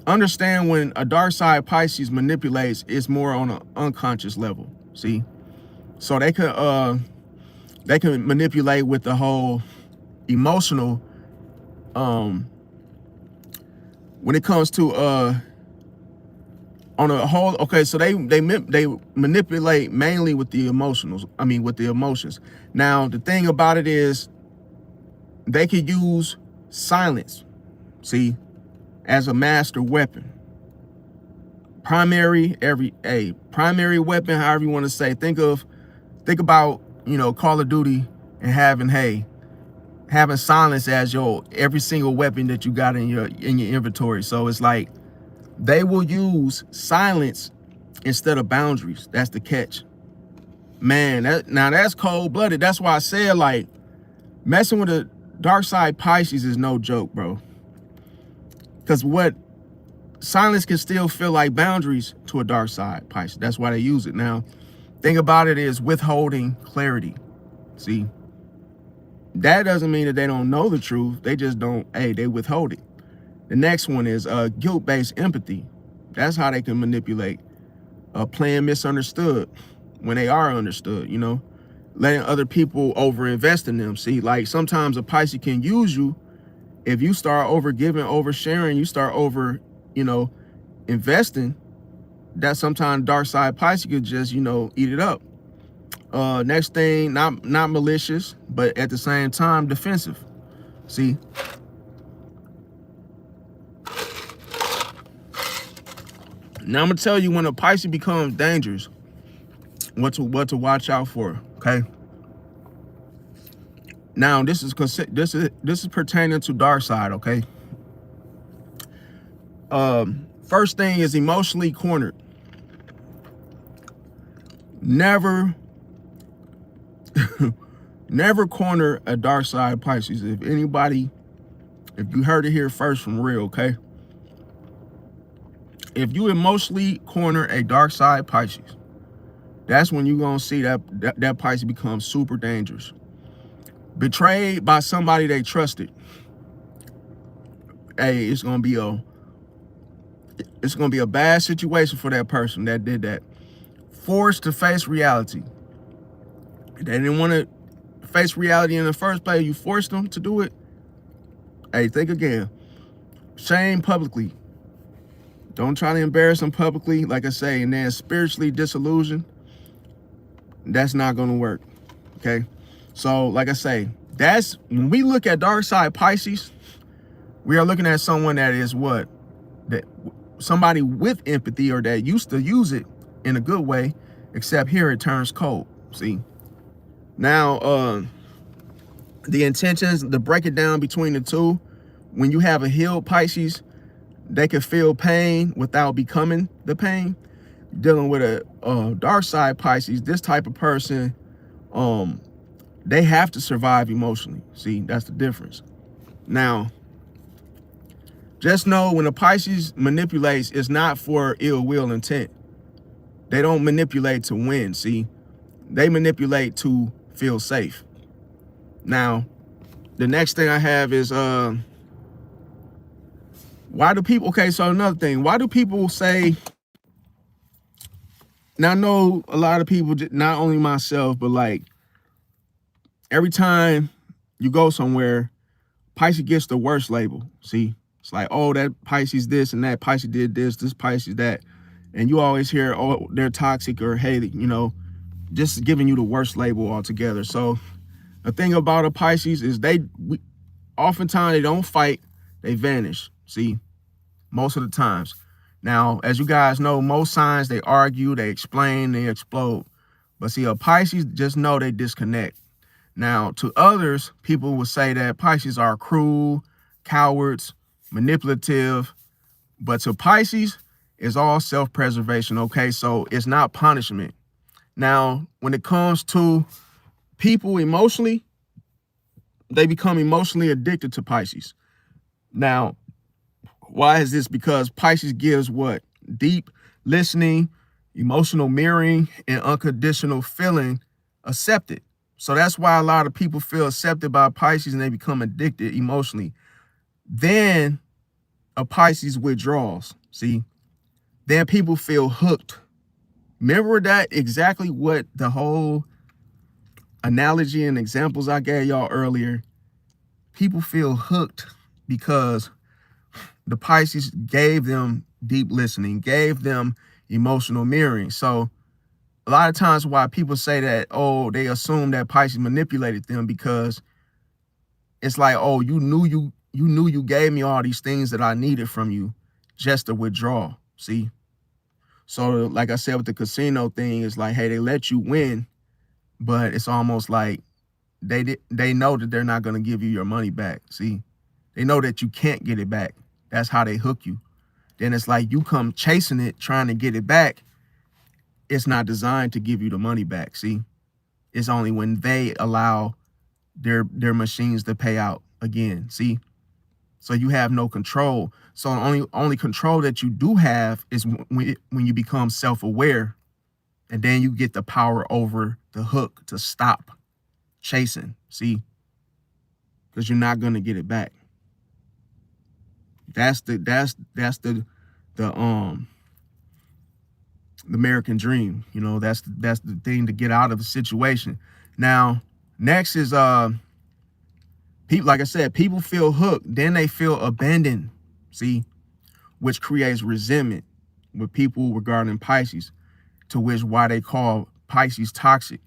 Understand, when a dark side Pisces manipulates, it's more on an unconscious level. See, so they can manipulate with the whole emotional, when it comes to on a whole, okay, so they manipulate mainly with the emotions. Now the thing about it is, they could use silence, see, as a master weapon. Primary weapon, however you want to say. Think about Call of Duty and having silence as your every single weapon that you got in your inventory. So it's like they will use silence instead of boundaries. That's the catch. Man, now that's cold-blooded. That's why I said, like, messing with a dark side Pisces is no joke, bro. Because what silence can still feel like boundaries to a dark side Pisces. That's why they use it. Now, thing about it is withholding clarity. See, that doesn't mean that they don't know the truth. They just don't, they withhold it. The next one is guilt-based empathy. That's how they can manipulate. Playing misunderstood when they are understood, you know, letting other people overinvest in them. See, like sometimes a Pisces can use you if you start over giving, over sharing, you start over, you know, investing. That sometimes dark side Pisces could just, you know, eat it up. Next thing, not malicious, but at the same time defensive. See, now I'm gonna tell you when a Pisces becomes dangerous, what to watch out for. Okay. Now this is pertaining to dark side. Okay. First thing is emotionally cornered. Never never corner a dark side Pisces. If you heard it here first from real, okay? If you emotionally corner a dark side Pisces, that's when you're gonna see that Pisces becomes super dangerous. Betrayed by somebody they trusted. Hey, it's gonna be a bad situation for that person that did that. Forced to face reality. They didn't want to face reality in the first place. You forced them to do it. Hey, think again. Shame publicly. Don't try to embarrass them publicly, like I say, and then spiritually disillusioned. That's not going to work. Okay. So, like I say, that's when we look at dark side Pisces, we are looking at someone that is what? That somebody with empathy, or that used to use it in a good way, except here it turns cold. See? Now, the intentions, to break it down between the two, when you have a healed Pisces, they can feel pain without becoming the pain. Dealing with a dark side Pisces, this type of person, they have to survive emotionally. See, that's the difference. Now, just know when a Pisces manipulates, it's not for ill will intent. They don't manipulate to win, see? They manipulate to feel safe. Now, the next thing I have is, why do people, okay, so another thing, why do people say, now I know a lot of people, not only myself, but like every time you go somewhere, Pisces gets the worst label, see? It's like, oh, that Pisces this and that Pisces did this Pisces that. And you always hear, oh, they're toxic, or hey, you know, just giving you the worst label altogether. So the thing about a Pisces is oftentimes they don't fight, they vanish, see, most of the times. Now, as you guys know, most signs, they argue, they explain, they explode. But see, a Pisces, just know they disconnect. Now, to others, people will say that Pisces are cruel, cowards, manipulative. But to Pisces, it's all self-preservation, okay? So it's not punishment. Now, when it comes to people emotionally, they become emotionally addicted to Pisces. Now, why is this? Because Pisces gives what? Deep listening, emotional mirroring, and unconditional feeling accepted. So that's why a lot of people feel accepted by Pisces and they become addicted emotionally. Then a Pisces withdraws, see? Then people feel hooked. Remember that exactly what the whole analogy and examples I gave y'all earlier. People feel hooked because the Pisces gave them deep listening, gave them emotional mirroring. So a lot of times why people say that, oh, they assume that Pisces manipulated them, because it's like, oh, you knew you gave me all these things that I needed from you just to withdraw, see? So like I said with the casino thing, it's like, hey, they let you win, but it's almost like they know that they're not going to give you your money back, see? They know that you can't get it back. That's how they hook you. Then it's like you come chasing it, trying to get it back, it's not designed to give you the money back. See, it's only when they allow their machines to pay out again. See, so you have no control. So only control that you do have is when you become self-aware, and then you get the power over the hook to stop chasing. See, because you're not gonna get it back. That's the American dream. You know, that's the thing to get out of the situation. Now, next is people, like I said, people feel hooked, then they feel abandoned. See, which creates resentment with people regarding Pisces, to which why they call Pisces toxic.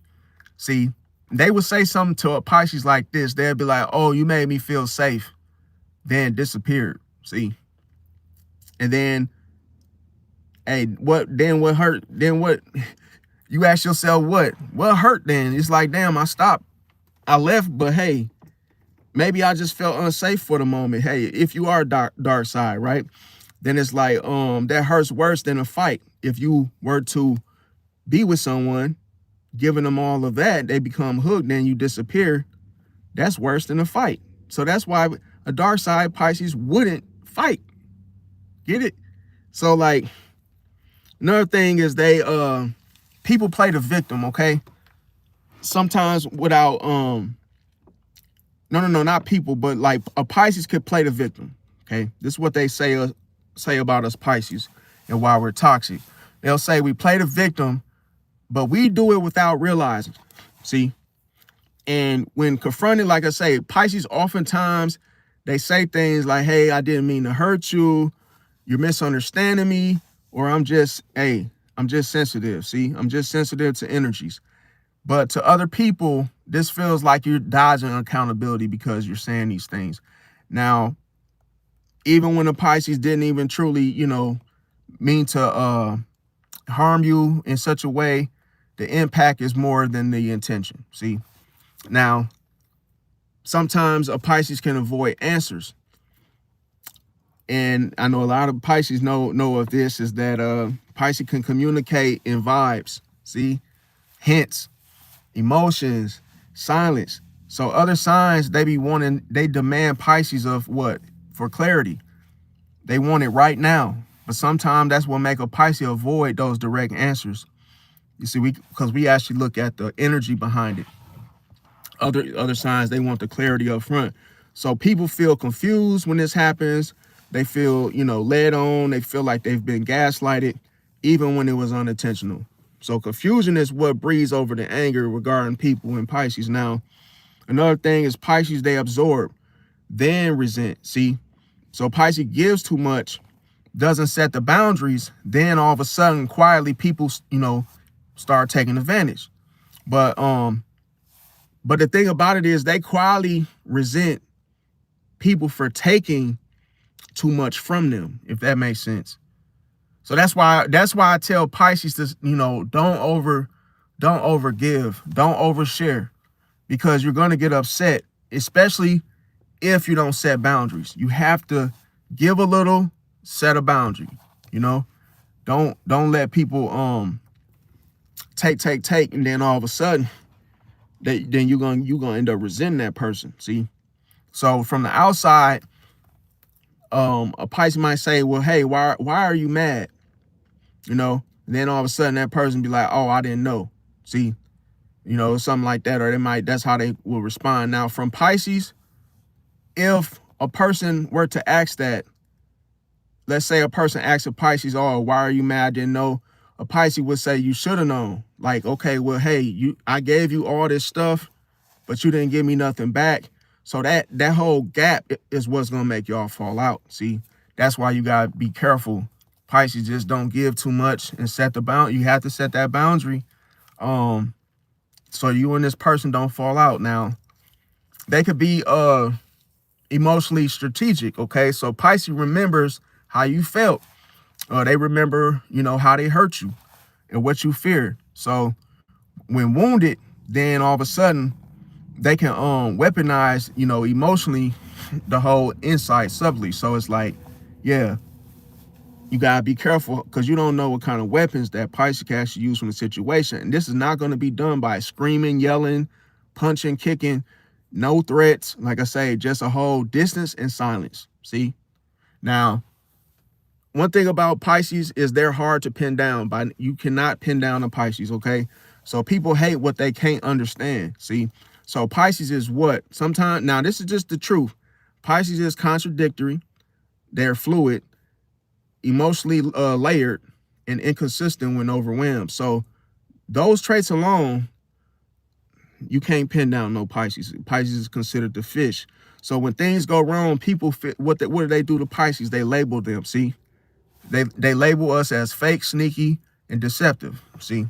See, they would say something to a Pisces like this. They'd be like, "Oh, you made me feel safe," then disappeared. See, and then, hey, what hurt? Then what? You ask yourself, what hurt? Then it's like, damn, I stopped, I left, but hey, maybe I just felt unsafe for the moment. Hey, if you are dark side, right? Then it's like, that hurts worse than a fight. If you were to be with someone, giving them all of that, they become hooked, then you disappear. That's worse than a fight. So that's why a dark side Pisces wouldn't fight. Get it? So like, another thing is they people play the victim, okay? Sometimes without no, not people, but like a Pisces could play the victim. Okay, this is what they say about us Pisces and why we're toxic. They'll say we play the victim, but we do it without realizing. See, and when confronted, like I say, Pisces oftentimes they say things like, "Hey, I didn't mean to hurt you. You're misunderstanding me," or I'm just sensitive. See, I'm just sensitive to energies. But to other people, this feels like you're dodging accountability because you're saying these things. Now, even when the Pisces didn't even truly, mean to harm you in such a way, the impact is more than the intention. See, now, sometimes a Pisces can avoid answers. And I know a lot of Pisces know of this, is that Pisces can communicate in vibes. See, hints, emotions, silence. So other signs, they demand Pisces of what? For clarity. They want it right now. But sometimes that's what make a Pisces avoid those direct answers. You see, because we actually look at the energy behind it. Other signs, they want the clarity up front. So people feel confused when this happens. They feel, led on. They feel like they've been gaslighted, even when it was unintentional. So confusion is what breeds over the anger regarding people in Pisces. Now, another thing is Pisces, they absorb, then resent. See, so Pisces gives too much, doesn't set the boundaries, then all of a sudden, quietly, people, start taking advantage. But the thing about it is they quietly resent people for taking too much from them, if that makes sense. So that's why I tell Pisces to, don't overgive, don't overshare, because you're going to get upset, especially if you don't set boundaries. You have to give a little, set a boundary. Don't let people take, and then all of a sudden then you're gonna end up resenting that person. See, so from the outside, a Pisces might say, well, hey, why are you mad? And then all of a sudden that person be like, oh, I didn't know. See, something like that, or that's how they will respond. Now from Pisces, if a person were to ask that, let's say a person asks a Pisces, oh, why are you mad? I didn't know. A Pisces would say, you should have known. Like, okay, well, hey, I gave you all this stuff, but you didn't give me nothing back. So that whole gap is what's going to make y'all fall out. See, that's why you got to be careful. Pisces, just don't give too much and set the boundary. You have to set that boundary so you and this person don't fall out. Now, they could be emotionally strategic, okay? So Pisces remembers how you felt. They remember, how they hurt you and what you feared. So when wounded, then all of a sudden they can weaponize, emotionally the whole insight subtly. So it's like, yeah, you gotta be careful because you don't know what kind of weapons that Pisces can actually use from the situation. And this is not going to be done by screaming, yelling, punching, kicking, no threats. Like I say, just a whole distance and silence. See? Now, one thing about Pisces is they're hard to pin down. You cannot pin down a Pisces, okay? So people hate what they can't understand. See? So Pisces is what? Sometimes, now this is just the truth. Pisces is contradictory. They're fluid, emotionally layered, and inconsistent when overwhelmed. So those traits alone, you can't pin down no Pisces. Pisces is considered the fish. So when things go wrong, people what do they do to Pisces? They label them. See, they label us as fake, sneaky, and deceptive. See,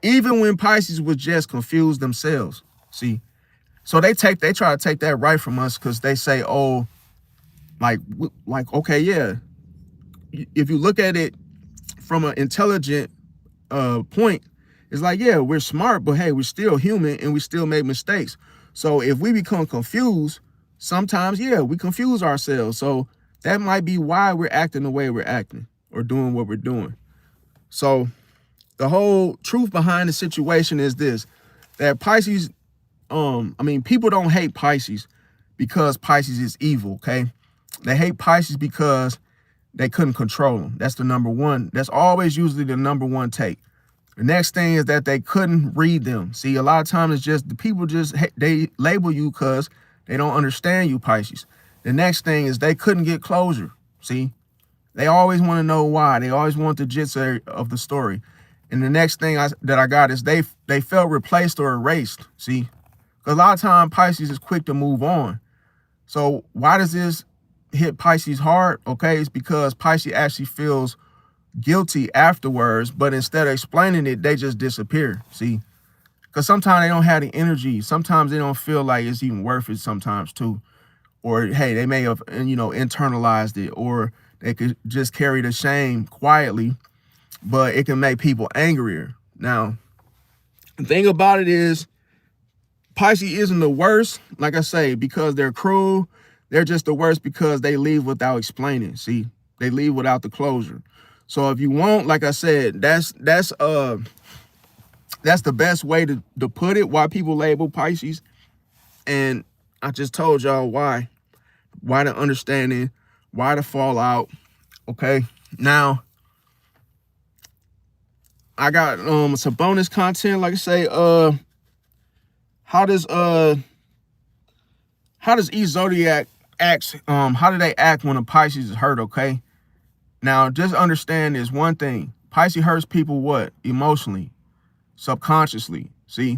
even when Pisces was just confused themselves. See, so they try to take that right from us because they say, oh, like okay, yeah. If you look at it from an intelligent point, it's like, yeah, we're smart, but hey, we're still human and we still make mistakes. So if we become confused, sometimes, yeah, we confuse ourselves. So that might be why we're acting the way we're acting or doing what we're doing. So the whole truth behind the situation is this, that Pisces, people don't hate Pisces because Pisces is evil, okay? They hate Pisces because they couldn't control them. That's the number one. That's always usually the number one take. The next thing is that they couldn't read them. See, a lot of times it's just the people they label you because they don't understand you, Pisces. The next thing is they couldn't get closure. See, they always want to know why. They always want the gist of the story. And the next thing that I got is they felt replaced or erased. See, because a lot of times Pisces is quick to move on. So why does this hit Pisces hard? Okay, it's because Pisces actually feels guilty afterwards, but instead of explaining it, they just disappear. See, because sometimes they don't have the energy. Sometimes they don't feel like it's even worth it sometimes too. Or hey, they may have, internalized it, or they could just carry the shame quietly, but it can make people angrier. Now, the thing about it is Pisces isn't the worst, like I say, because they're cruel. They're just the worst because they leave without explaining. See, they leave without the closure. So if you want, like I said, that's the best way to put it, why people label Pisces. And I just told y'all why the understanding, why the fallout. Okay. Now I got some bonus content, like I say, how does each zodiac acts, how do they act when a Pisces is hurt, okay? Now, just understand this one thing. Pisces hurts people what? Emotionally, subconsciously, see?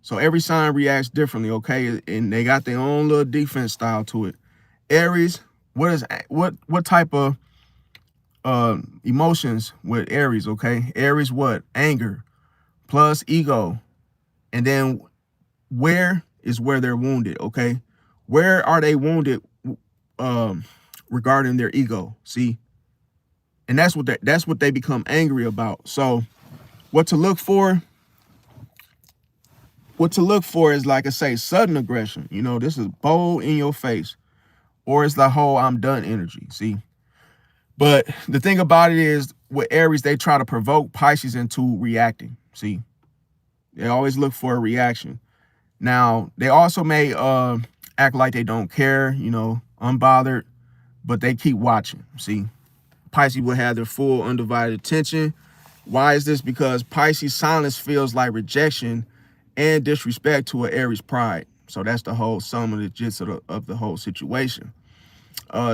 So every sign reacts differently, okay? And they got their own little defense style to it. Aries, what type of emotions with Aries, okay? Aries what? Anger plus ego. And then where they're wounded, okay? Where are they wounded regarding their ego? See? And that's what they become angry about. So what to look for is, like I say, sudden aggression. This is bold in your face, or it's the whole I'm done energy. See? But the thing about it is with Aries, they try to provoke Pisces into reacting. See? They always look for a reaction. Now, they also may act like they don't care, unbothered, but they keep watching. See? Pisces will have their full undivided attention. Why is this? Because Pisces silence feels like rejection and disrespect to an Aries pride. So that's the whole sum of the gist of the whole situation.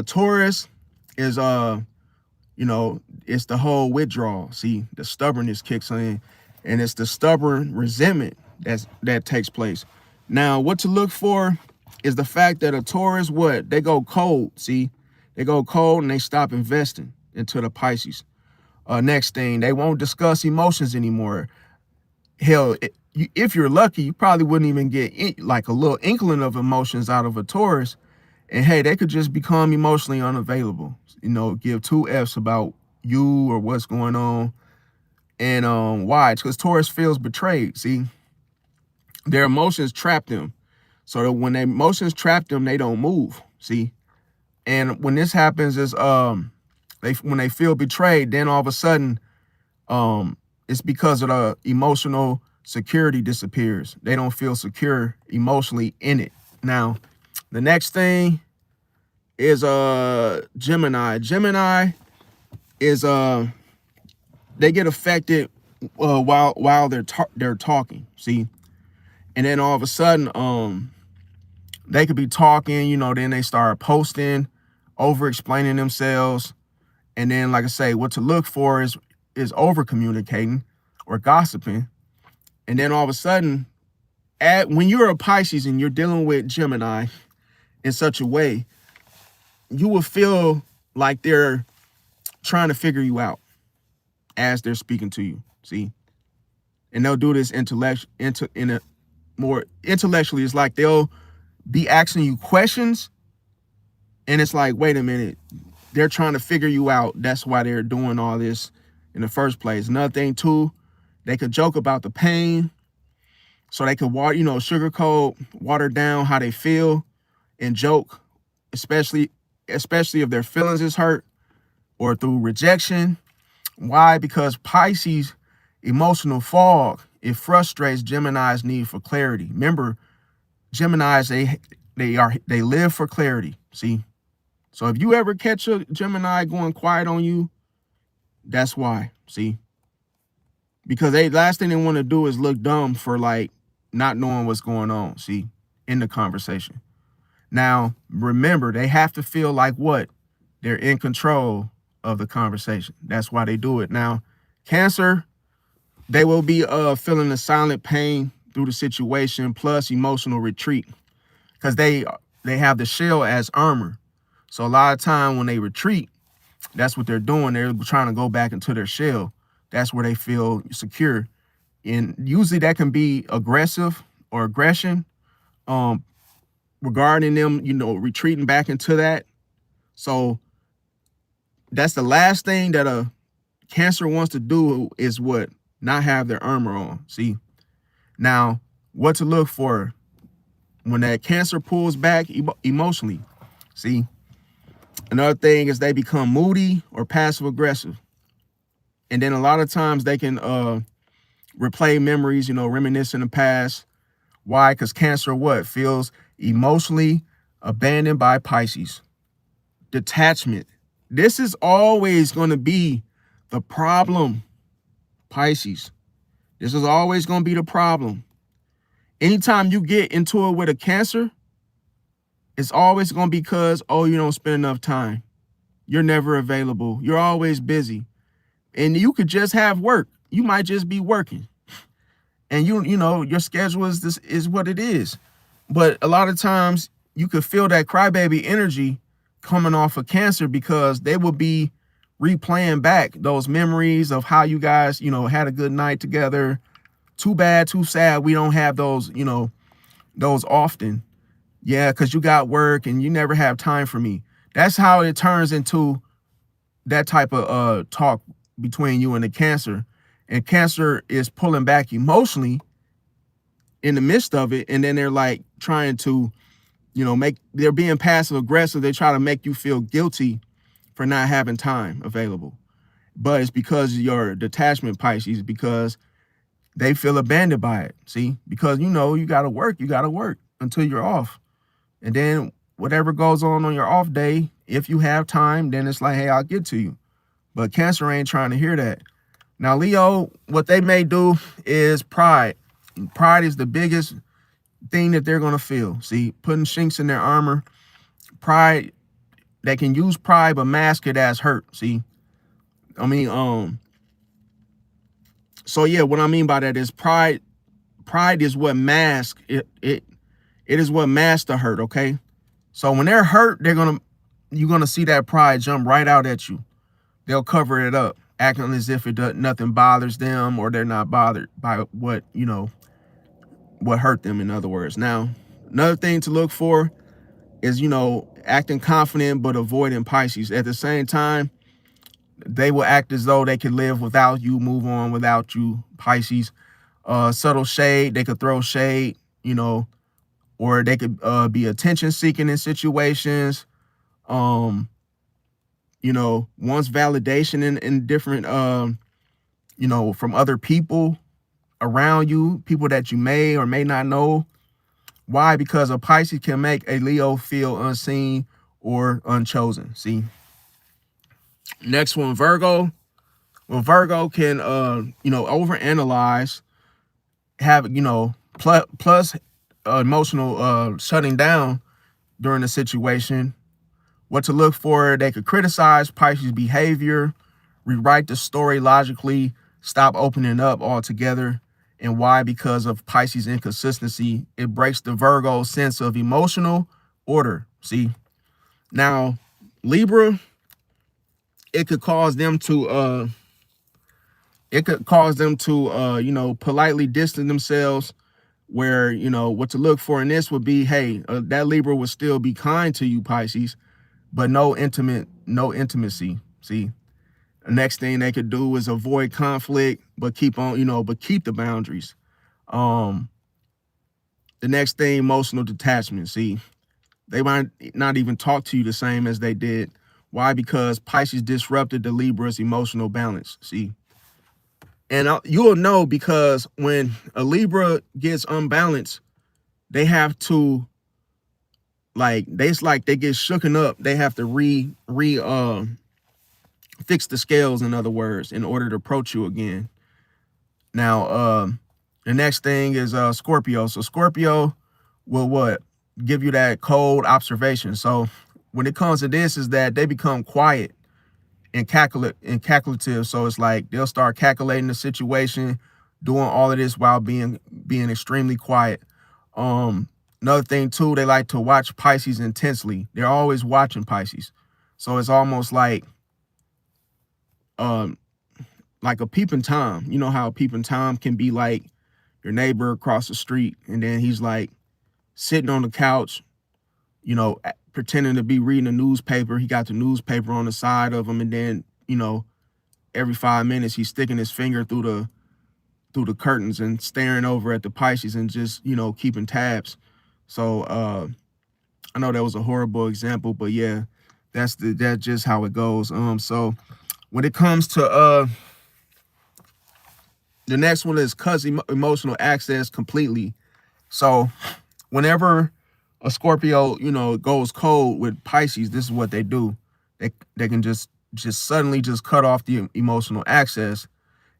Taurus is it's the whole withdrawal. See, the stubbornness kicks in, and it's the stubborn resentment that takes place. Now, what to look for is the fact that a Taurus, they go cold. See, they go cold and they stop investing into the Pisces. Next thing, they won't discuss emotions anymore. Hell, if you're lucky, you probably wouldn't even get like a little inkling of emotions out of a Taurus. And hey, they could just become emotionally unavailable. Give two F's about you or what's going on. And why? It's because Taurus feels betrayed. See, their emotions trap them. So that when their emotions trap them, they don't move. See, and when this happens is When they feel betrayed, then all of a sudden, it's because of the emotional security disappears. They don't feel secure emotionally in it. Now, the next thing is Gemini. Gemini is they get affected while they're talking. See, and then all of a sudden, they could be talking, then they start posting, over explaining themselves. And then, like I say, what to look for is over communicating or gossiping. And then all of a sudden, when you're a Pisces and you're dealing with Gemini in such a way, you will feel like they're trying to figure you out as they're speaking to you. See, and they'll do this more intellectually. It's like they'll be asking you questions, and it's like, wait a minute, they're trying to figure you out. That's why they're doing all this in the first place. Another thing too, they could joke about the pain, so they could sugarcoat, water down how they feel, and joke, especially if their feelings is hurt or through rejection. Why? Because Pisces emotional fog, it frustrates Gemini's need for clarity. Remember, Geminis, they live for clarity. See, so if you ever catch a Gemini going quiet on you, that's why. See, because last thing they want to do is look dumb for like not knowing what's going on. See, in the conversation. Now, remember, they have to feel like what? They're in control of the conversation. That's why they do it. Now, Cancer, they will be feeling the silent pain through the situation plus emotional retreat, because they have the shell as armor. So a lot of time when they retreat, that's what they're doing. They're trying to go back into their shell. That's where they feel secure. And usually that can be aggressive or aggression regarding them, retreating back into that. So that's the last thing that a Cancer wants to do is what? Not have their armor on. See, now what to look for when that Cancer pulls back emotionally. See, another thing is they become moody or passive aggressive. And then a lot of times they can replay memories, reminisce in the past. Why? Because Cancer feels emotionally abandoned by Pisces. Detachment. This is always going to be the problem, Pisces. This is always going to be the problem. Anytime you get into it with a Cancer, it's always going to be because, you don't spend enough time. You're never available. You're always busy. And you could just have work. You might just be working. And your schedule is what it is. But a lot of times you could feel that crybaby energy coming off of Cancer, because they will be replaying back those memories of how you guys, had a good night together. Too bad, too sad we don't have those, those often. Yeah, because you got work and you never have time for me. That's how it turns into that type of talk between you and the Cancer. And Cancer is pulling back emotionally in the midst of it. And then they're like trying to, they're being passive aggressive. They try to make you feel guilty for not having time available. But it's because of your detachment, Pisces, because they feel abandoned by it. See, because you got to work until you're off. And then whatever goes on your off day, if you have time, then it's like, hey, I'll get to you. But Cancer ain't trying to hear that. Now, Leo, what they may do is pride. Pride is the biggest thing that they're going to feel. See, putting chinks in their armor. Pride, they can use pride but mask it as hurt. See, so yeah, what I mean by that is pride is what masks it is what masks the hurt. Okay, so when they're hurt, you're gonna see that pride jump right out at you. They'll cover it up, acting as if nothing bothers them, or they're not bothered by what hurt them, in other words. Now, another thing to look for is, acting confident but avoiding Pisces. At the same time, they will act as though they could live without you, move on without you, Pisces. Subtle shade, they could throw shade, or they could be attention seeking in situations. wants validation in different, from other people around you, people that you may or may not know. Why? Because a Pisces can make a Leo feel unseen or unchosen. See, next one, Virgo. Well, Virgo can, overanalyze, have, plus emotional shutting down during the situation. What to look for: they could criticize Pisces' behavior, rewrite the story logically, stop opening up altogether. And why? Because of Pisces' inconsistency. It breaks the Virgo sense of emotional order. See, now Libra, it could cause them to politely distance themselves, where, what to look for in this would be, hey, that Libra would still be kind to you, Pisces, but no intimacy. See, the next thing they could do is avoid conflict, but keep the boundaries. The next thing, emotional detachment. See, they might not even talk to you the same as they did. Why? Because Pisces disrupted the Libra's emotional balance. See, and you'll know, because when a Libra gets unbalanced, they have to, they get shooken up. They have to fix the scales, in other words, in order to approach you again. Now, the next thing is Scorpio. So Scorpio will what? Give you that cold observation. So when it comes to this, is that they become quiet and calculative. So it's like they'll start calculating the situation, doing all of this while being extremely quiet. Another thing too, they like to watch Pisces intensely. They're always watching Pisces. So it's almost like a peeping Tom. You know how a peeping Tom can be like your neighbor across the street, and then he's like sitting on the couch, pretending to be reading a newspaper. He got the newspaper on the side of him, and then, every 5 minutes he's sticking his finger through the curtains and staring over at the Pisces and just, keeping tabs. So I know that was a horrible example, but yeah, that's just how it goes. So when it comes to the next one is emotional access completely. So whenever a Scorpio, goes cold with Pisces, this is what they do. They can just suddenly just cut off the emotional access,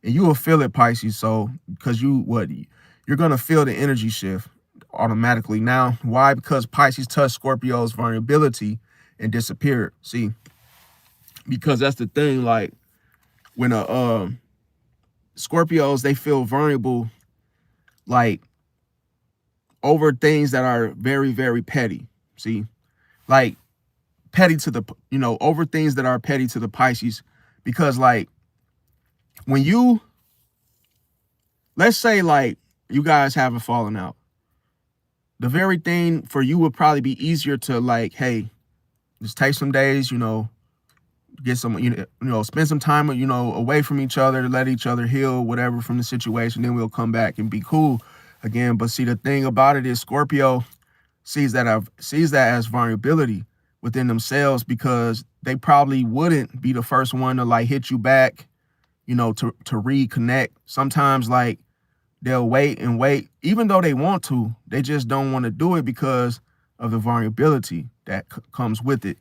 and you will feel it, Pisces. So because you're gonna feel the energy shift automatically. Now, why? Because Pisces touched Scorpio's vulnerability and disappeared. See, because that's the thing. Like when Scorpios, they feel vulnerable, like over things that are very, very petty. See, like petty to the, over things that are petty to the Pisces. Because like when let's say like you guys have a falling out, the very thing for you would probably be easier to like, hey, just take some days, get some, spend some time, away from each other, let each other heal, whatever, from the situation. Then we'll come back and be cool again. But see, the thing about it is Scorpio sees that as vulnerability within themselves, because they probably wouldn't be the first one to like hit you back, to reconnect. Sometimes like they'll wait and wait, even though they want to, they just don't want to do it because of the vulnerability that comes with it.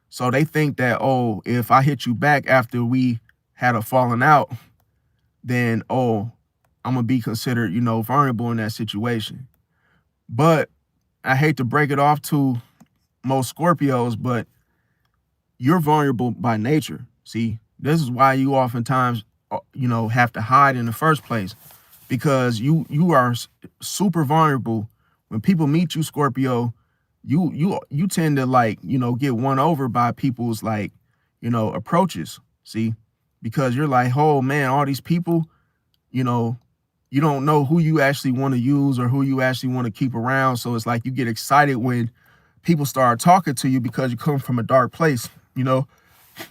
So they think that, oh, if I hit you back after we had a falling out, then, oh, I'm going to be considered, vulnerable in that situation. But I hate to break it off to most Scorpios, but you're vulnerable by nature. See, this is why you oftentimes, have to hide in the first place, because you are super vulnerable. When people meet you, Scorpio, you tend to like, get won over by people's like, approaches. See, because you're like, oh man, all these people, you don't know who you actually want to use or who you actually want to keep around. So it's like you get excited when people start talking to you because you come from a dark place.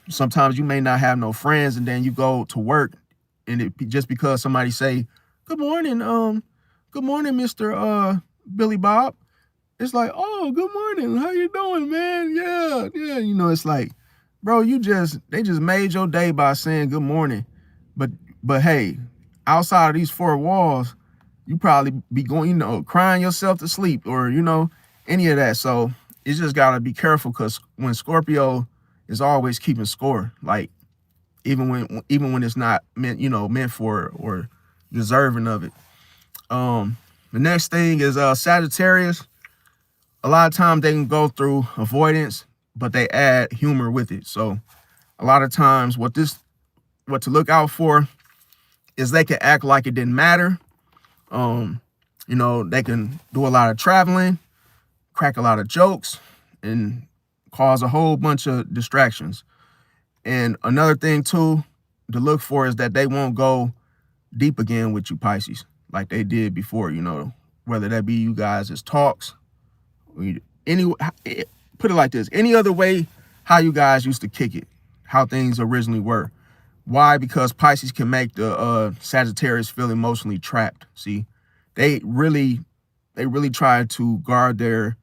Sometimes you may not have no friends, and then you go to work, and just because somebody say, good morning, Mr. Billy Bob. It's like, oh, good morning. How you doing, man? Yeah. It's like, bro, they just made your day by saying good morning. But but hey, outside of these four walls, you probably be going, crying yourself to sleep, or any of that. So you just gotta be careful, because when Scorpio is always keeping score, like even when it's not meant for or deserving of it. The next thing is Sagittarius. A lot of times they can go through avoidance, but they add humor with it. So a lot of times what to look out for is they can act like it didn't matter. They can do a lot of traveling, crack a lot of jokes, and cause a whole bunch of distractions. And another thing too to look for is that they won't go deep again with you, Pisces, like they did before, whether that be you guys as talks, any put it like this, any other way how you guys used to kick it, how things originally were. Why? Because Pisces can make the Sagittarius feel emotionally trapped. See, they really try to guard their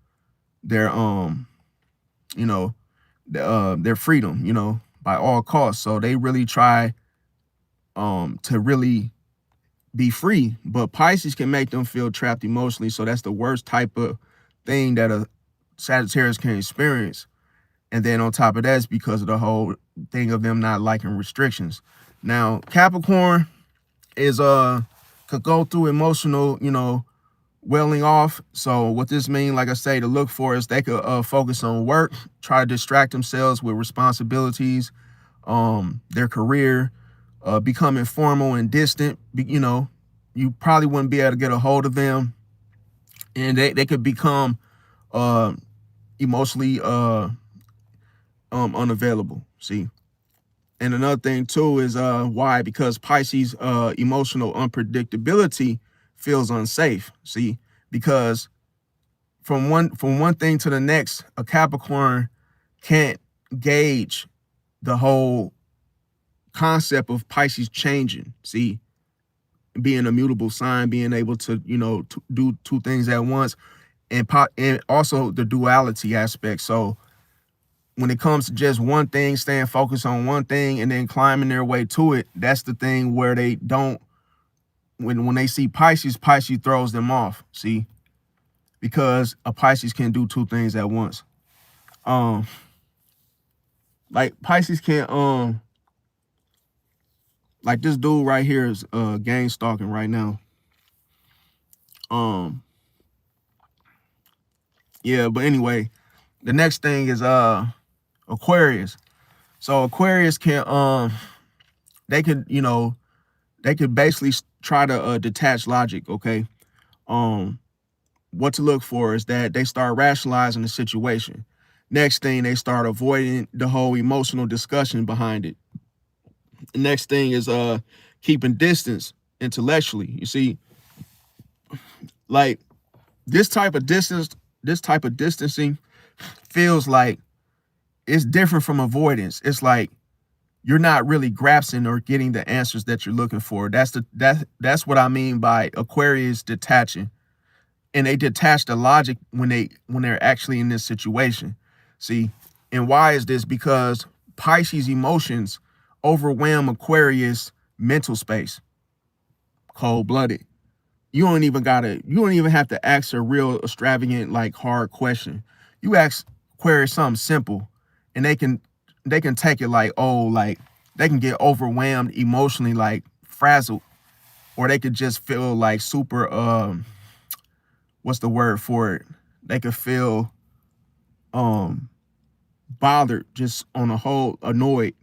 freedom, by all costs. So they really try to really be free, but Pisces can make them feel trapped emotionally. So that's the worst type of thing that a Sagittarius can experience. And then on top of that, it's because of the whole thing of them not liking restrictions. Now, Capricorn is could go through emotional, welling off. So what this means, like I say, to look for is they could focus on work, try to distract themselves with responsibilities, their career, become informal and distant. You probably wouldn't be able to get a hold of them, and they could become emotionally unavailable. See, and another thing too is why? Because Pisces emotional unpredictability feels unsafe. See, because from one thing to the next, a Capricorn can't gauge the whole concept of Pisces changing. See, being a mutable sign, being able to to do two things at once, and also the duality aspect. So when it comes to just one thing, staying focused on one thing and then climbing their way to it, that's the thing where they don't, when they see Pisces throws them off. See, because a Pisces can do two things at once. Like Pisces can like this dude right here is game stalking right now. Yeah, but anyway, the next thing is Aquarius. So Aquarius can they could basically try to detach logic. Okay. What to look for is that they start rationalizing the situation. Next thing, they start avoiding the whole emotional discussion behind it. The next thing is keeping distance intellectually. You see, like this type of distancing feels like it's different from avoidance. It's like you're not really grasping or getting the answers that you're looking for. That's what I mean by Aquarius detaching. And they detach the logic when they're actually in this situation. See, and why is this? Because Pisces emotions overwhelm Aquarius mental space. Cold-blooded. You don't even have to ask a real extravagant, like hard question. You ask Aquarius something simple, and they can take it like, oh, like they can get overwhelmed emotionally, like frazzled, or they could just feel like super what's the word for it? They could feel bothered, just on a whole, annoyed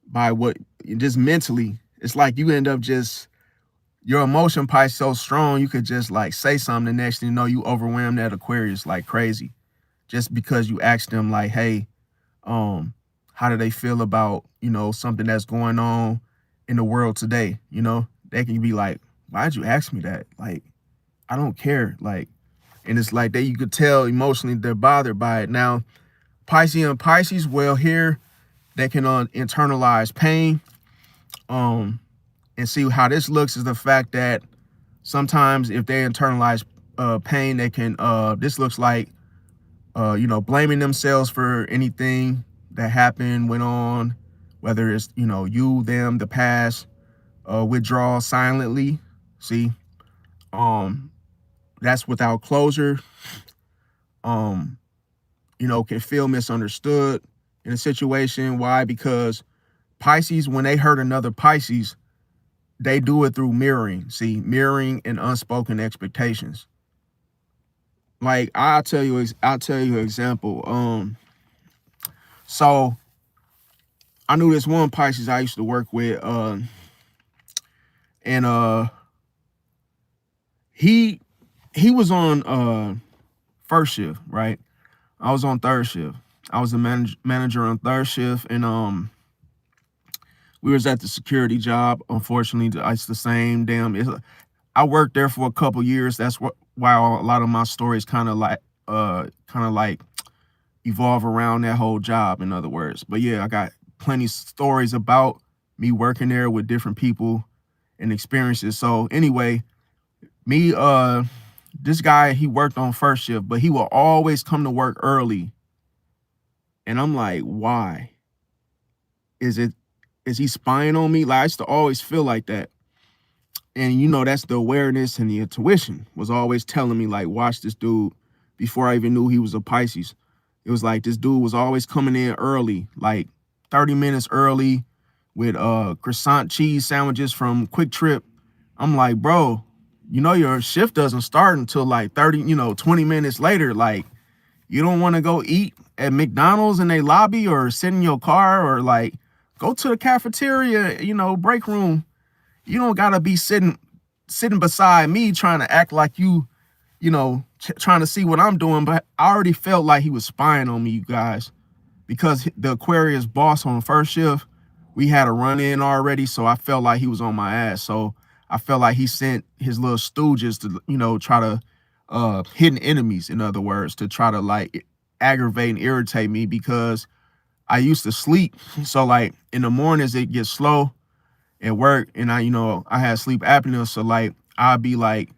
by what, just mentally. It's like you end up just, your emotion pipe so strong, you could just like say something, the next thing you know, you overwhelm that Aquarius like crazy. Just because you ask them like, hey, how do they feel about, something that's going on in the world today? They can be like, why'd you ask me that? Like, I don't care. Like, and it's like you could tell emotionally they're bothered by it. Now, Pisces, well, here they can internalize pain. And see how this looks is the fact that sometimes if they internalize pain, they can, this looks like, blaming themselves for anything that happened, went on, whether it's, you know, you, them, the past, withdraw silently. See, that's without closure. You know, can feel misunderstood in a situation. Why? Because Pisces, when they hurt another Pisces, they do it through mirroring. See, mirroring and unspoken expectations. Like I'll tell you an example. So I knew this one Pisces I used to work with, and he was on first shift, right? I was on third shift. I was a manager on third shift, and we was at the security job. Unfortunately, it's the same damn. I worked there for a couple years. That's why a lot of my stories kind of like evolve around that whole job. In other words, but yeah, I got plenty of stories about me working there with different people and experiences. So anyway, me this guy, he worked on first shift, but he will always come to work early. And I'm like, why? Is he spying on me? Like, I used to always feel like that. And you know, that's the awareness and the intuition was always telling me, like, watch this dude. Before I even knew he was a Pisces, it was like this dude was always coming in early, like 30 minutes early, with croissant cheese sandwiches from Quick Trip. I'm like, bro, you know, your shift doesn't start until like 20 minutes later. Like, you don't want to go eat at McDonald's in a lobby, or sit in your car, or like go to the cafeteria, you know, break room. You don't gotta be sitting beside me trying to act like you know, trying to see what I'm doing. But I already felt like he was spying on me, you guys, because the Aquarius boss on first shift, we had a run in already. So I felt like he was on my ass. So I felt like he sent his little stooges to, you know, try to hidden enemies, in other words, to try to like aggravate and irritate me, because I used to sleep. So like in the mornings it gets slow at work, and I had sleep apnea. So like I'd be like,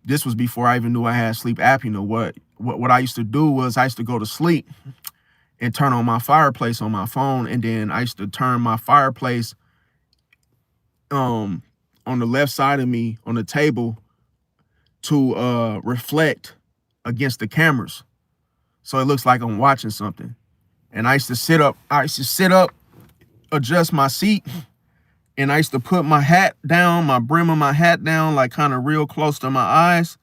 this was before I even knew I had sleep apnea. What I used to do was I used to go to sleep and turn on my fireplace on my phone, and then I used to turn my fireplace on the left side of me on the table to reflect against the cameras, so it looks like I'm watching something. And I used to sit up, adjust my seat, and I used to put my hat down, my brim of my hat down, like kind of real close to my eyes.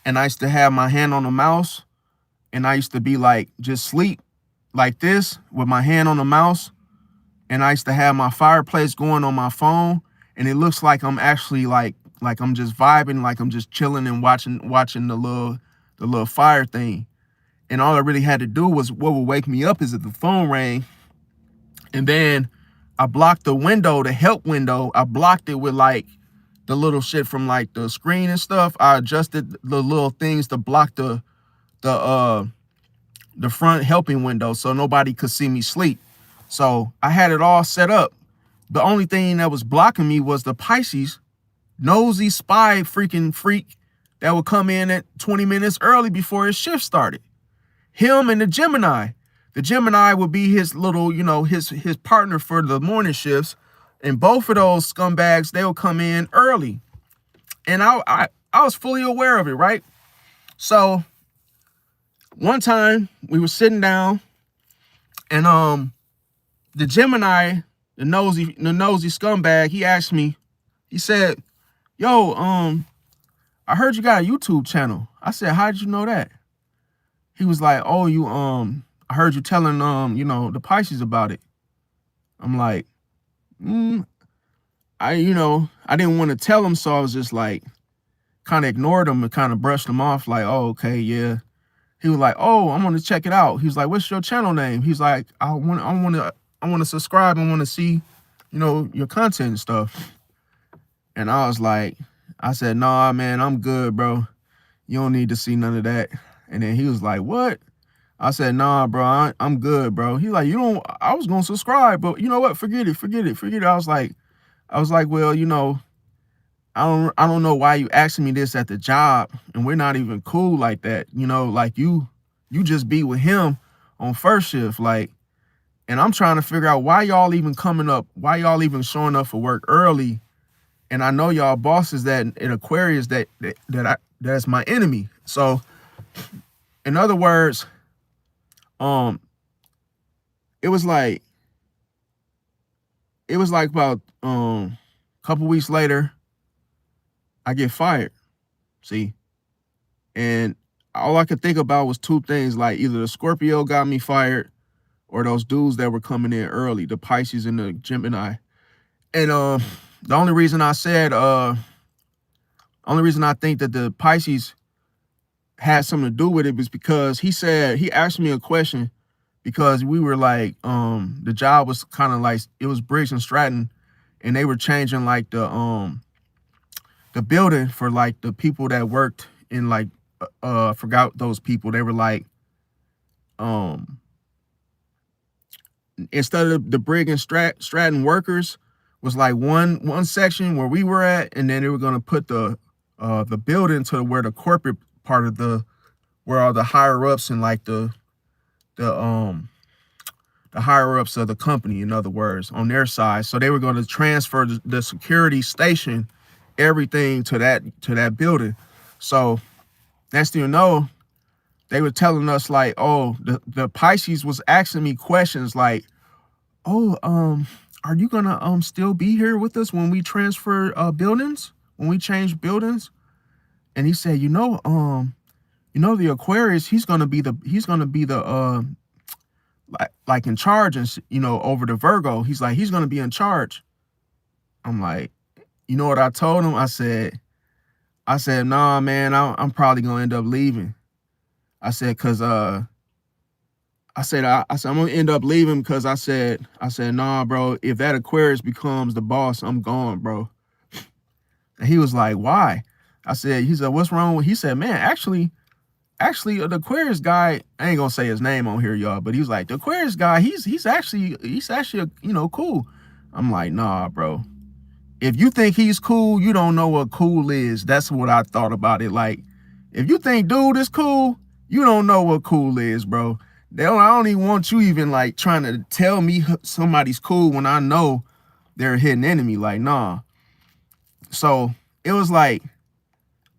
And I used to have my hand on the mouse, and I used to be like, just sleep like this with my hand on the mouse. And I used to have my fireplace going on my phone, and it looks like I'm actually like I'm just vibing, like I'm just chilling and watching the little fire thing. And all I really had to do was, what would wake me up is if the phone rang. And then I blocked the window, the help window. I blocked it with like the little shit from like the screen and stuff. I adjusted the little things to block the front helping window, so nobody could see me sleep. So I had it all set up. The only thing that was blocking me was the Pisces, nosy spy freaking freak that would come in at 20 minutes early before his shift started. Him and the Gemini. The Gemini would be his little, you know, his partner for the morning shifts. And both of those scumbags, they'll come in early. And I was fully aware of it, right? So one time we were sitting down, and the Gemini, the nosy scumbag, he asked me, he said, yo, I heard you got a YouTube channel. I said, how did you know that? He was like, oh, I heard you telling, you know, the Pisces about it. I'm like, I didn't want to tell him. So I was just like, kind of ignored him and kind of brushed him off like, oh, okay, yeah. He was like, oh, I'm going to check it out. He was like, what's your channel name? He's like, I want to subscribe. I want to see, you know, your content and stuff. And I said, nah, man, I'm good, bro. You don't need to see none of that. And then he was like, what? I said, nah, bro, I'm good, bro. He like, I was going to subscribe, but you know what? Forget it. I was like, well, you know, I don't know why you asking me this at the job, and we're not even cool like that. You know, like you just be with him on first shift. Like, And I'm trying to figure out why y'all even coming up, why y'all even showing up for work early. And I know y'all bosses that in Aquarius that's my enemy. So in other words, um, it was like about a couple weeks later, I get fired. See, and all I could think about was two things: like either the Scorpio got me fired, or those dudes that were coming in early, the Pisces and the Gemini. And the only reason I said, only reason I think that the Pisces had something to do with it was because he asked me a question because we were like, the job was kind of like, it was Briggs and Stratton, and they were changing like the building for like the people that worked in like, forgot those people. They were like, instead of the Briggs and Stratton workers was like one section where we were at, and then they were gonna put the building to where the corporate part of where all the higher ups and like the higher ups of the company, in other words, on their side. So they were going to transfer the security station, everything to that building. So next thing you know, they were telling us like, oh, the Pisces was asking me questions like, oh, are you gonna still be here with us when we transfer buildings, when we change buildings? And he said, the Aquarius, he's gonna be the like in charge, and over the Virgo. He's like, he's gonna be in charge. I'm like, you know what I told him? I said, nah, man, I'm probably gonna end up leaving. I said, cause I said I'm gonna end up leaving because I said, nah, bro, if that Aquarius becomes the boss, I'm gone, bro. And he was like, why? He said, what's wrong? He said, man, actually, the Aquarius guy, I ain't gonna say his name on here, y'all, but he was like, the Aquarius guy, he's actually, cool. I'm like, nah, bro. If you think he's cool, you don't know what cool is. That's what I thought about it. Like, if you think dude is cool, you don't know what cool is, bro. I don't even want you even like trying to tell me somebody's cool when I know they're a hidden enemy. Like, nah. So it was like,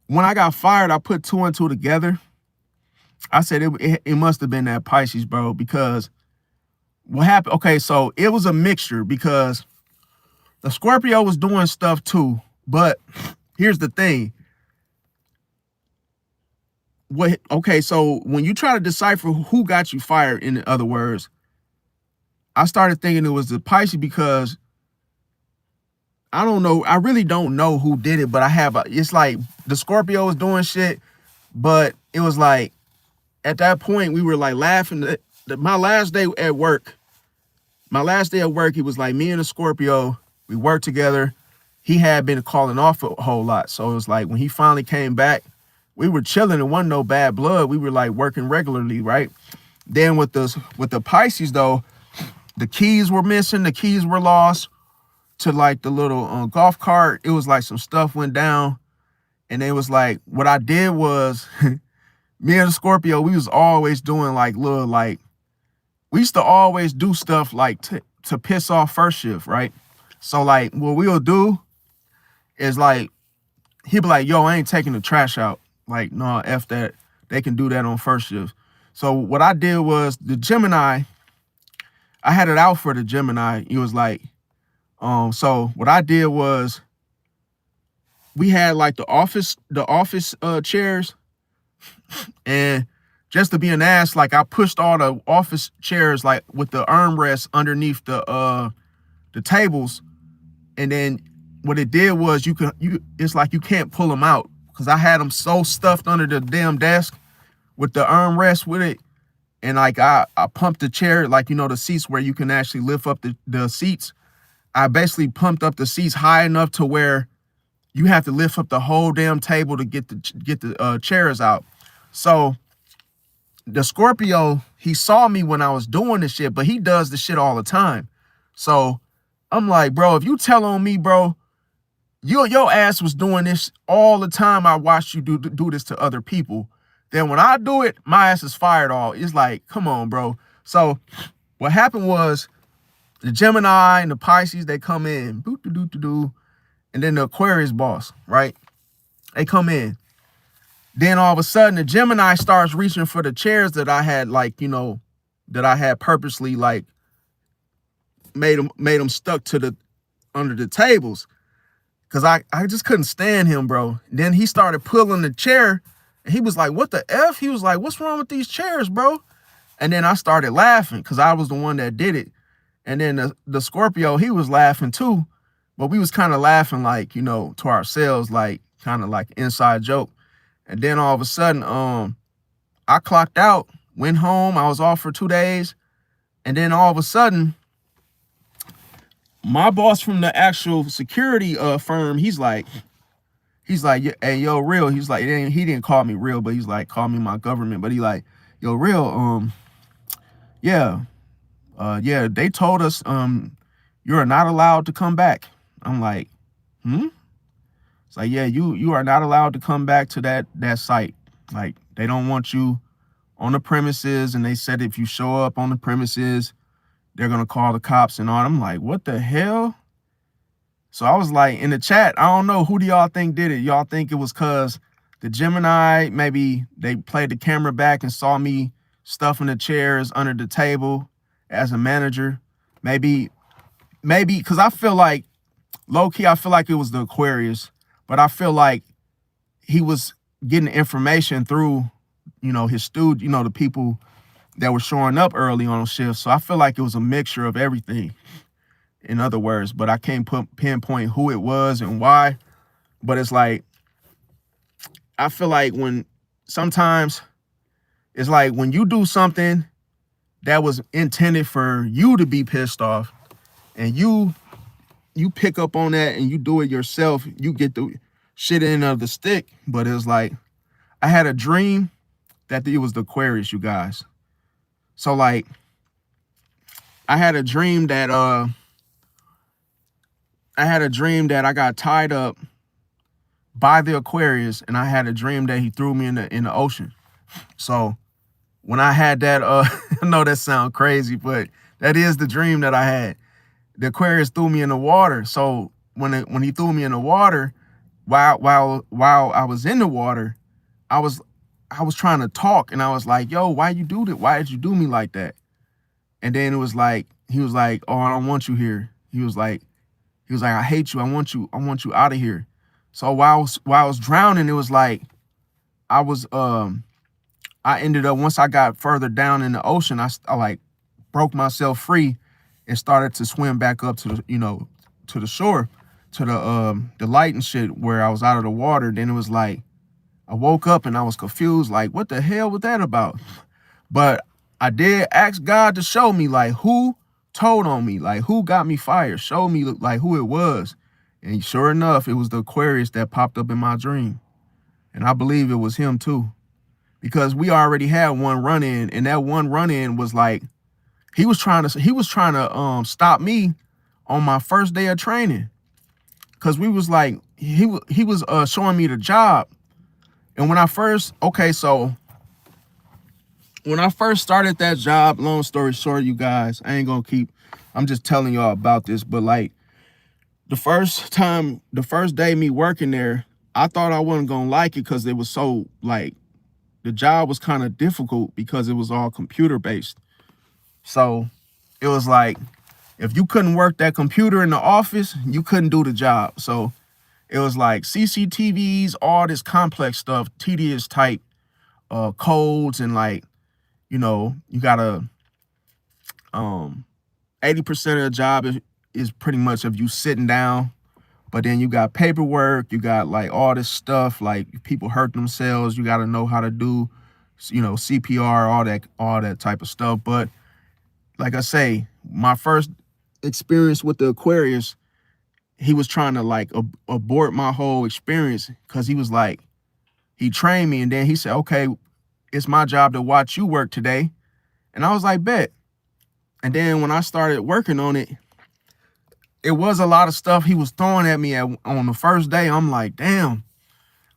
when I got fired, I put two and two together. I said it must have been that Pisces, bro, because what happened? Okay, so it was a mixture because the Scorpio was doing stuff too. But here's the thing. So when you try to decipher who got you fired, in other words, I started thinking it was the Pisces because I don't know. I really don't know who did it, but it's like the Scorpio was doing shit, but it was like, at that point, we were like laughing. My last day at work, it was like me and a Scorpio, we worked together. He had been calling off a whole lot. So it was like when he finally came back, we were chilling. It wasn't no bad blood. We were like working regularly, right? Then with the Pisces, though, the keys were missing. The keys were lost to like the little golf cart. It was like some stuff went down. And it was like, what I did was... me and the Scorpio, we was always doing like we used to always do stuff like to piss off first shift, right? So like what we'll do is like, he'll be like, yo, I ain't taking the trash out. Like, no, F that. They can do that on first shift. So what I did was the Gemini, I had it out for the Gemini. It was like, so what I did was we had like the office chairs. And just to be an ass, like I pushed all the office chairs like with the armrests underneath the tables, and then what it did was it's like you can't pull them out because I had them so stuffed under the damn desk with the armrest with it, and like I pumped the chair, like the seats where you can actually lift up the seats. I basically pumped up the seats high enough to where you have to lift up the whole damn table to get the chairs out. So the Scorpio, he saw me when I was doing this shit, but he does this shit all the time. So I'm like, bro, if you tell on me, bro, your ass was doing this all the time. I watched you do this to other people. Then when I do it, my ass is fired all. It's like, come on, bro. So what happened was the Gemini and the Pisces, they come in, and then the Aquarius boss, right? They come in. Then all of a sudden, the Gemini starts reaching for the chairs that I had, like, that I had purposely, like, made them stuck to the under the tables, because I just couldn't stand him, bro. Then he started pulling the chair, and he was like, "What the F?" He was like, "What's wrong with these chairs, bro?" And then I started laughing because I was the one that did it. And then the Scorpio, he was laughing too, but we was kind of laughing like, to ourselves, like kind of like inside joke. And then all of a sudden, I clocked out, went home. I was off for 2 days. And then all of a sudden, my boss from the actual security firm, he's like, "Hey, yo, real." He's like, he didn't call me real, but he's like, call me my government. But he like, "Yo, real, yeah, yeah, they told us you're not allowed to come back." I'm like, It's like, "Yeah, you are not allowed to come back to that site. Like, they don't want you on the premises, and they said if you show up on the premises, they're gonna call the cops and all." I'm like, "What the hell?" So I was like, in the chat, I don't know, who do y'all think did it? Y'all think it was because the Gemini, maybe they played the camera back and saw me stuffing the chairs under the table as a manager? Maybe, because I feel like, low key, I feel like it was the Aquarius, but I feel like he was getting information through, his student, the people that were showing up early on shift. So I feel like it was a mixture of everything, in other words, but I can't pinpoint who it was and why. But it's like, I feel like sometimes it's like when you do something that was intended for you to be pissed off, and you pick up on that and you do it yourself, you get the shit end of the stick. But it's like, I had a dream that it was the Aquarius, you guys. So like, I had a dream that I got tied up by the Aquarius, and I had a dream that he threw me in the ocean. So when I had that, I know that sounds crazy, but that is the dream that I had. The Aquarius threw me in the water. So when he threw me in the water, while I was in the water, I was trying to talk, and I was like, "Yo, why you do that? Why did you do me like that?" And then it was like, he was like, "Oh, I don't want you here." He was like, "I hate you. I want you out of here." So while I was drowning, it was like, I ended up, once I got further down in the ocean, I like broke myself free and started to swim back up to the, to the shore, to the light and shit, where I was out of the water. Then it was like, I woke up and I was confused, like, what the hell was that about? But I did ask God to show me, like, who told on me, like, who got me fired, show me, like, who it was. And sure enough, it was the Aquarius that popped up in my dream. And I believe it was him too, because we already had one run-in, and that one run-in was like, he was trying to stop me on my first day of training, because we was like, he was showing me the job. And when I first started that job, long story short, you guys, I'm just telling y'all about this, but like, the first day me working there, I thought I wasn't gonna like it, because it was so, like, the job was kind of difficult because it was all computer based. So it was like, if you couldn't work that computer in the office, you couldn't do the job. So it was like CCTVs, all this complex stuff, tedious type codes, and like, you gotta 80% of the job is pretty much of you sitting down, but then you got paperwork, you got like all this stuff, like people hurt themselves, you got to know how to do, CPR, all that type of stuff. But like I say, my first experience with the Aquarius, he was trying to like abort my whole experience, because he was like, he trained me, and then he said, "Okay, it's my job to watch you work today." And I was like, "Bet." And then when I started working on it, it was a lot of stuff he was throwing at me on the first day. I'm like, damn.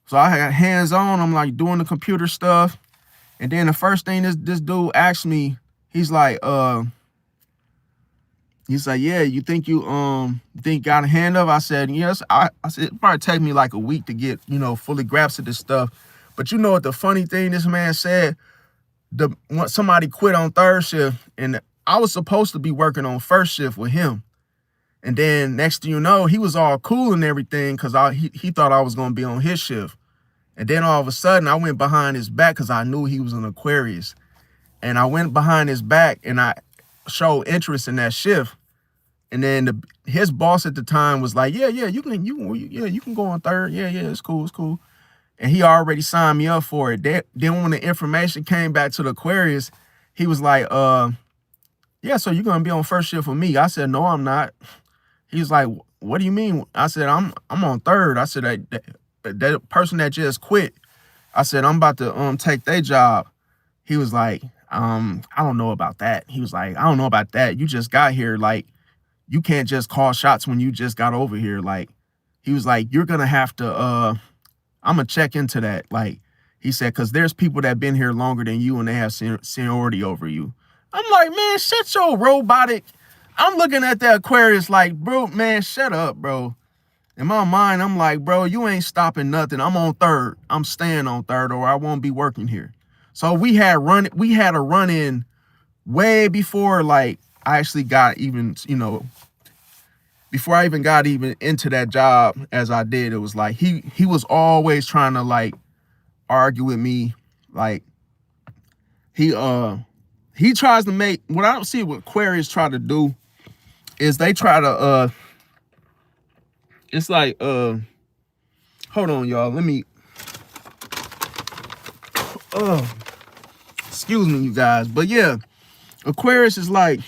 So I got hands on. I'm like doing the computer stuff. And then the first thing this dude asked me, he's like, He's like, yeah, you think you got a hand up? I said, yes. I said it probably take me like a week to get, fully grasp of this stuff. But you know what the funny thing this man said? Somebody quit on third shift, and I was supposed to be working on first shift with him. And then next thing you know, he was all cool and everything because he thought I was gonna be on his shift. And then all of a sudden I went behind his back because I knew he was an Aquarius. And I went behind his back and I showed interest in that shift. And then his boss at the time was like, yeah, you can go on third. Yeah, it's cool. And he already signed me up for it. Then when the information came back to the Aquarius, he was like, yeah, so you're gonna be on first shift with me. I said, no, I'm not. He was like, what do you mean? I said, I'm on third. I said, that person that just quit, I said, I'm about to take their job. He was like, I don't know about that. He was like, I don't know about that. You just got here. Like, you can't just call shots when you just got over here. Like, he was like, you're gonna have to I'm gonna check into that. Like, he said, because there's people that been here longer than you and they have seniority over you. I'm like, man, shut your robotic. I'm looking at that Aquarius like, bro, man, shut up, bro. In my mind, I'm like, bro, you ain't stopping nothing. I'm on third. I'm staying on third, or I won't be working here. So we had a run in way before, like, I actually got even, before I even got even into that job as I did. It was like he was always trying to like argue with me. Like, he tries to make, what I don't see what Aquarius try to do is they try to it's like hold on, y'all, let me excuse me, you guys. But yeah, Aquarius is like,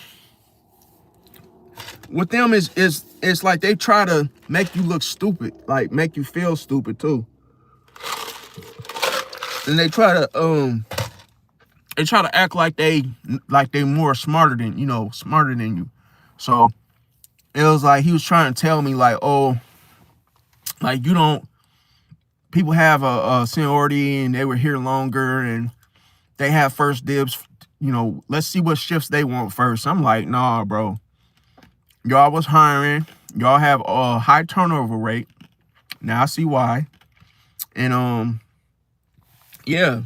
with them is it's like they try to make you look stupid, like make you feel stupid too. And they try to act like they more smarter than you. So it was like he was trying to tell me like, oh, like, people have a seniority and they were here longer and they have first dibs, let's see what shifts they want first. I'm like, nah, bro. Y'all was hiring. Y'all have a high turnover rate. Now I see why. And yeah,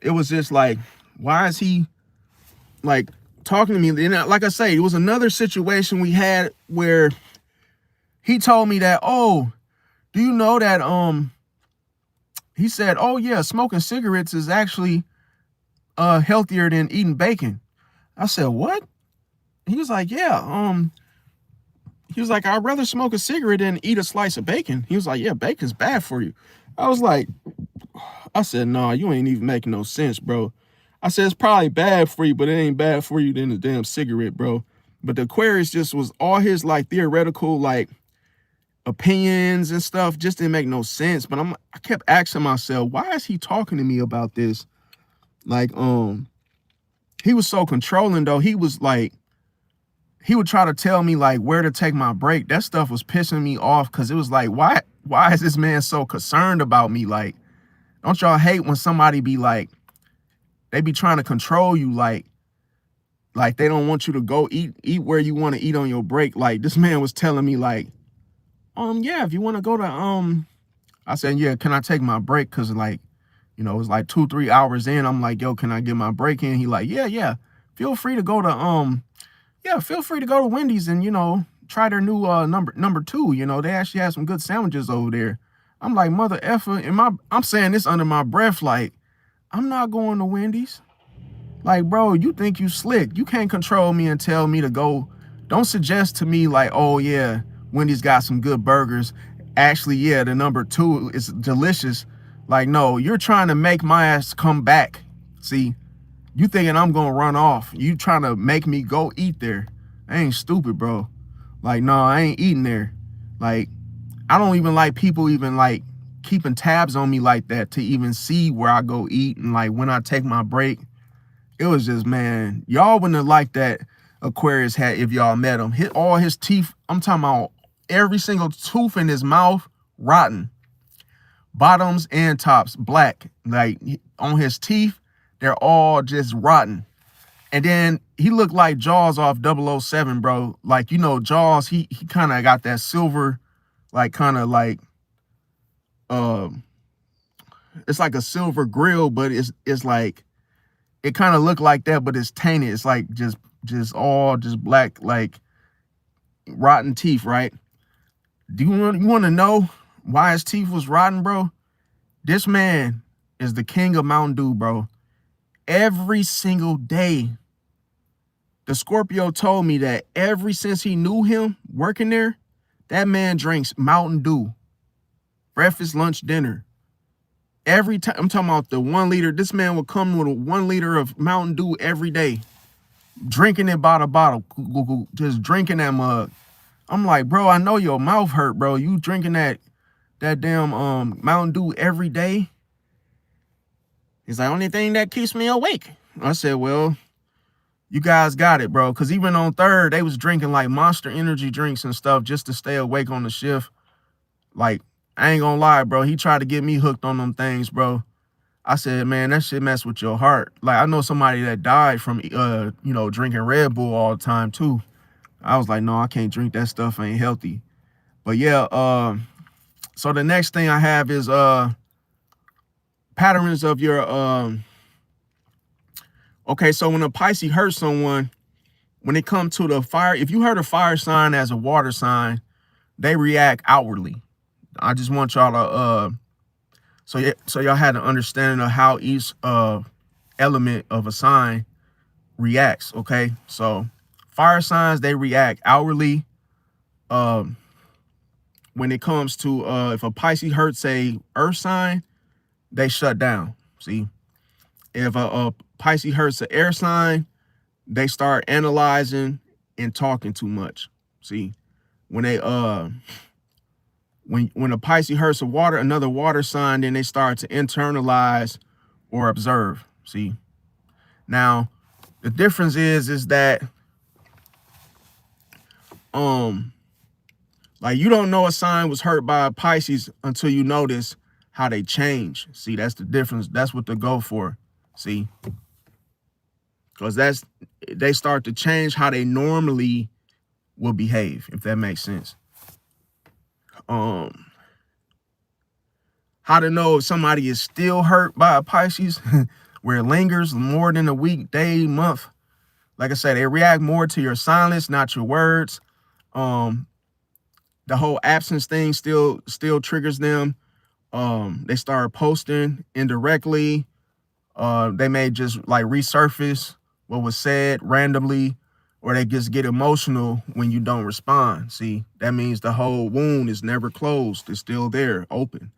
it was just like, why is he like talking to me? And like I say, it was another situation we had where he told me that, oh, do you know that he said, oh yeah, smoking cigarettes is actually healthier than eating bacon. I said, what? He was like, yeah, he was like, I'd rather smoke a cigarette than eat a slice of bacon. He was like, yeah, bacon's bad for you. I said, nah, you ain't even making no sense, bro. I said, it's probably bad for you, but it ain't bad for you than the damn cigarette, bro. But the Aquarius just was all his like theoretical like opinions and stuff just didn't make no sense. But I kept asking myself, why is he talking to me about this? Like, he was so controlling though. He was like, he would try to tell me like where to take my break. That stuff was pissing me off because it was like, why is this man so concerned about me? Like, don't y'all hate when somebody be like, they be trying to control you, like they don't want you to go eat where you want to eat on your break. Like, this man was telling me like, yeah, if you want to go to I said, yeah, can I take my break? Cause like, it was like 2-3 hours in. I'm like, yo, can I get my break in? He like, yeah. Feel free to go to Wendy's and try their new number 2. They actually have some good sandwiches over there. I'm like, mother effer, I'm saying this under my breath, like, I'm not going to Wendy's. Like, bro, you think you slick. You can't control me and tell me to go. Don't suggest to me like, oh yeah, Wendy's got some good burgers. Actually, yeah, the number 2 is delicious. Like, no, you're trying to make my ass come back. See, you thinking I'm gonna run off. You trying to make me go eat there. I ain't stupid, bro. Like, no, I ain't eating there. Like, I don't even like people even like keeping tabs on me like that to even see where I go eat and like when I take my break. It was just, man, y'all wouldn't have liked that Aquarius had if y'all met him. All his teeth, I'm talking about every single tooth in his mouth, rotten. Bottoms and tops, black. Like, on his teeth, they're all just rotten. And then he looked like Jaws off 007, bro. Like, you know, Jaws, he kind of got that silver, like kind of like um it's like a silver grill, but it's like it kind of looked like that, but it's tainted. It's like just all just black, like rotten teeth, right? Do you want to know why his teeth was rotten, bro? This man is the king of Mountain Dew, bro. Every single day, the Scorpio told me that since he knew him working there, that man drinks Mountain Dew, breakfast, lunch, dinner. Every time, I'm talking about the 1 liter. This man would come with a 1 liter of Mountain Dew every day, drinking it by the bottle, just drinking that mug. I'm like, bro, I know your mouth hurt, bro. You drinking that damn Mountain Dew every day? He's like, only thing that keeps me awake. I said, well, you guys got it, bro. Because even on third, they was drinking like Monster energy drinks and stuff just to stay awake on the shift. Like, I ain't gonna lie, bro. He tried to get me hooked on them things, bro. I said, man, that shit mess with your heart. Like, I know somebody that died from, you know, drinking Red Bull all the time too. I was like, no, I can't drink that stuff. Ain't healthy. But yeah, so the next thing I have is patterns of your okay, so when a Pisces hurts someone, when it comes to the fire, if you heard a fire sign as a water sign, they react outwardly. I just want y'all to so y'all had an understanding of how each element of a sign reacts. Okay, so fire signs, they react outwardly. When it comes to if a Pisces hurts a earth sign, they shut down. See, if a Pisces hurts an air sign, they start analyzing and talking too much. See, when they when a Pisces hurts another water sign, then they start to internalize or observe. See, now the difference is that like you don't know a sign was hurt by a Pisces until you notice how they change. See, that's the difference. That's what they go for. See, because they start to change how they normally will behave, if that makes sense. How to know if somebody is still hurt by a Pisces, where it lingers more than a week, day, month. Like I said, they react more to your silence, not your words. The whole absence thing still triggers them. They start posting indirectly. They may just like resurface what was said randomly, or they just get emotional when you don't respond. See, that means the whole wound is never closed. It's still there, open.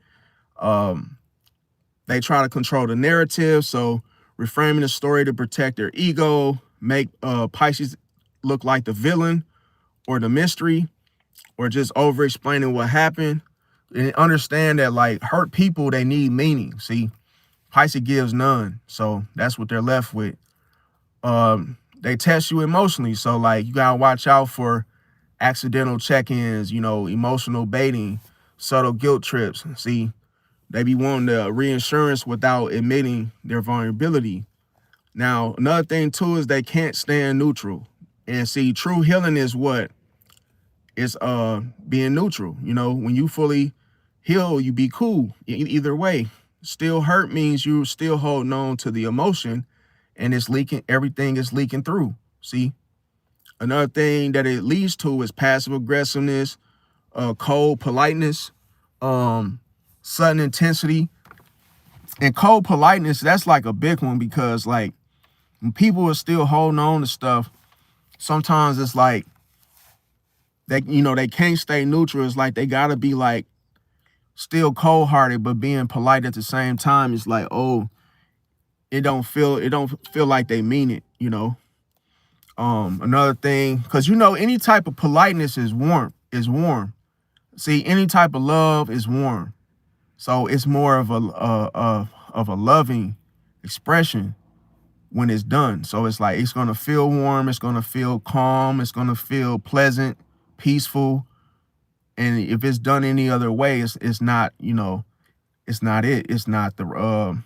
They try to control the narrative, so reframing the story to protect their ego, make Pisces look like the villain or the mystery, or just over explaining what happened. And understand that like hurt people, they need meaning. See, Pisces gives none, so that's what they're left with. They test you emotionally, so like you gotta watch out for accidental check-ins, you know, emotional baiting, subtle guilt trips. See, they be wanting the reassurance without admitting their vulnerability. Now, another thing too is they can't stand neutral. And see, true healing is what? It's being neutral. You know, when you fully heal, you be cool. Either way. Still hurt means you still holding on to the emotion and it's leaking, everything is leaking through. See? Another thing that it leads to is passive aggressiveness, cold politeness, sudden intensity. And cold politeness, that's like a big one, because like when people are still holding on to stuff, sometimes it's like they can't stay neutral. It's like they gotta be like still cold-hearted but being polite at the same time. It's like, oh, it don't feel like they mean it, you know. Another thing, because you know, any type of politeness is warm. See, any type of love is warm. So it's more of a loving expression when it's done. So it's like it's gonna feel warm, it's gonna feel calm, it's gonna feel pleasant, peaceful. And if it's done any other way, it's not, you know, it's not it. It's not the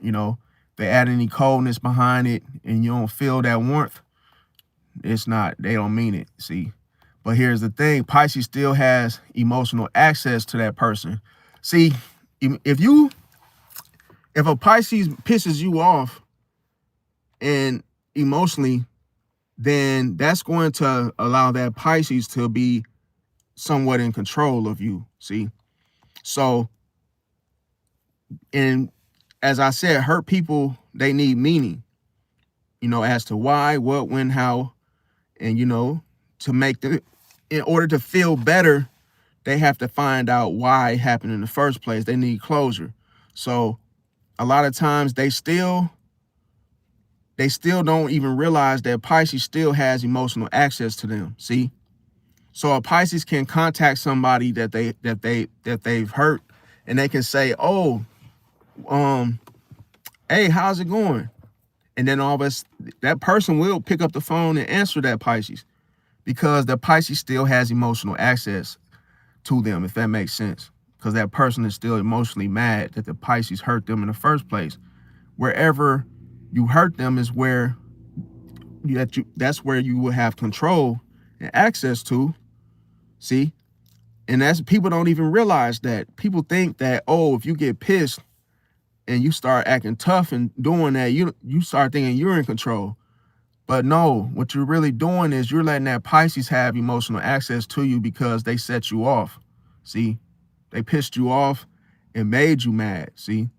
you know, they add any coldness behind it and you don't feel that warmth, it's not, they don't mean it, see. But here's the thing, Pisces still has emotional access to that person. See, if a Pisces pisses you off and emotionally, then that's going to allow that Pisces to be somewhat in control of you, see. So, and as I said, hurt people, they need meaning, as to why, what, when, how, and, to make the, in order to feel better, they have to find out why it happened in the first place. They need closure. So a lot of times they still don't even realize that Pisces still has emotional access to them. See? So a Pisces can contact somebody that they've hurt, and they can say, "Oh, hey, how's it going?" And then all of us, that person will pick up the phone and answer that Pisces, because the Pisces still has emotional access to them, if that makes sense. Because that person is still emotionally mad that the Pisces hurt them in the first place. Wherever you hurt them is where that's where you will have control and access to. See? And that's, people don't even realize that. People think that, oh, if you get pissed and you start acting tough and doing that, you start thinking you're in control. But no, what you're really doing is you're letting that Pisces have emotional access to you because they set you off. See? They pissed you off and made you mad. See?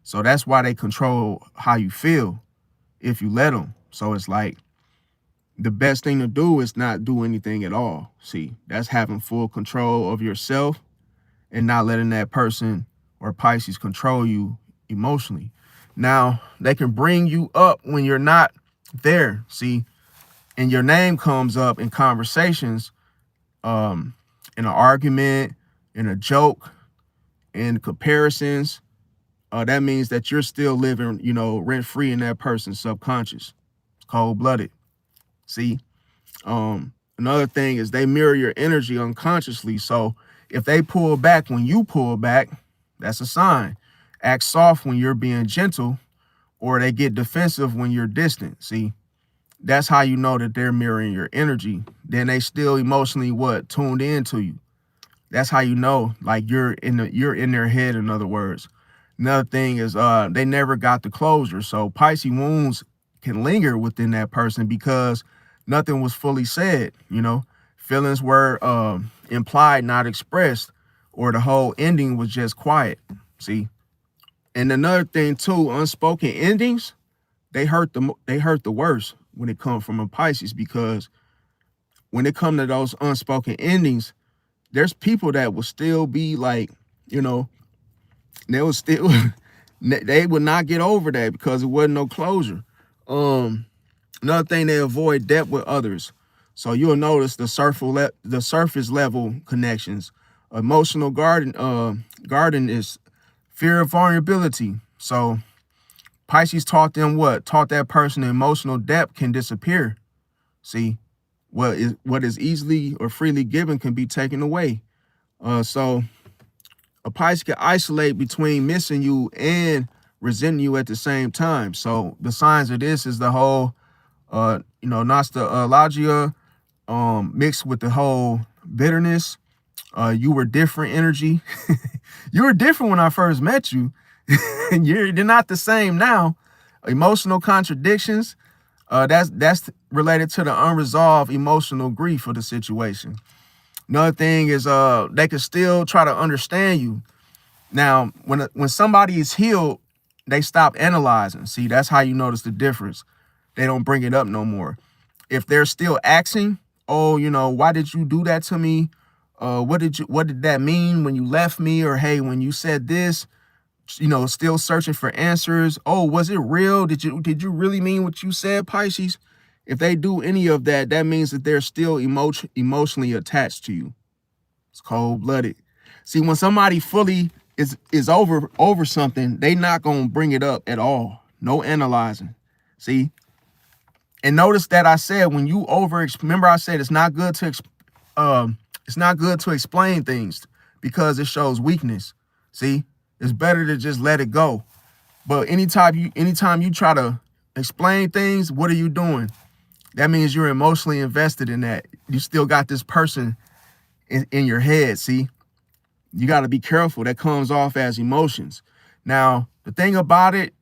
So that's why they control how you feel if you let them. So it's like the best thing to do is not do anything at all. See? That's having full control of yourself and not letting that person or Pisces control you emotionally. Now, they can bring you up when you're not there, see, and your name comes up in conversations, in an argument, in a joke, in comparisons. That means that you're still living, rent-free in that person's subconscious. It's cold-blooded. See, another thing is they mirror your energy unconsciously. So if they pull back when you pull back, that's a sign. Act soft when you're being gentle, or they get defensive when you're distant. See, that's how you know that they're mirroring your energy. Then they still emotionally tuned into you. That's how you know, like you're in their head, in other words. Another thing is they never got the closure. So Pisces wounds can linger within that person because nothing was fully said, Feelings were implied, not expressed, or the whole ending was just quiet. See? And another thing too, unspoken endings, they hurt the worst when it comes from a Pisces, because when it comes to those unspoken endings, there's people that will still be like, they will still they would not get over that because it wasn't no closure. Another thing, they avoid depth with others. So you'll notice the surface level connections. Emotional garden is fear of vulnerability. So Pisces taught them what? Taught that person emotional depth can disappear. See, what is easily or freely given can be taken away. So a Pisces can isolate between missing you and resenting you at the same time. So the signs of this is the whole, nostalgia, mixed with the whole bitterness. You were different energy. You were different when I first met you. You're not the same now. Emotional contradictions. That's related to the unresolved emotional grief of the situation. Another thing is they can still try to understand you. Now, when somebody is healed, they stop analyzing. See, that's how you notice the difference. They don't bring it up no more. If they're still asking, oh, why did you do that to me? What did that mean when you left me? Or hey, when you said this, still searching for answers. Oh, was it real? Did you really mean what you said, Pisces? If they do any of that, that means that they're still emotionally attached to you. It's cold-blooded. See, when somebody fully is over something, they not gonna bring it up at all. No analyzing. See, and notice that I said when you remember I said it's not good to explain things because it shows weakness. See, it's better to just let it go. But anytime you try to explain things, what are you doing? That means you're emotionally invested in that. You still got this person in your head. See, you got to be careful. That comes off as emotions. Now, the thing about it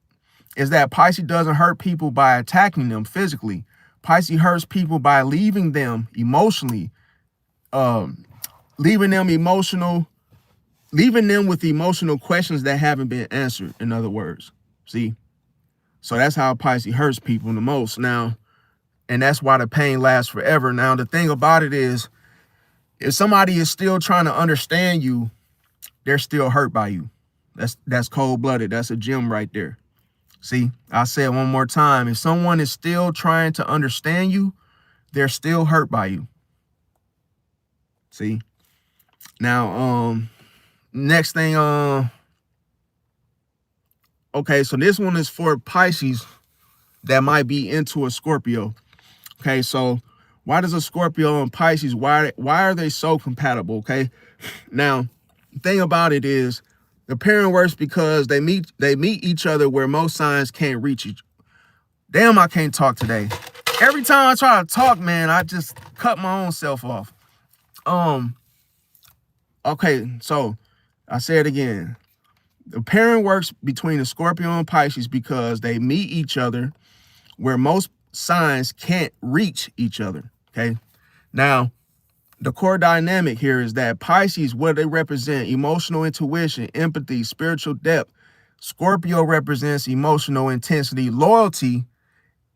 is that Pisces doesn't hurt people by attacking them physically. Pisces hurts people by leaving them emotionally, um, leaving them with emotional questions that haven't been answered, in other words. See? So that's how Pisces hurts people the most. Now, and that's why the pain lasts forever. Now, the thing about it is, if somebody is still trying to understand you, they're still hurt by you. That's cold-blooded. That's a gem right there. See, I'll say it one more time. If someone is still trying to understand you, they're still hurt by you. See? Now, next thing, okay, so this one is for Pisces that might be into a Scorpio. Okay, so why does a Scorpio and Pisces, why are they so compatible? Okay, now the thing about it is the pairing works because they meet each other where most signs can't reach each. Damn, I can't talk today. Every time I try to talk, man, I just cut my own self off. Okay, so I say it again. The pairing works between the Scorpio and Pisces because they meet each other where most signs can't reach each other. Okay, now the core dynamic here is that Pisces, what they represent, emotional intuition, empathy, spiritual depth. Scorpio represents emotional intensity, loyalty,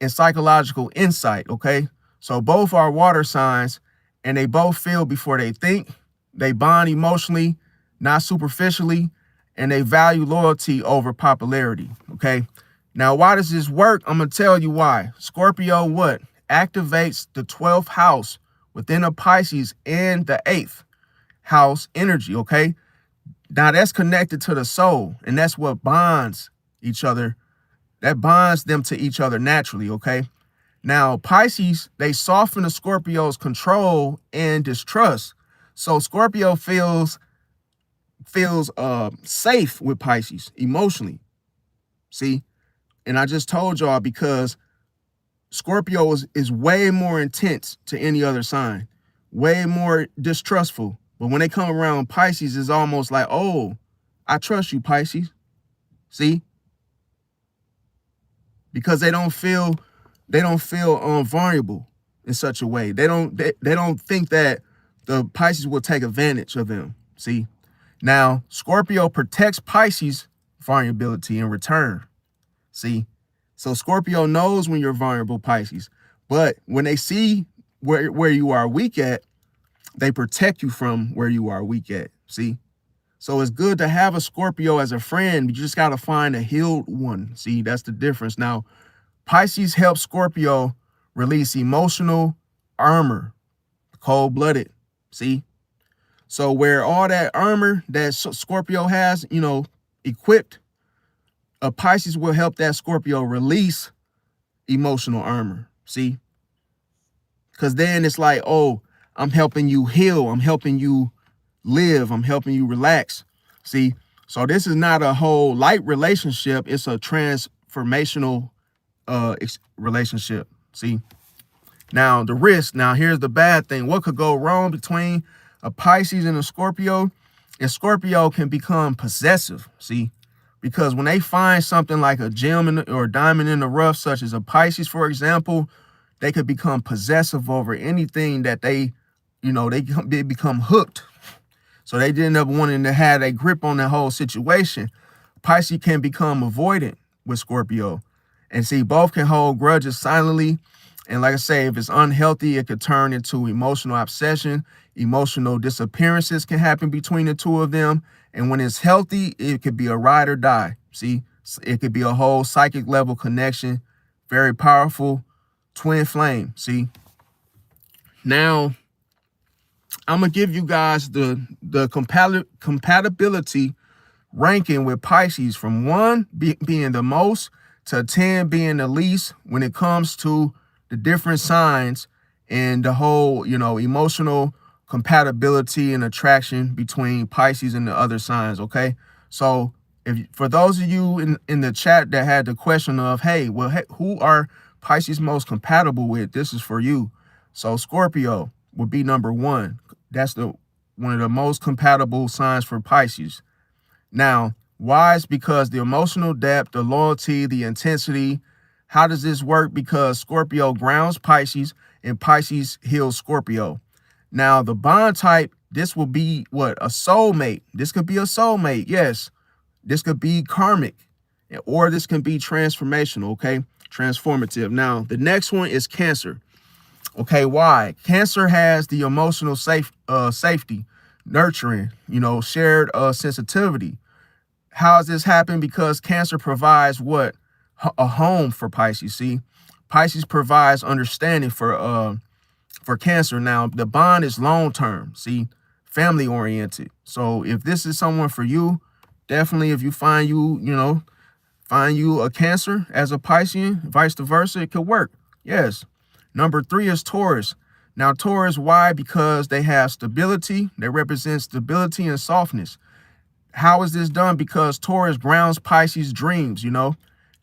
and psychological insight. Okay, so both are water signs, and they both feel before they think. They bond emotionally, not superficially, and they value loyalty over popularity. Okay, now why does this work? I'm gonna tell you why. Scorpio what activates the 12th house within a Pisces and the 8th house energy. Okay, now that's connected to the soul, and that's what bonds each other. That bonds them to each other naturally. Okay, now Pisces, they soften the Scorpio's control and distrust. So Scorpio feels safe with Pisces emotionally. See, and I just told y'all because Scorpio is way more intense to any other sign, way more distrustful. But when they come around Pisces, it's almost like, oh, I trust you, Pisces. See, because they don't feel vulnerable in such a way. They don't think that the Pisces will take advantage of them. See, now Scorpio protects Pisces vulnerability in return. See, so Scorpio knows when you're vulnerable, Pisces, but when they see where you are weak at, they protect you from where you are weak at. See, so it's good to have a Scorpio as a friend. You just got to find a healed one. See, that's the difference. Now, Pisces helps Scorpio release emotional armor, cold-blooded. See, so where all that armor that Scorpio has, equipped, a Pisces will help that Scorpio release emotional armor. See, because then it's like, oh, I'm helping you heal. I'm helping you live. I'm helping you relax. See, so this is not a whole light relationship. It's a transformational relationship. See, now the risk. Now here's the bad thing. What could go wrong between a Pisces and a Scorpio? And Scorpio can become possessive. See, because when they find something like a gem or a diamond in the rough, such as a Pisces, for example, they could become possessive over anything that they become hooked. So they end up wanting to have a grip on the whole situation. Pisces can become avoidant with Scorpio. And see, both can hold grudges silently. And like I say, if it's unhealthy, it could turn into emotional obsession. Emotional disappearances can happen between the two of them. And when it's healthy, it could be a ride or die. See, it could be a whole psychic level connection. Very powerful twin flame. See, now I'm going to give you guys the compatibility ranking with Pisces from 1 being the most to 10 being the least when it comes to the different signs and the whole, emotional compatibility and attraction between Pisces and the other signs. Okay, so If for those of you in the chat that had the question of, hey, well, hey, who are Pisces most compatible with? This is for you. So Scorpio would be number one. That's the one of the most compatible signs for Pisces. Now, why? Is because the emotional depth, the loyalty, the intensity. How does this work? Because Scorpio grounds Pisces and Pisces heals Scorpio. Now, the bond type, this will be what? A soulmate. This could be a soulmate. Yes. This could be karmic, or this can be transformational, okay? Transformative. Now, the next one is Cancer. Okay, why? Cancer has the emotional safety, nurturing, shared sensitivity. How does this happen? Because Cancer provides what? A home for Pisces. See, Pisces provides understanding for Cancer. Now, the bond is long term. See, family oriented. So if this is someone for you, definitely if you find you a Cancer as a Piscean, vice versa, it could work. Yes. Number 3 is Taurus. Now, Taurus, why? Because they have stability. They represent stability and softness. How is this done? Because Taurus grounds Pisces' dreams,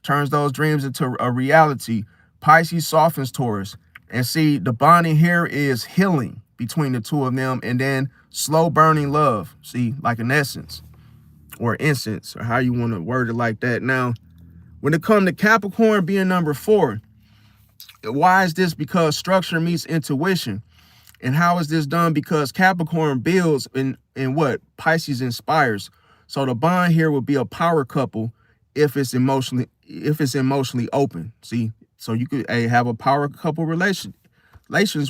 turns those dreams into a reality. Pisces softens Taurus. And see, the bonding here is healing between the two of them, and then slow burning love. See, like an essence or incense, or how you want to word it like that. Now, when it comes to Capricorn being number 4, why is this? Because structure meets intuition. And how is this done? Because Capricorn builds in what Pisces inspires. So the bond here would be a power couple if it's emotionally open. See, so you could have a power couple relations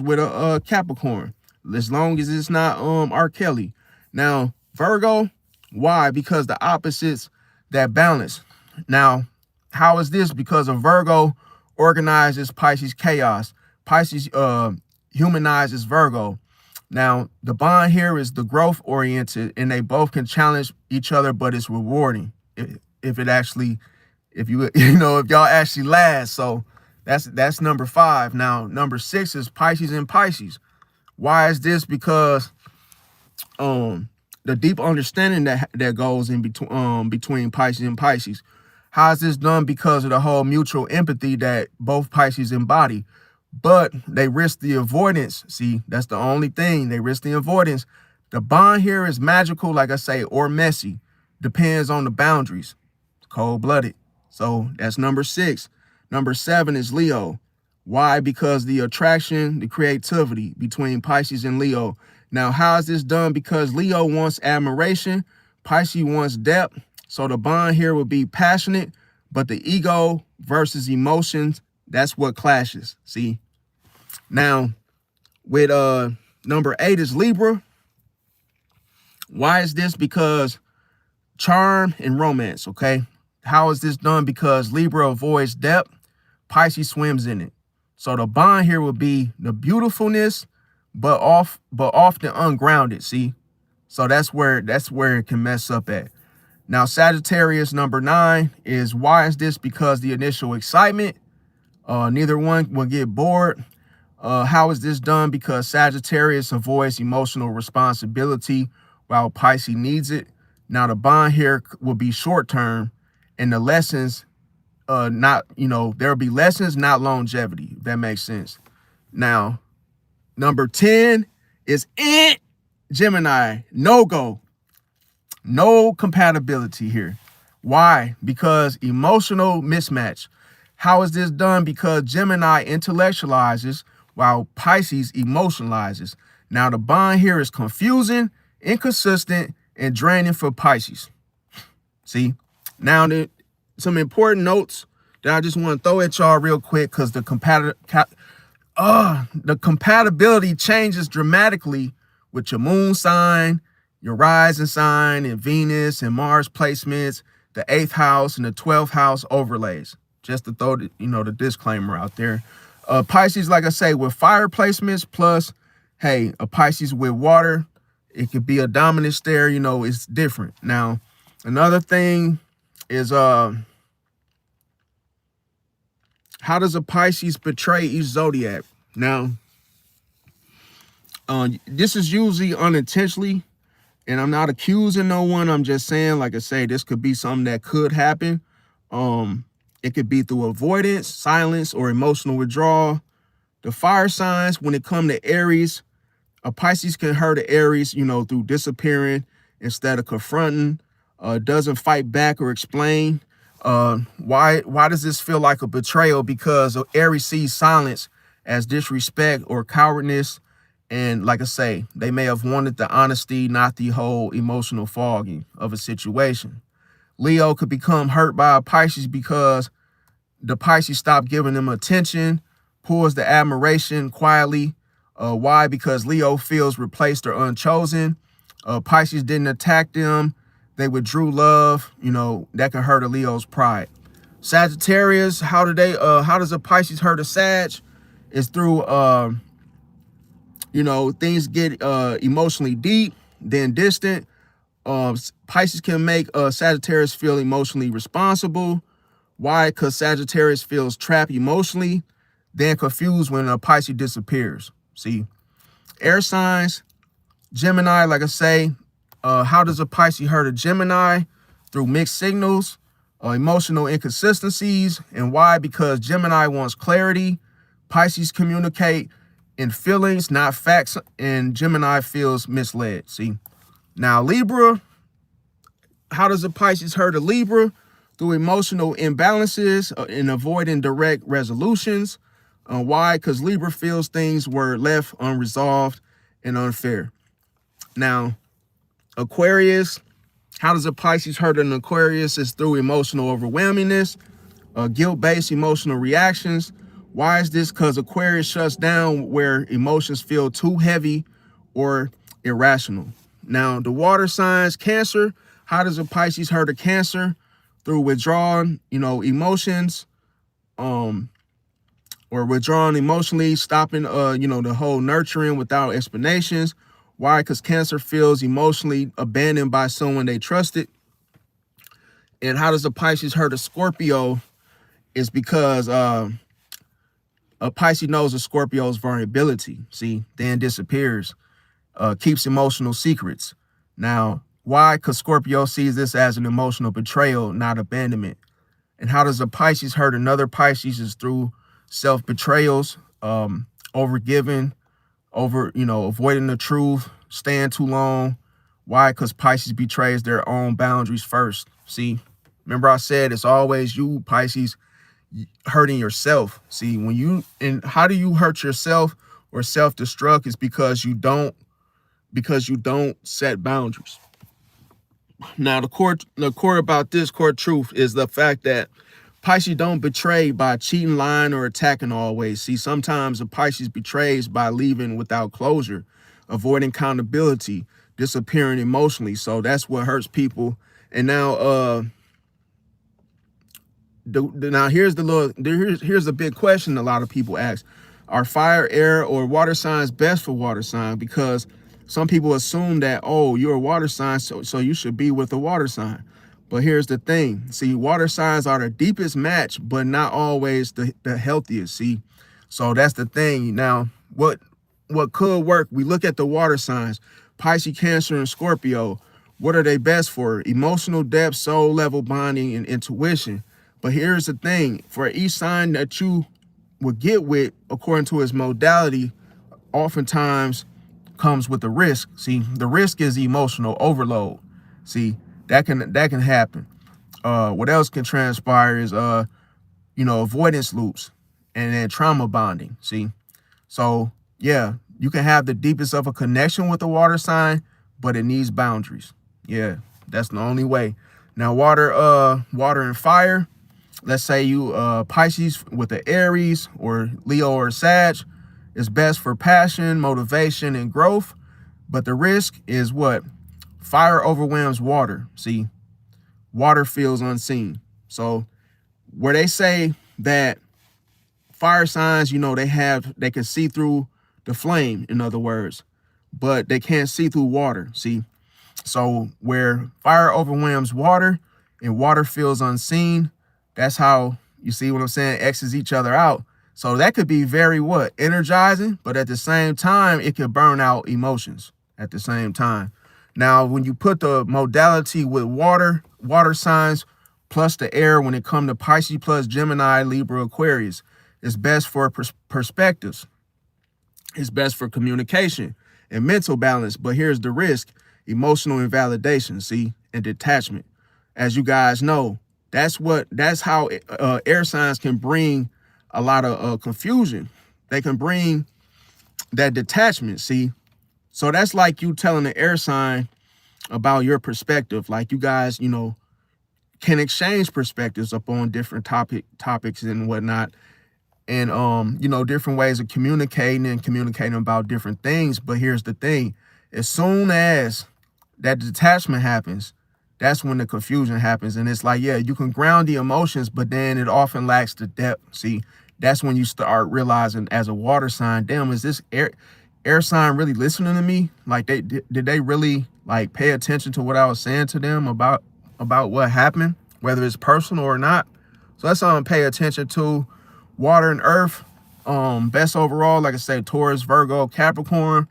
with a Capricorn, as long as it's not R. Kelly. Now, Virgo, why? Because the opposites that balance. Now, how is this? Because a Virgo organizes Pisces chaos. Pisces humanizes Virgo. Now, the bond here is the growth oriented, and they both can challenge each other, but it's rewarding if y'all actually last. So that's number 5. Now, number 6 is Pisces and Pisces. Why is this? Because the deep understanding that goes in between Pisces and Pisces. How is this done? Because of the whole mutual empathy that both Pisces embody. But they risk the avoidance. See, that's the only thing. They risk the avoidance. The bond here is magical, like I say, or messy. Depends on the boundaries. Cold-blooded. So that's number 6. Number 7 is Leo. Why? Because the attraction, the creativity between Pisces and Leo. Now, how is this done? Because Leo wants admiration. Pisces wants depth. So the bond here would be passionate, but the ego versus emotions, that's what clashes. See? Now, with number 8 is Libra. Why is this? Because charm and romance, okay? How is this done? Because Libra avoids depth, Pisces swims in it. So the bond here would be the beautifulness, but often ungrounded. See? So that's where it can mess up at. Now, Sagittarius, number 9, is why is this? Because the initial excitement, neither one will get bored. How is this done? Because Sagittarius avoids emotional responsibility while Pisces needs it. Now, the bond here will be short term, and the lessons, there'll be lessons, not longevity, if that makes sense. Now, number 10 is Gemini, no go. No compatibility here. Why? Because emotional mismatch. How is this done? Because Gemini intellectualizes while Pisces emotionalizes. Now, the bond here is confusing, inconsistent, and draining for Pisces. See? Now, some important notes that I just want to throw at y'all real quick, because the compatibility changes dramatically with your moon sign, your rising sign, and Venus and Mars placements, the 8th house and the 12th house overlays. Just to throw the disclaimer out there. Pisces, like I say, with fire placements plus, hey, a Pisces with water, it could be a dominant stare, it's different. Now, another thing is how does a Pisces portray each zodiac? Now, this is usually unintentionally. And I'm not accusing no one. I'm just saying, like I say, this could be something that could happen. Um, it could be through avoidance, silence, or emotional withdrawal. The fire signs, when it come to Aries, a Pisces can hurt an Aries, through disappearing instead of confronting, doesn't fight back or explain. Why does this feel like a betrayal? Because Aries sees silence as disrespect or cowardness. And like I say, they may have wanted the honesty, not the whole emotional fogging of a situation. Leo could become hurt by a Pisces because the Pisces stop giving them attention, pulls the admiration quietly. Why? Because Leo feels replaced or unchosen. Pisces didn't attack them. They withdrew love. That can hurt a Leo's pride. Sagittarius, how does a Pisces hurt a Sag? It's through, things get emotionally deep, then distant. Pisces can make Sagittarius feel emotionally responsible. Why? Because Sagittarius feels trapped emotionally, then confused when a Pisces disappears. See, air signs, Gemini, like I say, how does a Pisces hurt a Gemini? Through mixed signals, emotional inconsistencies. And why? Because Gemini wants clarity. Pisces communicate in feelings, not facts, and Gemini feels misled. See, now Libra, how does a Pisces hurt a Libra? Through emotional imbalances and avoiding direct resolutions. Why? Because Libra feels things were left unresolved and unfair. Now, Aquarius, how does a Pisces hurt an Aquarius? Is through emotional overwhelmingness, guilt-based emotional reactions. Why is this? Because Aquarius shuts down where emotions feel too heavy or irrational. Now, the water signs, Cancer, how does a Pisces hurt a Cancer? Through withdrawing, emotions, or withdrawing emotionally, stopping, the whole nurturing without explanations. Why? Because Cancer feels emotionally abandoned by someone they trusted. And how does a Pisces hurt a Scorpio? Is because a Pisces knows a Scorpio's vulnerability. See, then disappears, keeps emotional secrets. Now, why? Because Scorpio sees this as an emotional betrayal, not abandonment. And how does a Pisces hurt another Pisces? Is through self-betrayals, overgiving, avoiding the truth, staying too long. Why? Because Pisces betrays their own boundaries first. See, remember I said it's always you, Pisces, hurting yourself. See, and how do you hurt yourself or self-destruct? Is because you don't set boundaries. Now, the core about this core truth is the fact that Pisces don't betray by cheating, lying, or attacking always. See, sometimes a Pisces betrays by leaving without closure, avoiding accountability, disappearing emotionally. So that's what hurts people. And now, here's the big question a lot of people ask: are fire, air, or water signs best for water sign? Because some people assume that, oh, you're a water sign, so you should be with a water sign. But here's the thing. See, water signs are the deepest match, but not always the healthiest. See, so that's the thing. Now, what could work? We look at the water signs, Pisces, Cancer, and Scorpio. What are they best for? Emotional depth, soul level bonding, and intuition. But here's the thing. For each sign that you would get with, according to its modality, oftentimes comes with a risk. See, the risk is emotional overload. See, that can happen. What else can transpire is avoidance loops and then trauma bonding. See, so yeah, you can have the deepest of a connection with the water sign, but it needs boundaries. Yeah, that's the only way. Now, water and fire. Let's say you Pisces with the Aries or Leo or Sag is best for passion, motivation, and growth. But the risk is what? Fire overwhelms water. See, water feels unseen. So where they say that fire signs, they can see through the flame, in other words, but they can't see through water. See, so where fire overwhelms water and water feels unseen, that's how, you see what I'm saying, X's each other out. So that could be very energizing, but at the same time, it could burn out emotions at the same time. Now, when you put the modality with water signs plus the air, when it comes to Pisces plus Gemini, Libra, Aquarius, it's best for perspectives. It's best for communication and mental balance. But here's the risk: emotional invalidation, see, and detachment. As you guys know, that's how air signs can bring a lot of confusion. They can bring that detachment, see. So that's like you telling the air sign about your perspective. Like, you guys, can exchange perspectives upon different topics and whatnot, and different ways of communicating about different things. But here's the thing: as soon as that detachment happens, that's when the confusion happens. And it's like, yeah, you can ground the emotions, but then it often lacks the depth. See, that's when you start realizing, as a water sign, damn, is this air sign really listening to me? Like, did they really like pay attention to what I was saying to them about what happened, whether it's personal or not? So that's something to pay attention to. Water and earth, best overall, like I say, Taurus, Virgo, Capricorn.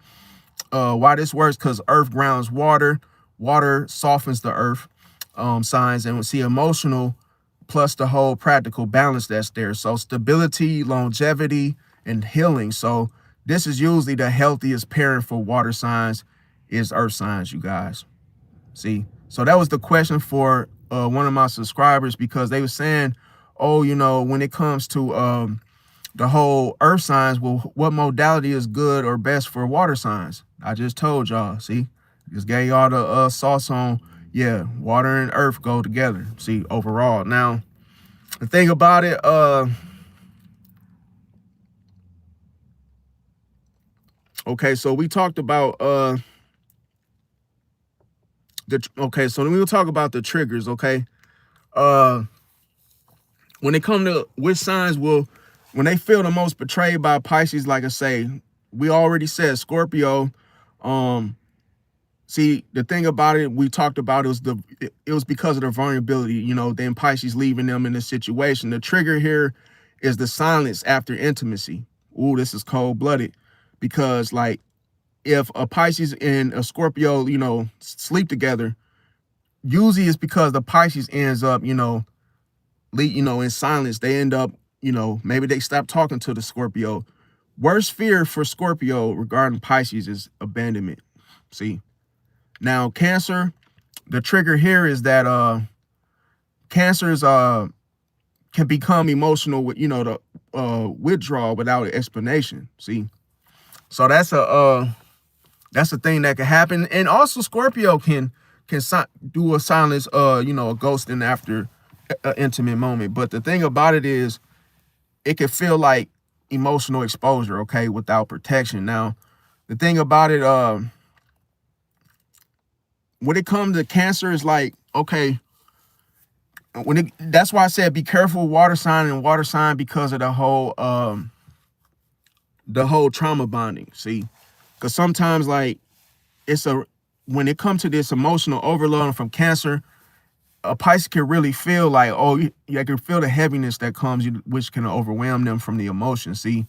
Why this works: because earth grounds water, water softens the earth signs, and we see emotional plus the whole practical balance that's there. So stability, longevity, and healing. So this is usually the healthiest pairing for water signs is earth signs, you guys. See, so that was the question for one of my subscribers, because they were saying, oh, when it comes to the whole earth signs, well, what modality is good or best for water signs? I just told y'all. See, just gave y'all the sauce on, yeah, water and earth go together. See, overall. Now, the thing about it, okay, so we talked about so then we'll talk about the triggers. Okay, when it comes to which signs will, when they feel the most betrayed by Pisces, like I say, we already said Scorpio. See, the thing about it, we talked about, it was because of their vulnerability, then Pisces leaving them in this situation. The trigger here is the silence after intimacy. Ooh, this is cold-blooded, because like, if a Pisces and a Scorpio, sleep together, usually it's because the Pisces ends up, in silence. They end up, maybe they stop talking to the Scorpio. Worst fear for Scorpio regarding Pisces is abandonment. See, now Cancer, the trigger here is that Cancers can become emotional with, the withdrawal without an explanation. See, so that's a thing that can happen. And also Scorpio can do a silence, a ghosting after an intimate moment. But the thing about it is, it can feel like emotional exposure, okay, without protection. Now, the thing about it, when it comes to Cancer, is like, okay, that's why I said be careful water sign, because of the whole trauma bonding. See, because sometimes, like, when it comes to this emotional overload from Cancer, a Pisces can really feel like, oh, you can feel the heaviness that comes, which can overwhelm them from the emotion. See,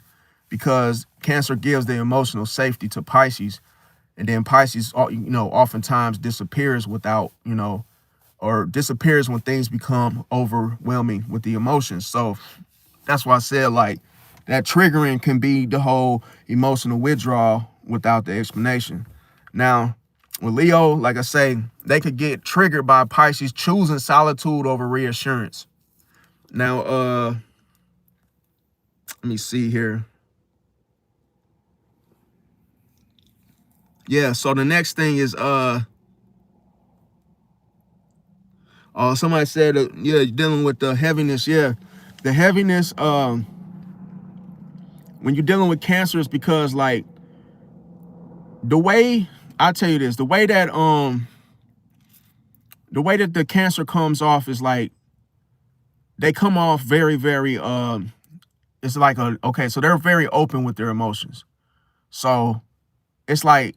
because Cancer gives the emotional safety to Pisces, and then Pisces, oftentimes disappears without, or disappears when things become overwhelming with the emotions. So that's why I said, like, that triggering can be the whole emotional withdrawal without the explanation. Now, with Leo, like I say, they could get triggered by Pisces choosing solitude over reassurance. Now, let me see here. Yeah, so the next thing is somebody said, yeah, dealing with the heaviness. Yeah, the heaviness, when you're dealing with Cancer, is because, like, the way, I tell you this, the way that the Cancer comes off is like, they come off very, very, it's like okay, so they're very open with their emotions. So it's like,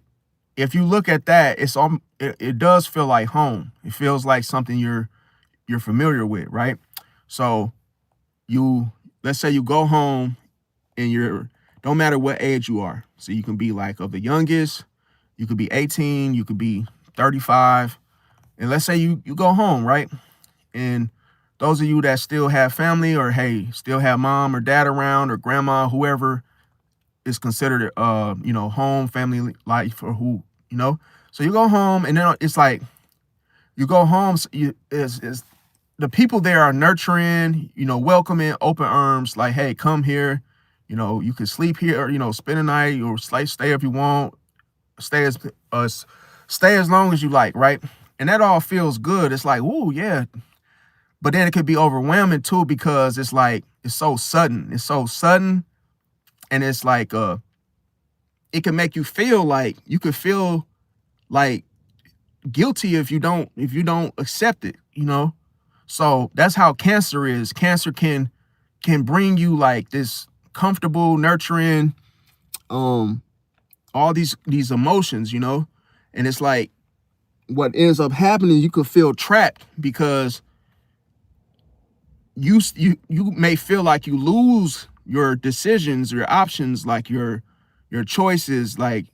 if you look at that, it does feel like home. It feels like something you're familiar with, right? So let's say you go home, and don't matter what age you are. So you can be like of the youngest, you could be 18, you could be 35, and let's say you go home, right? And those of you that still have family, or hey, still have mom or dad around, or grandma, whoever is considered home, family life, or who, so you go home, and then it's like you go home, so is the people there are nurturing, welcoming, open arms, like, hey, come here, you can sleep here, or spend a night, or stay if you want, stay as long as you like, right? And that all feels good. It's like, ooh, yeah. But then it could be overwhelming too, because it's like it's so sudden. And it's like it can make you feel like guilty if you don't accept it, So that's how Cancer is. Cancer can bring you like this comfortable, nurturing, all these emotions, and it's like what ends up happening, you could feel trapped, because you may feel like you lose your decisions, your options, like your choices, like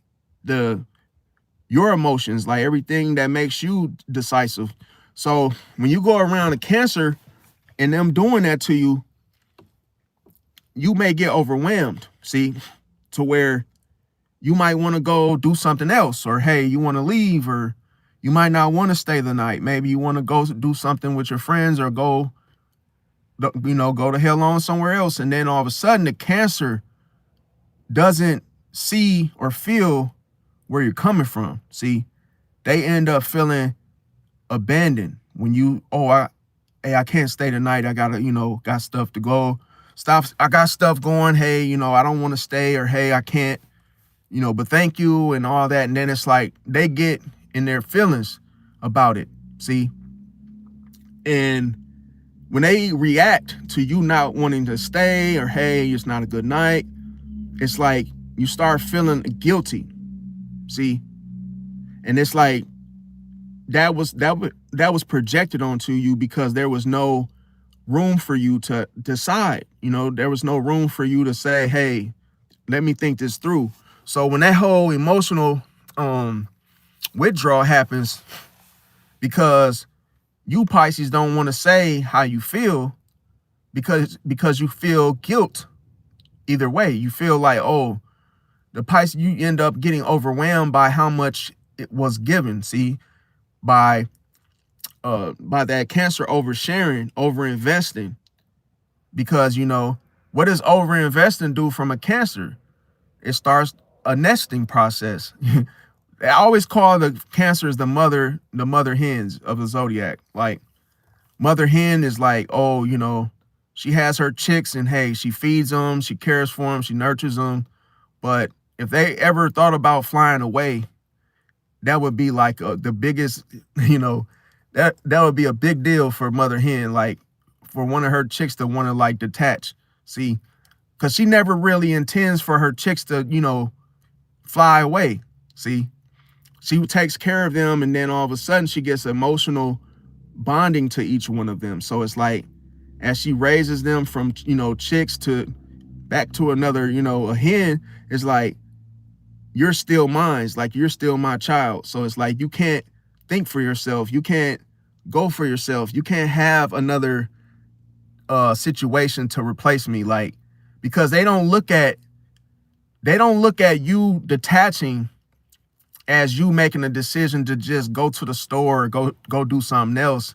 your emotions, like everything that makes you decisive. So when you go around a Cancer and them doing that to you, you may get overwhelmed, see, to where you might want to go do something else, or hey, you want to leave, or you might not want to stay the night. Maybe you want to go do something with your friends, or go to hell on somewhere else. And then all of a sudden the Cancer doesn't see or feel where you're coming from. See, they end up feeling abandoned when I can't stay tonight. I gotta, got stuff to go. I got stuff going. Hey, I don't want to stay, or hey, I can't, but thank you and all that. And then it's like they get in their feelings about it. See, and when they react to you not wanting to stay, or hey, it's not a good night, it's like you start feeling guilty. See, and it's like that was projected onto you, because there was no room for you to decide. There was no room for you to say, hey, let me think this through. So when that whole emotional withdrawal happens, because you Pisces don't want to say how you feel, because you feel guilt either way. You feel like, oh, the Pisces, you end up getting overwhelmed by how much it was given. See, by that Cancer oversharing, overinvesting, because what does overinvesting do from a Cancer? It starts a nesting process. I always call the Cancers the mother hens of the zodiac. Like, mother hen is like, oh, she has her chicks, and hey, she feeds them, she cares for them, she nurtures them. But if they ever thought about flying away, that would be like the biggest, that would be a big deal for mother hen, like for one of her chicks to want to like detach. See, because she never really intends for her chicks to, fly away. See, she takes care of them, and then all of a sudden she gets emotional bonding to each one of them. So it's like, as she raises them from, chicks to back to another, a hen, it's like, you're still mine. Like, you're still my child. So it's like, you can't think for yourself. You can't go for yourself. You can't have another situation to replace me. Like, because they don't look at you detaching as you making a decision to just go to the store or go do something else.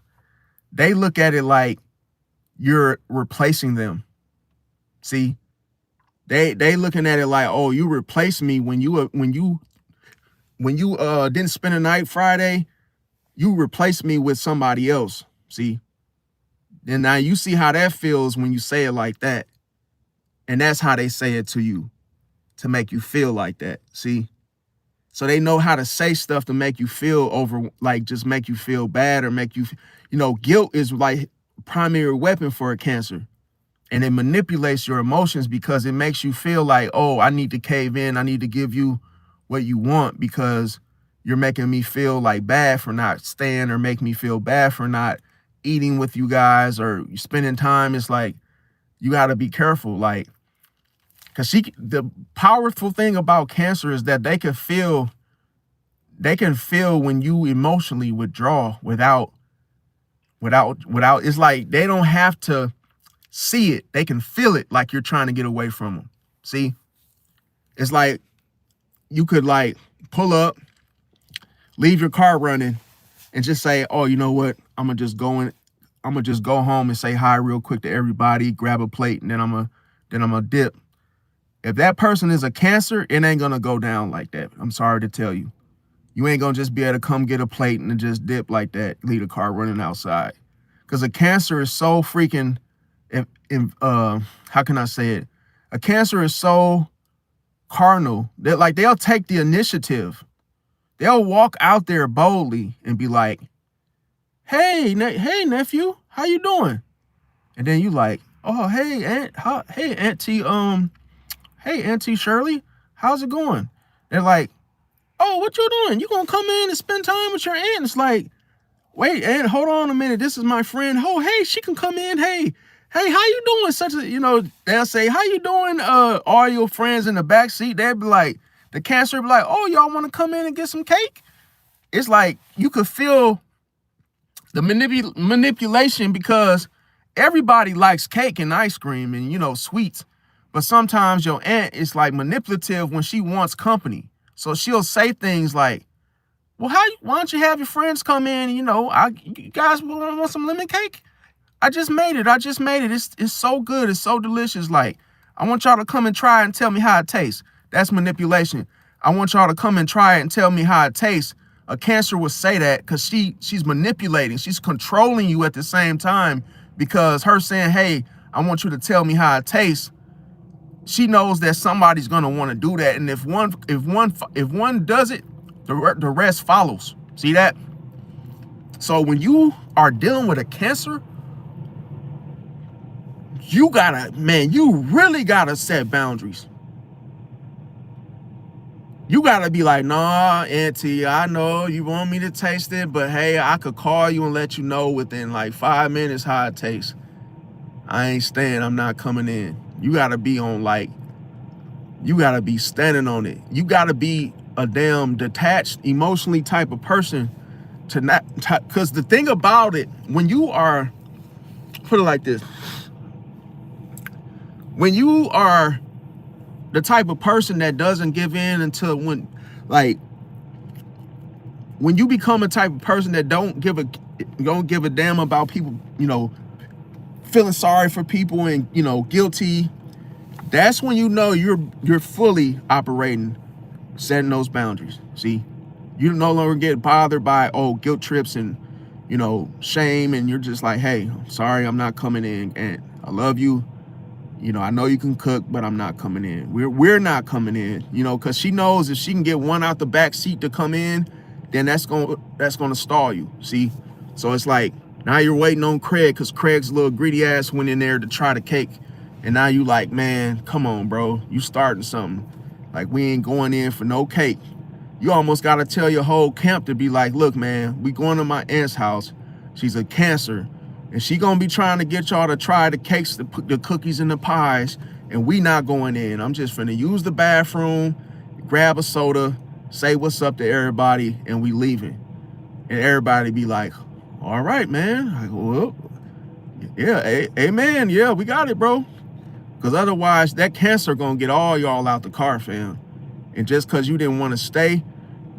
They look at it like you're replacing them. See, they looking at it like, oh, you replaced me when you didn't spend a night Friday. You replaced me with somebody else. See, and now you see how that feels when you say it like that. And that's how they say it to you, to make you feel like that. See, so they know how to say stuff to make you feel just make you feel bad, or make you, guilt is like primary weapon for a Cancer. And it manipulates your emotions, because it makes you feel like, oh, I need to cave in. I need to give you what you want, because you're making me feel like bad for not staying, or make me feel bad for not eating with you guys, or spending time. It's like, you got to be careful. Like, because the powerful thing about Cancer is that they can feel they can feel when you emotionally withdraw without, it's like they don't have to see it. They can feel it like you're trying to get away from them. See, it's like you could like pull up, leave your car running, and just say, oh, you know what? I'm gonna just go home and say hi real quick to everybody, grab a plate, and then I'm gonna dip. If that person is a Cancer, it ain't gonna go down like that. I'm sorry to tell you. You ain't gonna just be able to come get a plate and just dip like that, leave the car running outside. Because a Cancer is so freaking, how can I say it? A Cancer is so carnal that like they'll take the initiative. They'll walk out there boldly and be like, hey, nephew, how you doing? And then you like, oh, hey, Auntie Shirley, how's it going? They're like, oh, what you doing? You gonna come in and spend time with your aunt? It's like, wait, Aunt, hold on a minute. This is my friend. Oh, hey, she can come in. Hey, how you doing? They'll say, how you doing? All your friends in the back seat, they'd be like, the Cancer be like, oh, y'all want to come in and get some cake? It's like you could feel the manipulation because everybody likes cake and ice cream and, sweets. But sometimes your aunt is like manipulative when she wants company. So she'll say things like, well, why don't you have your friends come in? You guys want some lemon cake? I just made it. It's so good. It's so delicious. Like, I want y'all to come and try it and tell me how it tastes. That's manipulation. I want y'all to come and try it and tell me how it tastes. A Cancer would say that because she's manipulating. She's controlling you at the same time, because her saying, hey, I want you to tell me how it tastes. She knows that somebody's going to want to do that. And if one does it, the rest follows. See that? So when you are dealing with a Cancer, you really gotta set boundaries. You gotta be like, nah, Auntie, I know you want me to taste it, but hey, I could call you and let you know within like 5 minutes how it tastes. I ain't staying. I'm not coming in. You gotta be you gotta be standing on it. You gotta be a damn detached, emotionally type of person to not, because the thing about it, when you are, put it like this, when you are the type of person that doesn't give in until when you become a type of person that don't give a damn about people, feeling sorry for people and, guilty, that's when you're fully operating, setting those boundaries. See, you no longer get bothered by, guilt trips and, shame. And you're just like, hey, I'm sorry, I'm not coming in. And I love you. I know you can cook, but I'm not coming in. We're not coming in, because she knows if she can get one out the back seat to come in, then that's gonna stall you. See? So it's like now you're waiting on Craig, because Craig's little greedy ass went in there to try the cake. And now you like, man, come on, bro. You starting something. Like, we ain't going in for no cake. You almost gotta tell your whole camp to be like, look, man, we going to my aunt's house. She's a Cancer. And she gonna be trying to get y'all to try the cakes, the cookies and the pies, and we not going in. I'm just finna use the bathroom, grab a soda, say what's up to everybody, and we leaving. And everybody be like, all right, man. I go, well, yeah, amen. Yeah, we got it, bro. Because otherwise, that Cancer gonna get all y'all out the car, fam. And just because you didn't want to stay,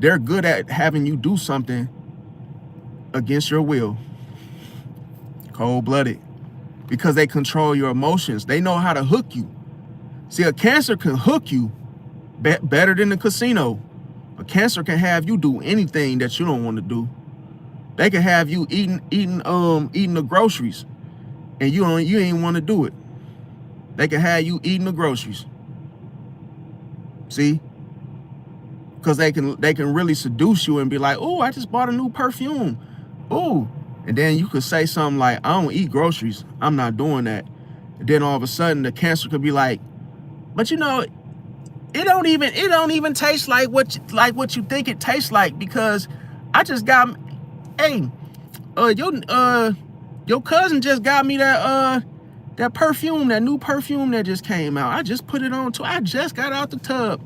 they're good at having you do something against your will. Cold-blooded, because they control your emotions. They know how to hook you. See, a Cancer can hook you better than the casino. A Cancer can have you do anything that you don't want to do. They can have you eating the groceries, and you ain't want to do it. They can have you eating the groceries. See, because they can really seduce you and be like, oh, I just bought a new perfume. Oh. And then you could say something like, I don't eat groceries. I'm not doing that. And then all of a sudden the Cancer could be like, but it don't even taste like what you think it tastes like, because I just got, hey, your cousin just got me that perfume, that new perfume that just came out. I just put it on too. I just got out the tub.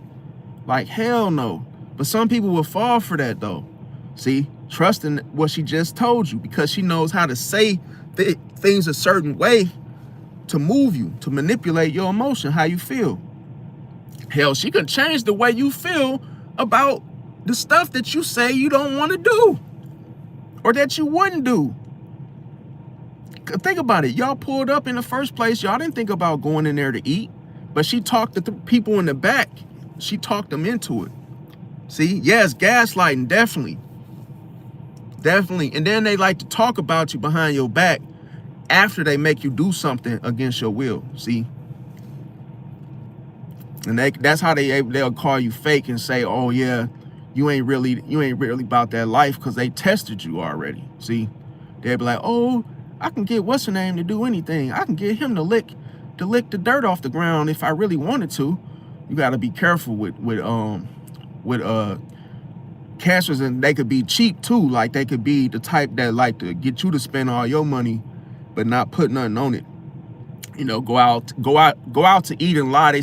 Like, hell no. But some people will fall for that though. See, trusting what she just told you because she knows how to say things a certain way to move you, to manipulate your emotion, how you feel. Hell, she could change the way you feel about the stuff that you say you don't want to do or that you wouldn't do. Think about it. Y'all pulled up in the first place. Y'all didn't think about going in there to eat, but she talked to the people in the back. She talked them into it. See, yes, gaslighting, definitely. Definitely. And then they like to talk about you behind your back after they make you do something against your will. See? And that's how they'll call you fake and say, oh yeah, you ain't really about that life because they tested you already. See? They'll be like, oh, I can get what's her name to do anything. I can get him to lick the dirt off the ground if I really wanted to. You gotta be careful with cancers, and they could be cheap too. Like they could be the type that like to get you to spend all your money but not put nothing on it. You know, go out to eat and lie. They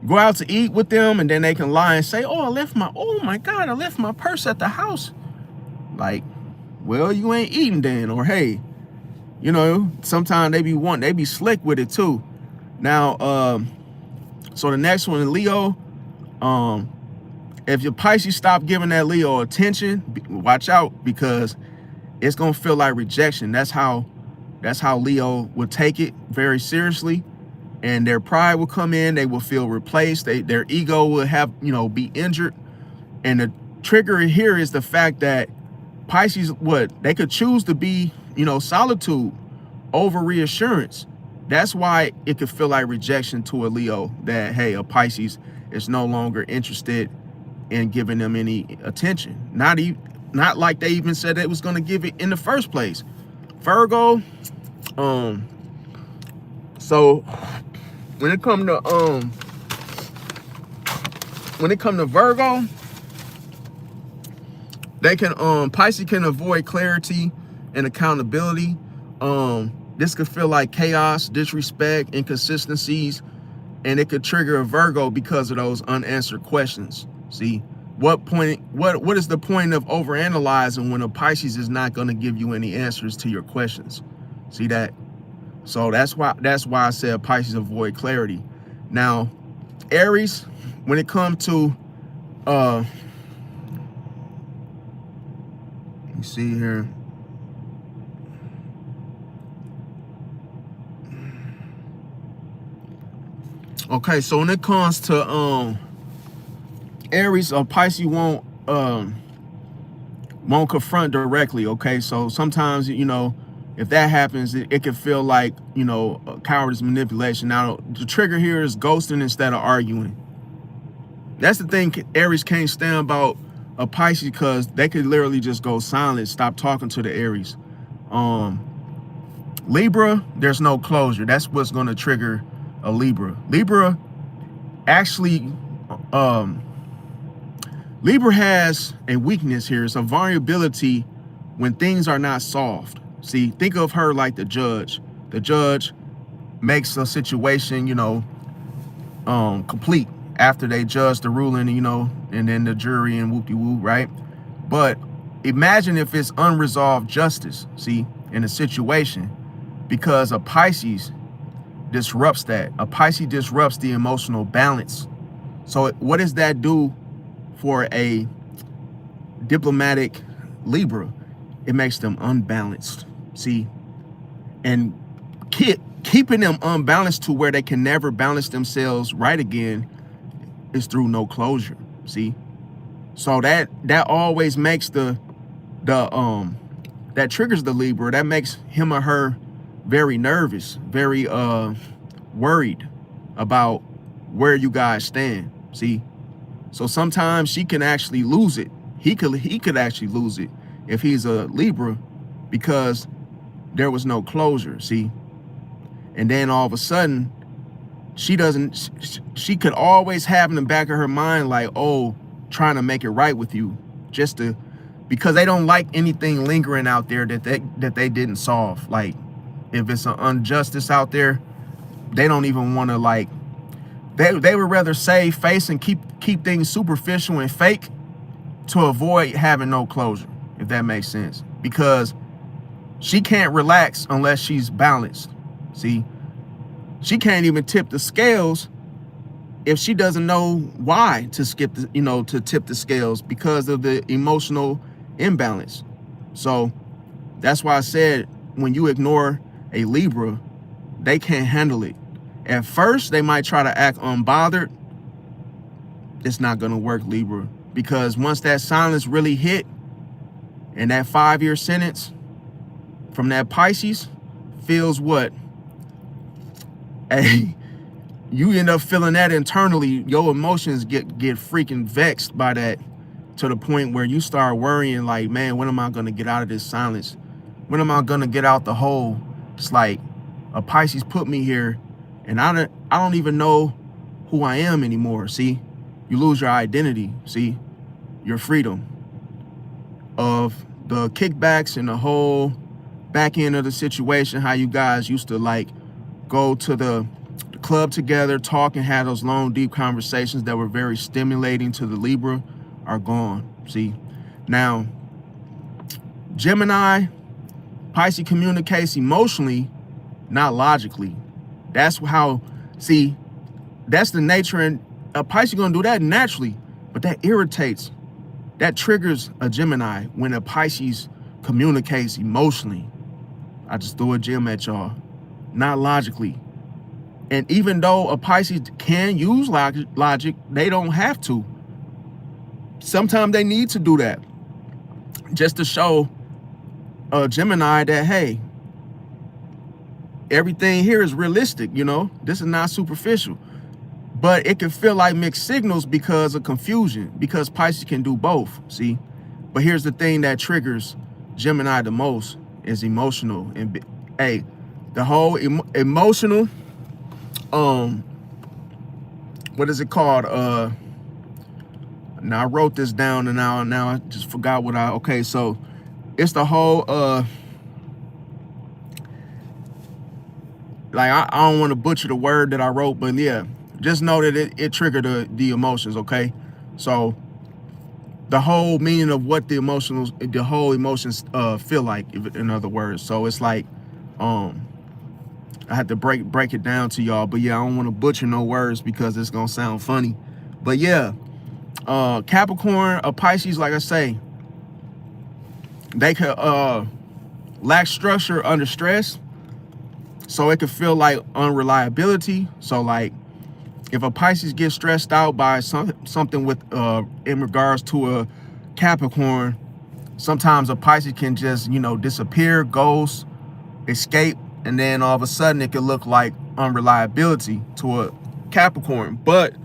go out to eat with them and then they can lie and say, oh my God, I left my purse at the house. Like, well, you ain't eating then. Or hey, you know, sometimes they be slick with it too. Now, so the next one, Leo, if your Pisces stop giving that Leo attention, watch out because it's gonna feel like rejection. That's how Leo would take it very seriously, and their pride will come in. They will feel replaced. Their ego will have, you know, be injured. And the trigger here is the fact that Pisces, they could choose to be, you know, solitude over reassurance. That's why it could feel like rejection to a Leo that, hey, a Pisces is no longer interested in giving them any attention. Not like they even said it was going to give it in the first place. Virgo, so when it come to Virgo, they can Pisces can avoid clarity and accountability. This could feel like chaos, disrespect, inconsistencies, and it could trigger a Virgo because of those unanswered questions. See, what is the point of overanalyzing when a Pisces is not going to give you any answers to your questions? See that? So that's why I said Pisces avoid clarity. Now, Aries, when it comes to let me see here. Okay, so when it comes to Aries or Pisces won't confront directly. Okay, so sometimes, you know, if that happens, it can feel like, you know, cowardice, manipulation. Now the trigger here is ghosting instead of arguing. That's the thing Aries can't stand about a Pisces, because they could literally just go silent, stop talking to the Aries. Libra, there's no closure. That's what's going to trigger a Libra. Libra actually Libra has a weakness here. It's a vulnerability when things are not solved. See, think of her like the judge. The judge makes a situation, you know, complete after they judge the ruling, you know, and then the jury and whoop-de-whoop, right? But imagine if it's unresolved justice, see, in a situation, because a Pisces disrupts that. A Pisces disrupts the emotional balance. So what does that do for a diplomatic Libra? It makes them unbalanced, see? And keeping them unbalanced to where they can never balance themselves right again is through no closure, see? So that always makes that triggers the Libra. That makes him or her very nervous, very worried about where you guys stand, see? So sometimes she can actually lose it. He could actually lose it if he's a Libra, because there was no closure, see? And then all of a sudden, she could always have in the back of her mind, like, oh, trying to make it right with you, because they don't like anything lingering out there that they didn't solve. Like, if it's an injustice out there, they don't even want to, like, they would rather save face and keep keep things superficial and fake to avoid having no closure, if that makes sense. Because she can't relax unless she's balanced. See, she can't even tip the scales if she doesn't know why to skip the, to tip the scales because of the emotional imbalance. So that's why I said when you ignore a Libra, they can't handle it. At first, they might try to act unbothered. It's not going to work, Libra, because once that silence really hit and that 5-year sentence from that Pisces feels what? Hey, you end up feeling that internally. Your emotions get freaking vexed by that to the point where you start worrying like, man, when am I going to get out of this silence? When am I going to get out the hole? It's like a Pisces put me here and I don't even know who I am anymore. See, you lose your identity. See, your freedom of the kickbacks and the whole back end of the situation, how you guys used to like go to the club together, talk and have those long, deep conversations that were very stimulating to the Libra are gone. See, now Gemini, Pisces communicates emotionally, not logically. That's how, see, that's the nature, and a Pisces gonna do that naturally, but that irritates, that triggers a Gemini when a Pisces communicates emotionally. I just threw a gem at y'all, not logically. And even though a Pisces can use logic, they don't have to. Sometimes they need to do that just to show a Gemini that, hey, everything here is realistic, this is not superficial. But it can feel like mixed signals because of confusion, because Pisces can do both, see? But here's the thing that triggers Gemini the most is emotional. And hey, the whole emotional, what is it called? Now I wrote this down and now I just forgot okay, so it's the whole, like I don't want to butcher the word that I wrote, but yeah, just know that it triggered the emotions, okay? So the whole meaning of what the whole emotions feel like, in other words. So it's like, I had to break it down to y'all, but yeah, I don't want to butcher no words because it's gonna sound funny. But yeah, Capricorn, Pisces, like I say, they could lack structure under stress. So it could feel like unreliability. So like if a Pisces gets stressed out by something with in regards to a Capricorn, sometimes a Pisces can just, disappear, ghost, escape, and then all of a sudden it could look like unreliability to a Capricorn. But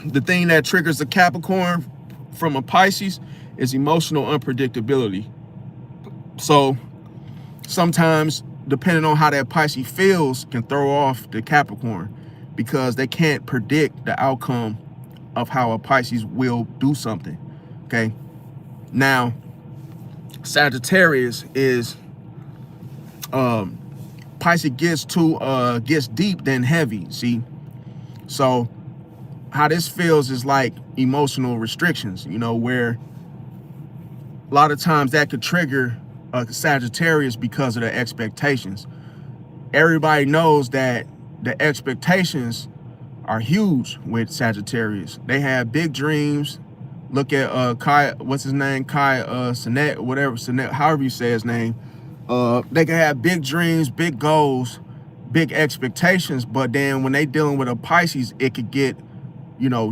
the thing that triggers a Capricorn from a Pisces is emotional unpredictability. So sometimes, depending on how that Pisces feels, can throw off the Capricorn because they can't predict the outcome of how a Pisces will do something, okay? Now, Sagittarius is, Pisces gets deep then heavy, see? So how this feels is like emotional restrictions, where a lot of times that could trigger a Sagittarius because of the expectations. Everybody knows that the expectations are huge with Sagittarius. They have big dreams. Look at Kai, what's his name? Kai Sinet, whatever, Sinet, however you say his name. They can have big dreams, big goals, big expectations, but then when they dealing with a Pisces, it could get,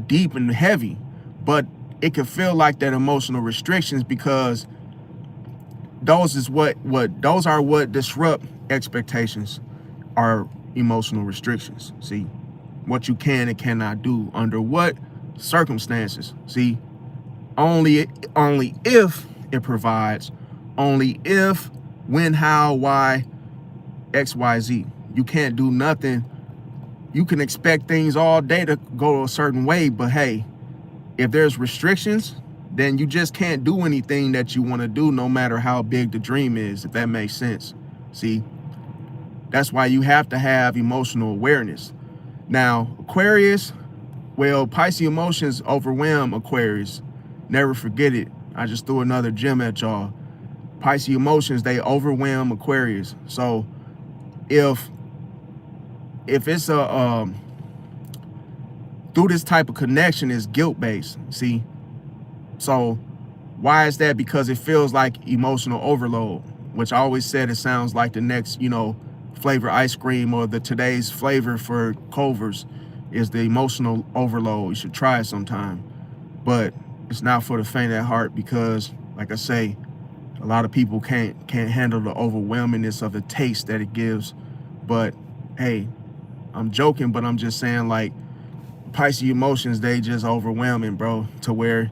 deep and heavy. But it can feel like that emotional restrictions because those are what disrupt expectations, are emotional restrictions. See, what you can and cannot do under what circumstances. See, only if it provides, only if, when, how, why, X, Y, Z. You can't do nothing. You can expect things all day to go a certain way, but hey, if there's restrictions, then you just can't do anything that you want to do, no matter how big the dream is, if that makes sense. See, that's why you have to have emotional awareness. Now, Aquarius, Well, Pisces emotions overwhelm Aquarius. Never forget it. I just threw another gem at y'all. Pisces emotions, they overwhelm Aquarius. So if it's a through this type of connection is guilt based. See, so why is that? Because it feels like emotional overload, which I always said it sounds like the next, flavor ice cream, or the today's flavor for Culver's is the emotional overload. You should try it sometime, but it's not for the faint at heart, because like I say, a lot of people can't handle the overwhelmingness of the taste that it gives. But hey, I'm joking, but I'm just saying, like, Pisces emotions, they just overwhelming, bro, to where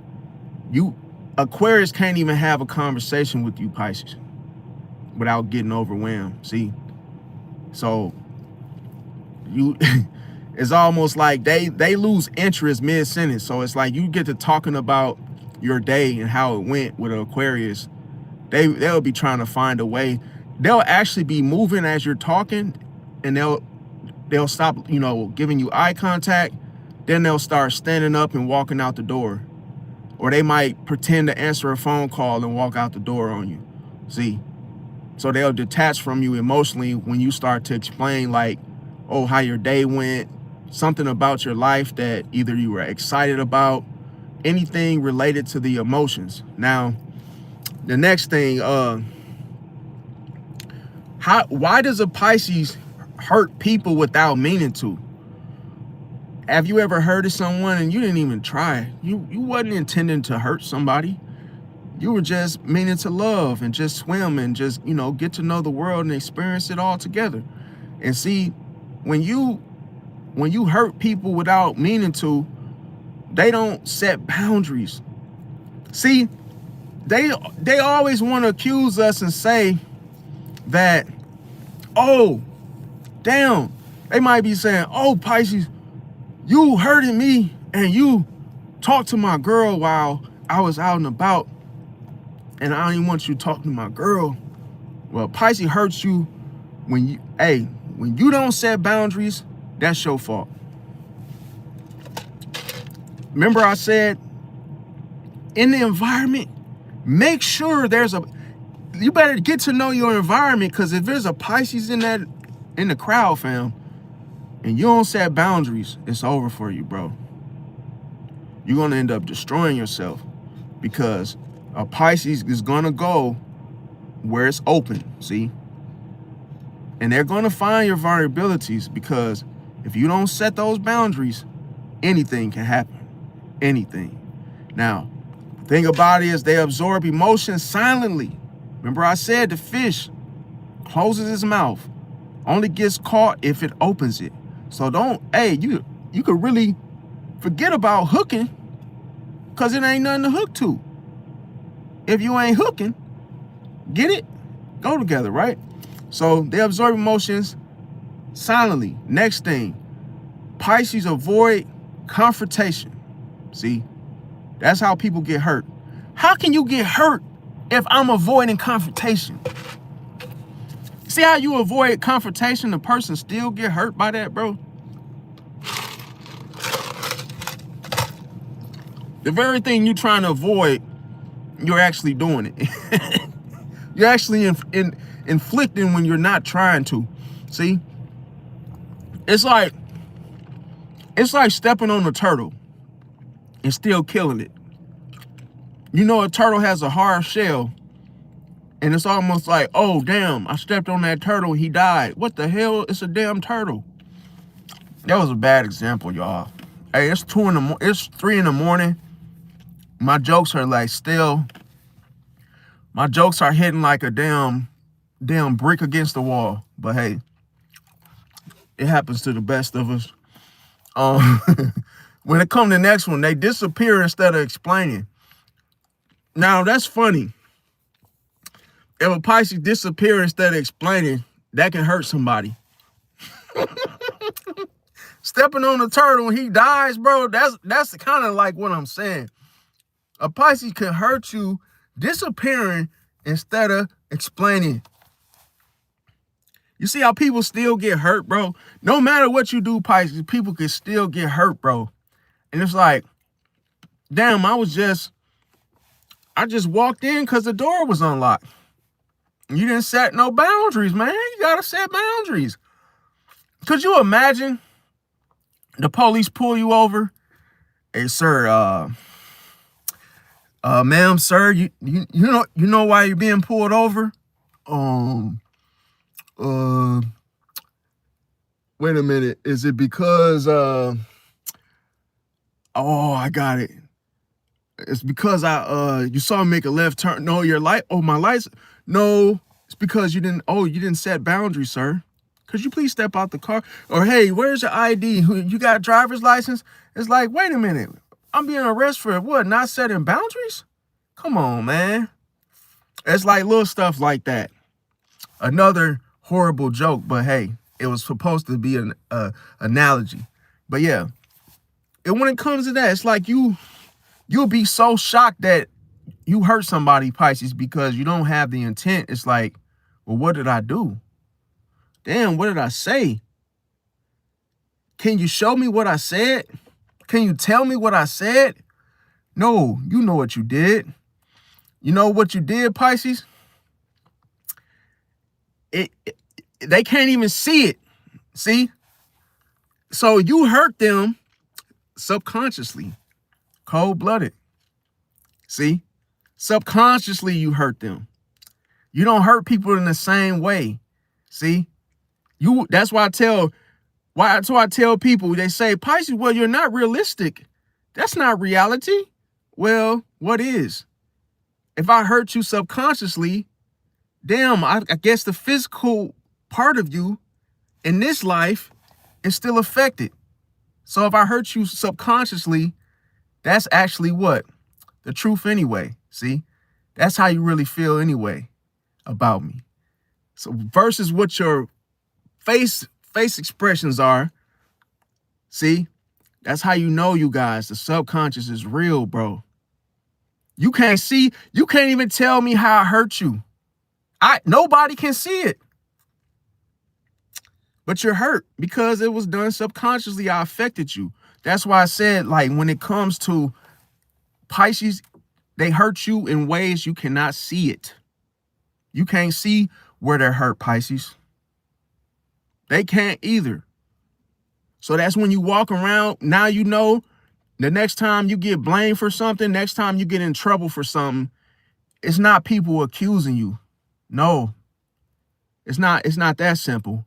Aquarius can't even have a conversation with you, Pisces, without getting overwhelmed. See, so it's almost like they lose interest mid-sentence. So it's like you get to talking about your day and how it went with an Aquarius, they'll be trying to find a way. They'll actually be moving as you're talking, and they'll stop, giving you eye contact. Then they'll start standing up and walking out the door. Or they might pretend to answer a phone call and walk out the door on you. See? So they'll detach from you emotionally when you start to explain, like, oh, how your day went, something about your life that either you were excited about, anything related to the emotions. Now, the next thing, why does a Pisces hurt people without meaning to? Have you ever hurted someone and you didn't even try? You wasn't intending to hurt somebody. You were just meaning to love and just swim and just, get to know the world and experience it all together. And see, when you hurt people without meaning to, they don't set boundaries. See, they always want to accuse us and say that, oh, damn, they might be saying, oh, Pisces, you hurted me and you talked to my girl while I was out and about, and I don't even want you talking to my girl. Well, Pisces hurts you when you don't set boundaries. That's your fault. Remember I said, in the environment, make sure you better get to know your environment, because if there's a Pisces in the crowd, fam, and you don't set boundaries, it's over for you, bro. You're going to end up destroying yourself, because a Pisces is going to go where it's open, see? And they're going to find your vulnerabilities, because if you don't set those boundaries, anything can happen. Anything. Now, the thing about it is they absorb emotion silently. Remember I said the fish closes his mouth, only gets caught if it opens it. So you could really forget about hooking, because it ain't nothing to hook to. If you ain't hooking, get it? Go together, right? So they absorb emotions silently. Next thing, Pisces avoid confrontation. See, that's how people get hurt. How can you get hurt if I'm avoiding confrontation? See how you avoid confrontation, the person still get hurt by that, bro? The very thing you're trying to avoid, you're actually doing it. You're actually inflicting when you're not trying to. See? It's like stepping on a turtle and still killing it. A turtle has a hard shell, and it's almost like, oh, damn, I stepped on that turtle, he died. What the hell? It's a damn turtle. That was a bad example, y'all. Hey, it's 3 in the morning. My jokes are hitting like a damn brick against the wall. But hey, it happens to the best of us. When it comes to the next one, they disappear instead of explaining. Now, that's funny. If a Pisces disappear instead of explaining, that can hurt somebody. Stepping on a turtle and he dies, bro, that's kind of like what I'm saying. A Pisces can hurt you disappearing instead of explaining. You see how people still get hurt, bro? No matter what you do, Pisces, people can still get hurt, bro. And it's like, damn, I just walked in because the door was unlocked. You didn't set no boundaries, man. You gotta set boundaries. Could you imagine the police pull you over? Hey, sir, ma'am, sir, you know why you're being pulled over? Wait a minute. Is it because oh, I got it. It's because you saw me make a left turn. No, your light. Oh, my lights. No, it's because you didn't set boundaries, sir. Could you please step out the car? Or hey, where's your ID? You got a driver's license? It's like, wait a minute. I'm being arrested for what? Not setting boundaries? Come on, man. It's like little stuff like that. Another horrible joke, but hey, it was supposed to be an analogy. But yeah, and when it comes to that, it's like you'll be so shocked that you hurt somebody, Pisces, because you don't have the intent. It's like, well, what did I do? Damn, what did I say? Can you show me what I said? Can you tell me what I said? No, you know what you did. You know what you did, Pisces? They can't even see it. See? So you hurt them subconsciously, cold-blooded. See? Subconsciously you hurt them. You don't hurt people in the same way. See? That's why I tell people, they say, Pisces, well, you're not realistic. That's not reality. Well, what is? If I hurt you subconsciously, damn, I guess the physical part of you in this life is still affected. So if I hurt you subconsciously, that's actually what? The truth anyway. See? That's how you really feel anyway about me. So versus what your face expressions are, see? That's how you know, you guys, the subconscious is real, bro. You can't even tell me how I hurt you. Nobody can see it. But you're hurt because it was done subconsciously. I affected you. That's why I said, like, when it comes to Pisces, they hurt you in ways you cannot see it. You can't see where they're hurt, Pisces. They can't either. So that's when you walk around, now you know the next time you get blamed for something, next time you get in trouble for something, it's not people accusing you. No, it's not that simple.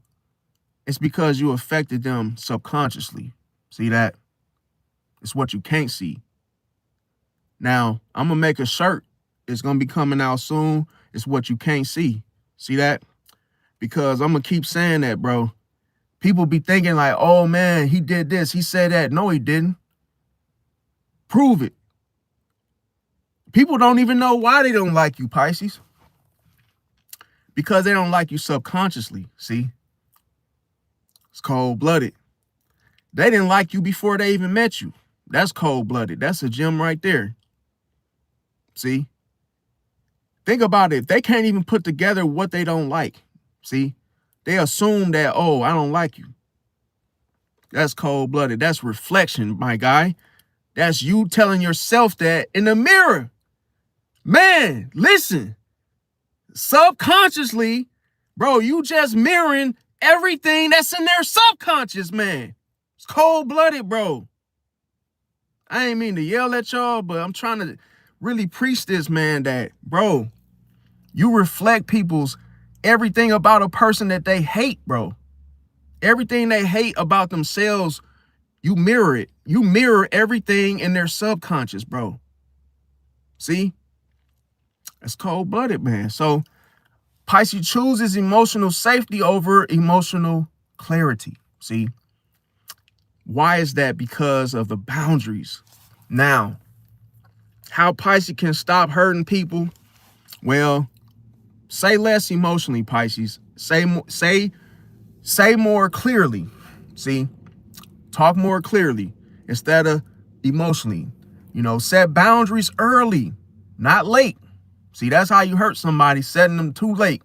It's because you affected them subconsciously. See that? It's what you can't see. Now, I'm going to make a shirt. It's going to be coming out soon. It's what you can't see. See that? Because I'm going to keep saying that, bro. People be thinking like, oh, man, he did this. He said that. No, he didn't. Prove it. People don't even know why they don't like you, Pisces. Because they don't like you subconsciously. See? It's cold-blooded. They didn't like you before they even met you. That's cold-blooded. That's a gem right there. See? Think about it. They can't even put together what they don't like. See? They assume that, oh, I don't like you. That's cold-blooded. That's reflection, my guy. That's you telling yourself that in the mirror. Man, listen. Subconsciously, bro, you just mirroring everything that's in their subconscious, man. It's cold-blooded, bro. I ain't mean to yell at y'all, but I'm trying to really preach this, man, that, bro, you reflect people's everything about a person that they hate, bro. Everything they hate about themselves, you mirror it. You mirror everything in their subconscious, bro. See? It's cold-blooded, man. So Pisces chooses emotional safety over emotional clarity. See? Why is that? Because of the boundaries. Now, how Pisces can stop hurting people? Well, say less emotionally, Pisces. Say more clearly. See? Talk more clearly instead of emotionally. You know, set boundaries early, not late. See, that's how you hurt somebody, setting them too late.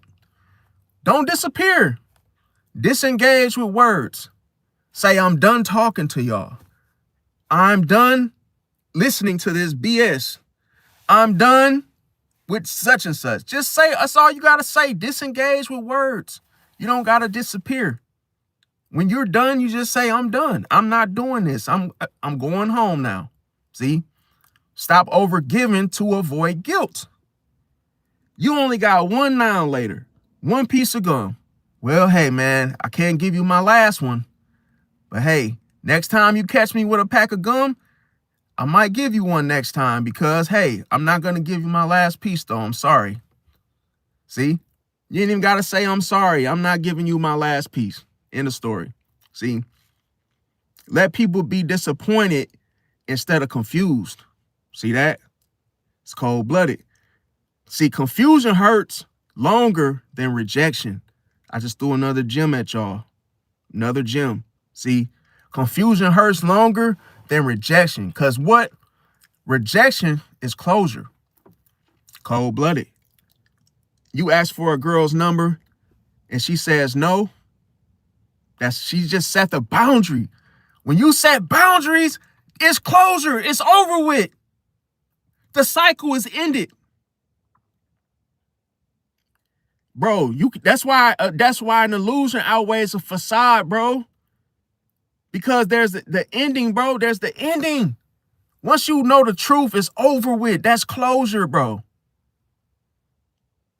Don't disappear. Disengage with words. Say, I'm done talking to y'all. I'm done listening to this BS. I'm done with such and such. Just say, that's all you got to say. Disengage with words. You don't got to disappear. When you're done, you just say, I'm done. I'm not doing this. I'm going home now. See? Stop overgiving to avoid guilt. You only got one noun later, one piece of gum. Well, hey, man, I can't give you my last one. But hey, next time you catch me with a pack of gum, I might give you one next time because, hey, I'm not going to give you my last piece, though. I'm sorry. See? You ain't even got to say I'm sorry. I'm not giving you my last piece. End of story. See? Let people be disappointed instead of confused. See that? It's cold-blooded. See, confusion hurts longer than rejection. I just threw another gem at y'all. Another gem. See, confusion hurts longer than rejection. Because what? Rejection is closure. Cold-blooded. You ask for a girl's number and she says no. She just set the boundary. When you set boundaries, it's closure. It's over with. The cycle is ended. Bro, that's why an illusion outweighs a facade, bro. Because there's the ending, bro. There's the ending. Once you know the truth, it's over with. That's closure, bro.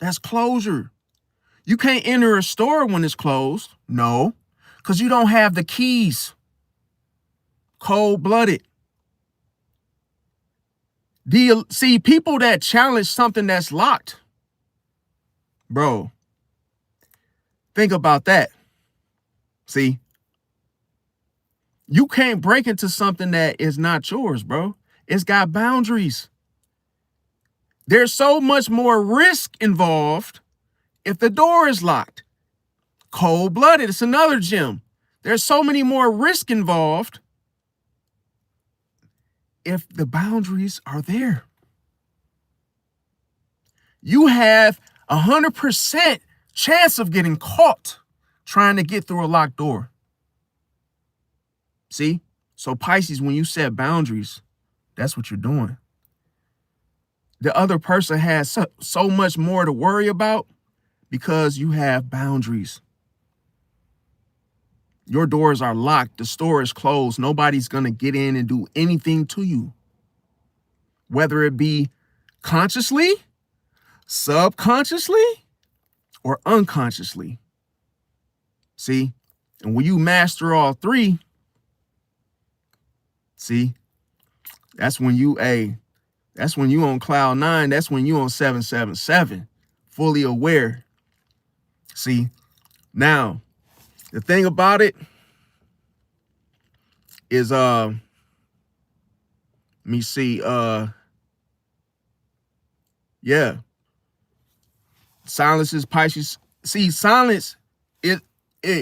That's closure. You can't enter a store when it's closed. No, because you don't have the keys. Cold-blooded. See, people that challenge something that's locked, bro, think about that. See, you can't break into something that is not yours, bro. It's got boundaries. There's so much more risk involved if the door is locked. Cold-blooded, it's another gem. There's so many more risk involved if the boundaries are there. You have 100% chance of getting caught trying to get through a locked door. See? So Pisces, when you set boundaries, that's what you're doing. The other person has so much more to worry about because you have boundaries. Your doors are locked. The store is closed. Nobody's going to get in and do anything to you. Whether it be consciously, subconsciously, or unconsciously. See? And when you master all three, see, that's when you on cloud 9. That's when you on 777, fully aware. See, now, the thing about it is, let me see, yeah. Silence is Pisces. See, silence, it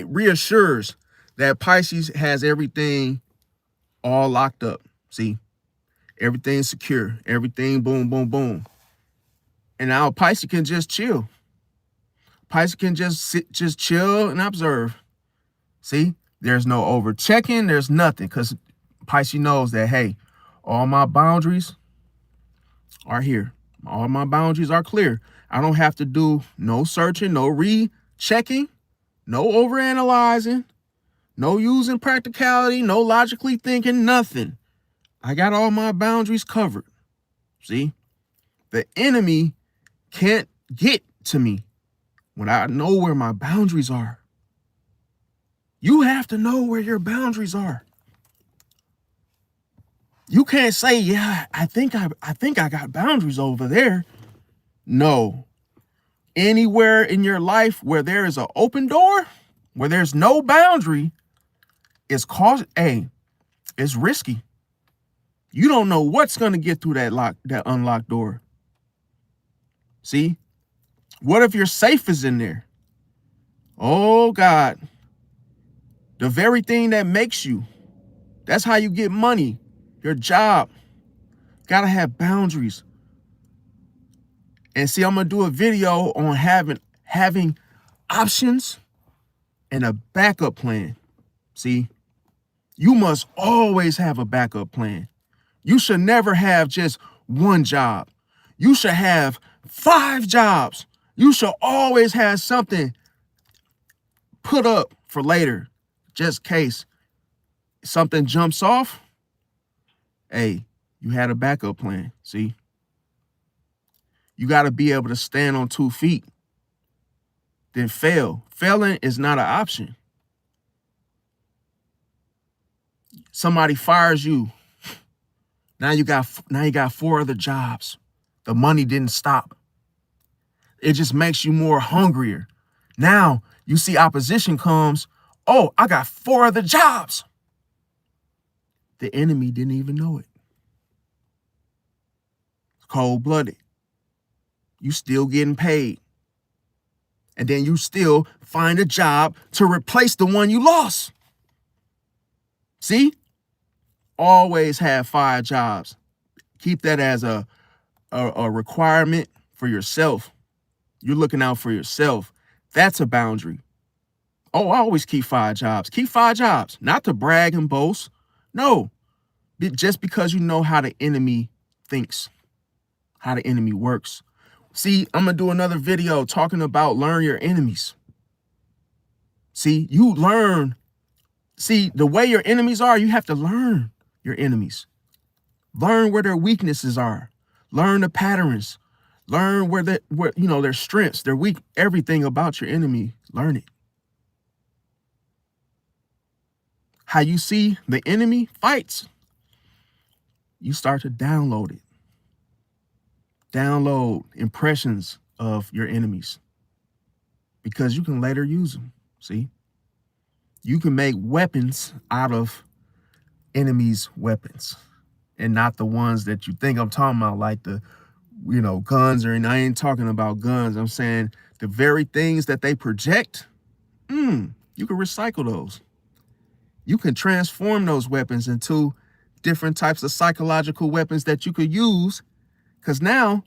reassures that Pisces has everything all locked up. See, everything's secure. Everything boom, boom, boom. And now Pisces can just chill. Pisces can just sit, just chill and observe. See, there's no over checking. There's nothing because Pisces knows that, hey, all my boundaries are here. All my boundaries are clear. I don't have to do no searching, no rechecking, no overanalyzing, no using practicality, no logically thinking, nothing. I got all my boundaries covered. See, the enemy can't get to me when I know where my boundaries are. You have to know where your boundaries are. You can't say, yeah, I think I got boundaries over there. No. Anywhere in your life where there is an open door, where there's no boundary, it's risky. You don't know what's going to get through that unlocked door. See? What if your safe is in there? Oh, God. The very thing that makes you. That's how you get money. Your job. Got to have boundaries. And see, I'm going to do a video on having options and a backup plan. See? You must always have a backup plan. You should never have just one job. You should have 5 jobs. You should always have something put up for later, just in case something jumps off. Hey, you had a backup plan. See, you got to be able to stand on 2 feet, then fail. Failing is not an option. Somebody fires you. Now you got 4 other jobs. The money didn't stop. It just makes you more hungrier. Now you see opposition comes. Oh, I got 4 other jobs. The enemy didn't even know it. Cold-blooded. You still getting paid. And then you still find a job to replace the one you lost. See? Always have 5 jobs. Keep that as a requirement for yourself. You're looking out for yourself. That's a boundary. Oh, I always keep 5 jobs. Keep 5 jobs. Not to brag and boast. No. Just because you know how the enemy thinks, how the enemy works. See, I'm going to do another video talking about learn your enemies. See, you learn. See, the way your enemies are, you have to learn your enemies. Learn where their weaknesses are. Learn the patterns. Learn where their strengths, their weak, everything about your enemy. Learn it. How you see the enemy fights, you start to download it. Download impressions of your enemies because you can later use them. See, you can make weapons out of enemies' weapons and not the ones that you think I'm talking about, like the, guns or, and I ain't talking about guns. I'm saying the very things that they project, you can recycle those. You can transform those weapons into different types of psychological weapons that you could use. Because now,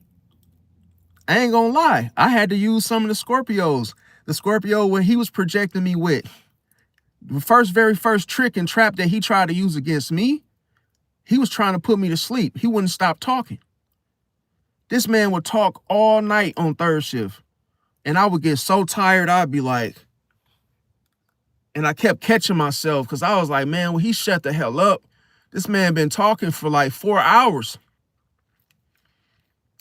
I ain't gonna lie, I had to use some of the Scorpios. The Scorpio, what he was projecting me with, the very first trick and trap that he tried to use against me, he was trying to put me to sleep. He wouldn't stop talking. This man would talk all night on third shift. And I would get so tired, I'd be like, and I kept catching myself because I was like, man, when he shut the hell up, this man been talking for like 4 hours.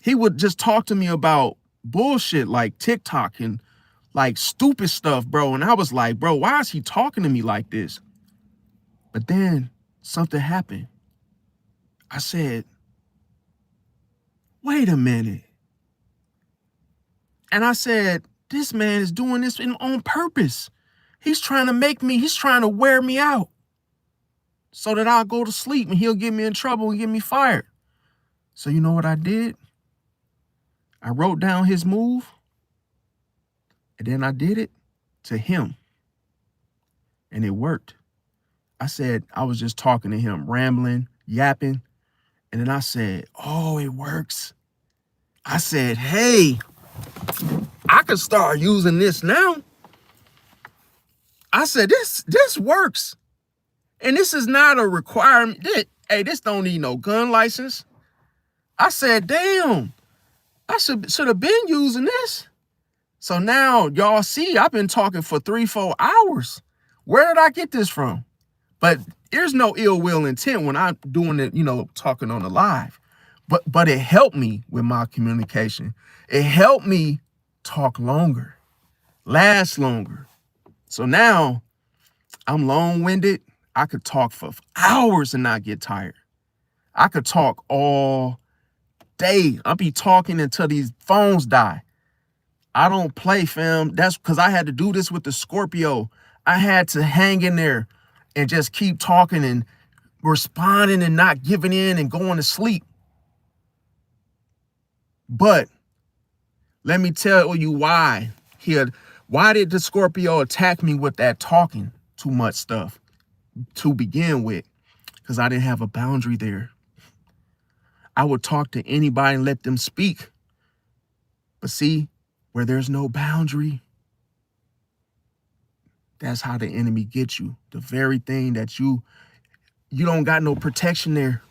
He would just talk to me about bullshit like TikTok and like stupid stuff, bro. And I was like, bro, why is he talking to me like this? But then something happened. I said, wait a minute. And I said, this man is doing this on purpose. He's trying to wear me out so that I'll go to sleep and he'll get me in trouble and get me fired. So you know what I did? I wrote down his move and then I did it to him. And it worked. I said, I was just talking to him, rambling, yapping. And then I said, oh, it works. I said, hey, I could start using this now. I said, this works. And this is not a requirement. This don't need no gun license. I said, damn, I should have been using this. So now y'all see, I've been talking for 3-4 hours. Where did I get this from? But there's no ill will intent when I'm doing it, talking on the live. But it helped me with my communication. It helped me talk longer, last longer. So now I'm long-winded. I could talk for hours and not get tired. I could talk all day. I'll be talking until these phones die. I don't play, fam. That's because I had to do this with the Scorpio. I had to hang in there and just keep talking and responding and not giving in and going to sleep. But let me tell you why. Why did the Scorpio attack me with that talking too much stuff to begin with? Because I didn't have a boundary there. I would talk to anybody and let them speak. But see, where there's no boundary, that's how the enemy gets you. The very thing that you you don't got no protection there.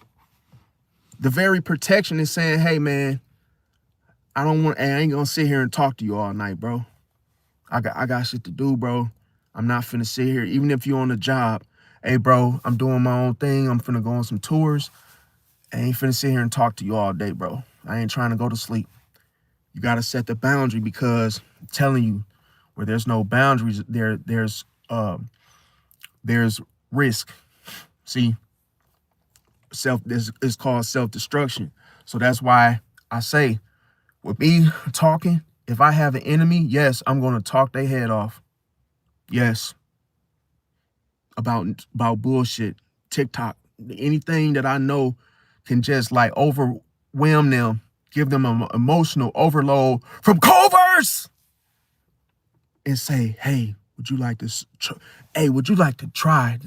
The very protection is saying, hey, man, I ain't gonna sit here and talk to you all night, bro. I got shit to do, bro. I'm not finna sit here, even if you're on the job. Hey, bro, I'm doing my own thing. I'm finna go on some tours. I ain't finna sit here and talk to you all day, bro. I ain't trying to go to sleep. You gotta set the boundary, because I'm telling you, where there's no boundaries, there's risk. See, this is called self-destruction. So that's why I say, with me talking, if I have an enemy, yes, I'm gonna talk their head off. Yes. About bullshit, TikTok, anything that I know can just like overwhelm them, give them an emotional overload from Culver's, and say, hey, would you like to try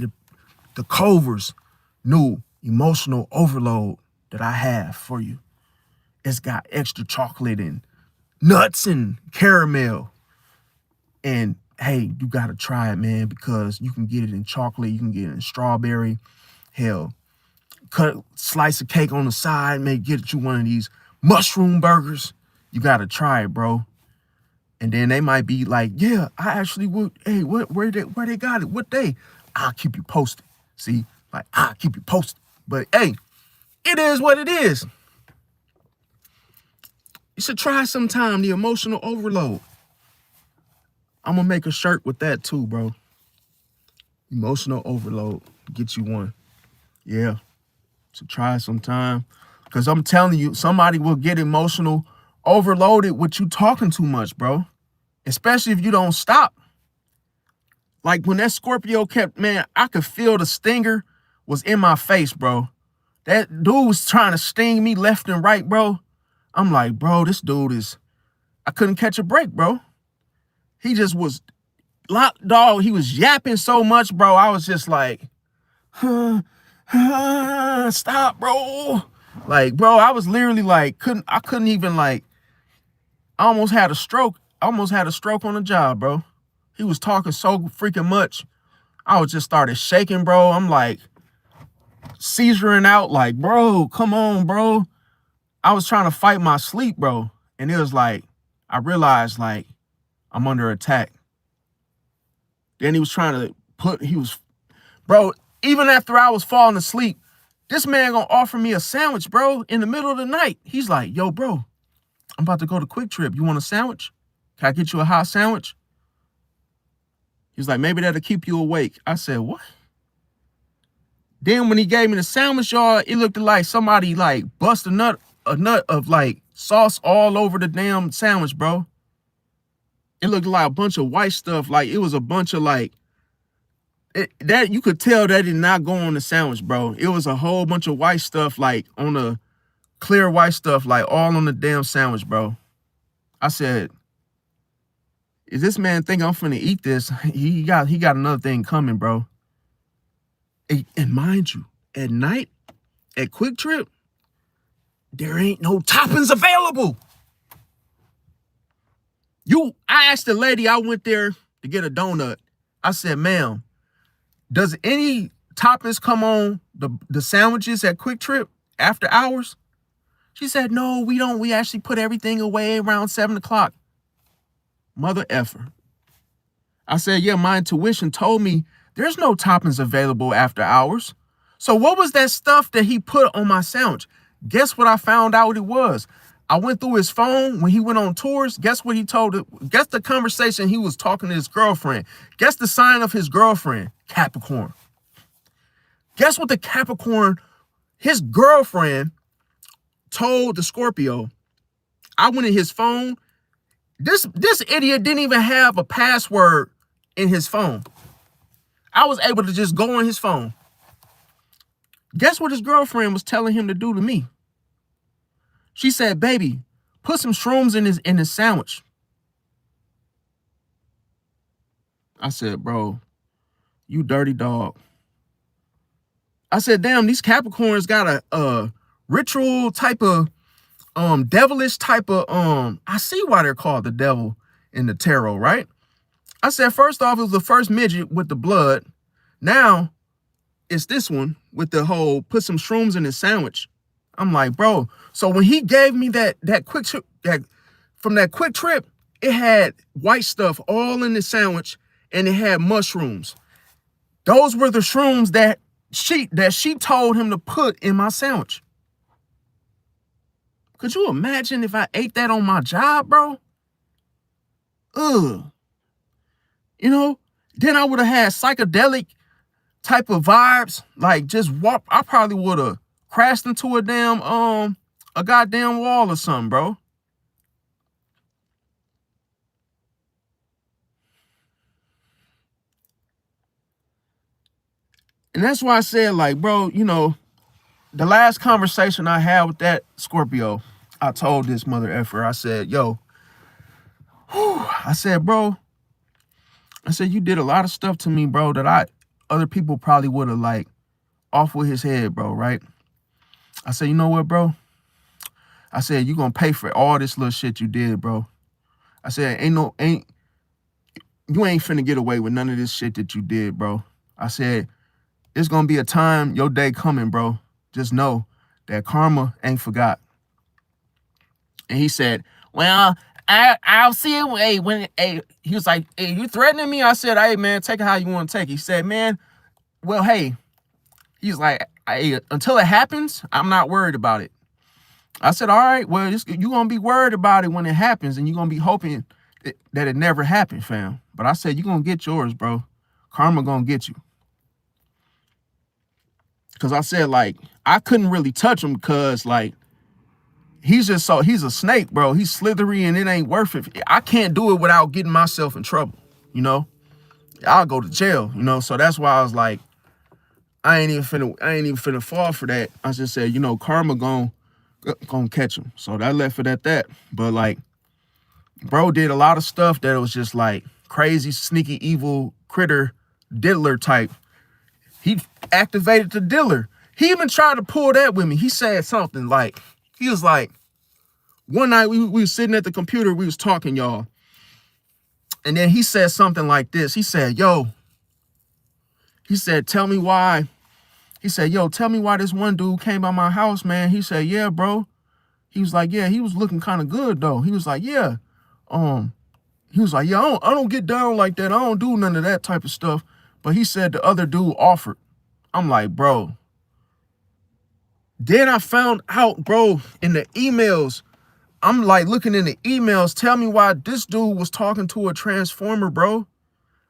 the Culver's new emotional overload that I have for you? It's got extra chocolate and nuts and caramel. And hey, you gotta try it, man, because you can get it in chocolate, you can get it in strawberry. Hell, slice of cake on the side, may get you one of these mushroom burgers. You gotta try it, bro. And then they might be like, yeah, I actually would. Hey, where they got it? What day? I'll keep you posted. See, like, I'll keep you posted. But hey, it is what it is. You should try sometime the emotional overload. I'm gonna make a shirt with that too, bro. Emotional overload. Get you one. Yeah. So try sometime. Because I'm telling you, somebody will get emotional overloaded with you talking too much, bro. Especially if you don't stop. Like when that Scorpio man, I could feel the stinger was in my face, bro. That dude was trying to sting me left and right, bro. I'm like, bro, this dude I couldn't catch a break, bro. He just was, dog, he was yapping so much, bro. I was just like, stop, bro. Like, bro, I was literally like, I couldn't even like, I almost had a stroke. I almost had a stroke on the job, bro. He was talking so freaking much. I was just started shaking, bro. I'm like seizuring out, like, bro, come on, bro. I was trying to fight my sleep, bro. And it was like, I realized like I'm under attack. Then he was trying to bro, even after I was falling asleep, this man gonna offer me a sandwich, bro, in the middle of the night. He's like, yo, bro, I'm about to go to Quick Trip. You want a sandwich? Can I get you a hot sandwich? He's like, maybe that'll keep you awake. I said, what? Then when he gave me the sandwich, y'all, it looked like somebody like bust a nut of like sauce all over the damn sandwich, bro. It looked like a bunch of white stuff. Like it was a bunch of like, that you could tell that did not go on the sandwich, bro. It was a whole bunch of white stuff, like on the clear white stuff, like all on the damn sandwich, bro. I said, is this man think I'm finna eat this? He got another thing coming, bro. And mind you, at night, at Quick Trip, there ain't no toppings available. I asked the lady, I went there to get a donut. I said, ma'am, does any toppings come on the sandwiches at Quick Trip after hours? She said, no, we don't. We actually put everything away around 7 o'clock. Mother effer. I said, yeah, my intuition told me there's no toppings available after hours. So what was that stuff that he put on my sandwich? Guess what I found out it was? I went through his phone when he went on tours. Guess what he told it? Guess the conversation he was talking to his girlfriend. Guess the sign of his girlfriend, Capricorn. Guess what the Capricorn, his girlfriend told the Scorpio. I went in his phone. This idiot didn't even have a password in his phone. I was able to just go on his phone. Guess what his girlfriend was telling him to do to me? She said, baby, put some shrooms in his sandwich. I said, bro, you dirty dog. I said, damn, these Capricorns got a ritual type of devilish type of I see why they're called the devil in the tarot, right? I said, first off, it was the first midget with the blood. Now it's this one with the whole put some shrooms in his sandwich. I'm like, bro. So when he gave me that quick trip, from that quick trip, it had white stuff all in the sandwich, and it had mushrooms. Those were the shrooms that she told him to put in my sandwich. Could you imagine if I ate that on my job, bro? Ugh. You know, then I would have had psychedelic type of vibes. Like just walk. I probably would have crashed into a goddamn wall or something, bro. And that's why I said, like, bro, you know, the last conversation I had with that Scorpio, I told this mother effer, I said, yo, I said, bro, I said, you did a lot of stuff to me, bro, that other people probably would have, like, off with his head, bro, right? I said, you know what, bro? I said, you gonna pay for all this little shit you did, bro. I said, you ain't finna get away with none of this shit that you did, bro. I said, it's gonna be a time, your day coming, bro. Just know that karma ain't forgot. And he said, well, I'll see it. He was like, hey, you threatening me? I said, hey, man, take it how you want to take it. He said, man, well, hey, he's like, hey, until it happens, I'm not worried about it. I said, all right, well, you're going to be worried about it when it happens, and you're going to be hoping that it never happened, fam. But I said, you're going to get yours, bro. Karma going to get you. Because I said, like, I couldn't really touch him because, like, he's a snake, bro. He's slithery and it ain't worth it. I can't do it without getting myself in trouble, you know? I'll go to jail, you know? So that's why I was like, I ain't even finna fall for that. I just said, you know, karma gonna catch him. So that left it at that. But like, bro did a lot of stuff that was just like crazy, sneaky, evil critter diddler type. He activated the diddler. He even tried to pull that with me. He said something like, he was like, one night we was sitting at the computer, we was talking, y'all. And then he said something like this. He said, yo, he said, tell me why. He said, yo, tell me why this one dude came by my house, man. He said, yeah, bro. He was like, yeah, he was looking kind of good, though. He was like, yeah. He was like, yeah, I don't get down like that. I don't do none of that type of stuff. But he said the other dude offered. I'm like, bro. Then I found out, bro, in the emails, I'm like looking in the emails, tell me why this dude was talking to a transformer, bro.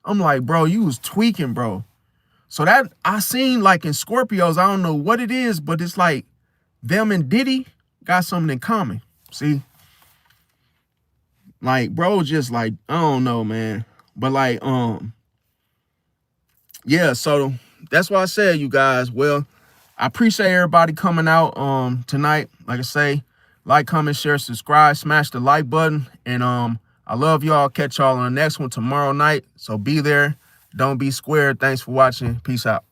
I'm like, bro, you was tweaking, bro. So that I seen like in Scorpios, I don't know what it is, but it's like them and Diddy got something in common. See? Like, bro, just like, I don't know, man. But like, yeah, so that's why I said, you guys, well, I appreciate everybody coming out tonight. Like I say, like, comment, share, subscribe, smash the like button. And I love y'all. Catch y'all on the next one tomorrow night. So be there. Don't be square. Thanks for watching. Peace out.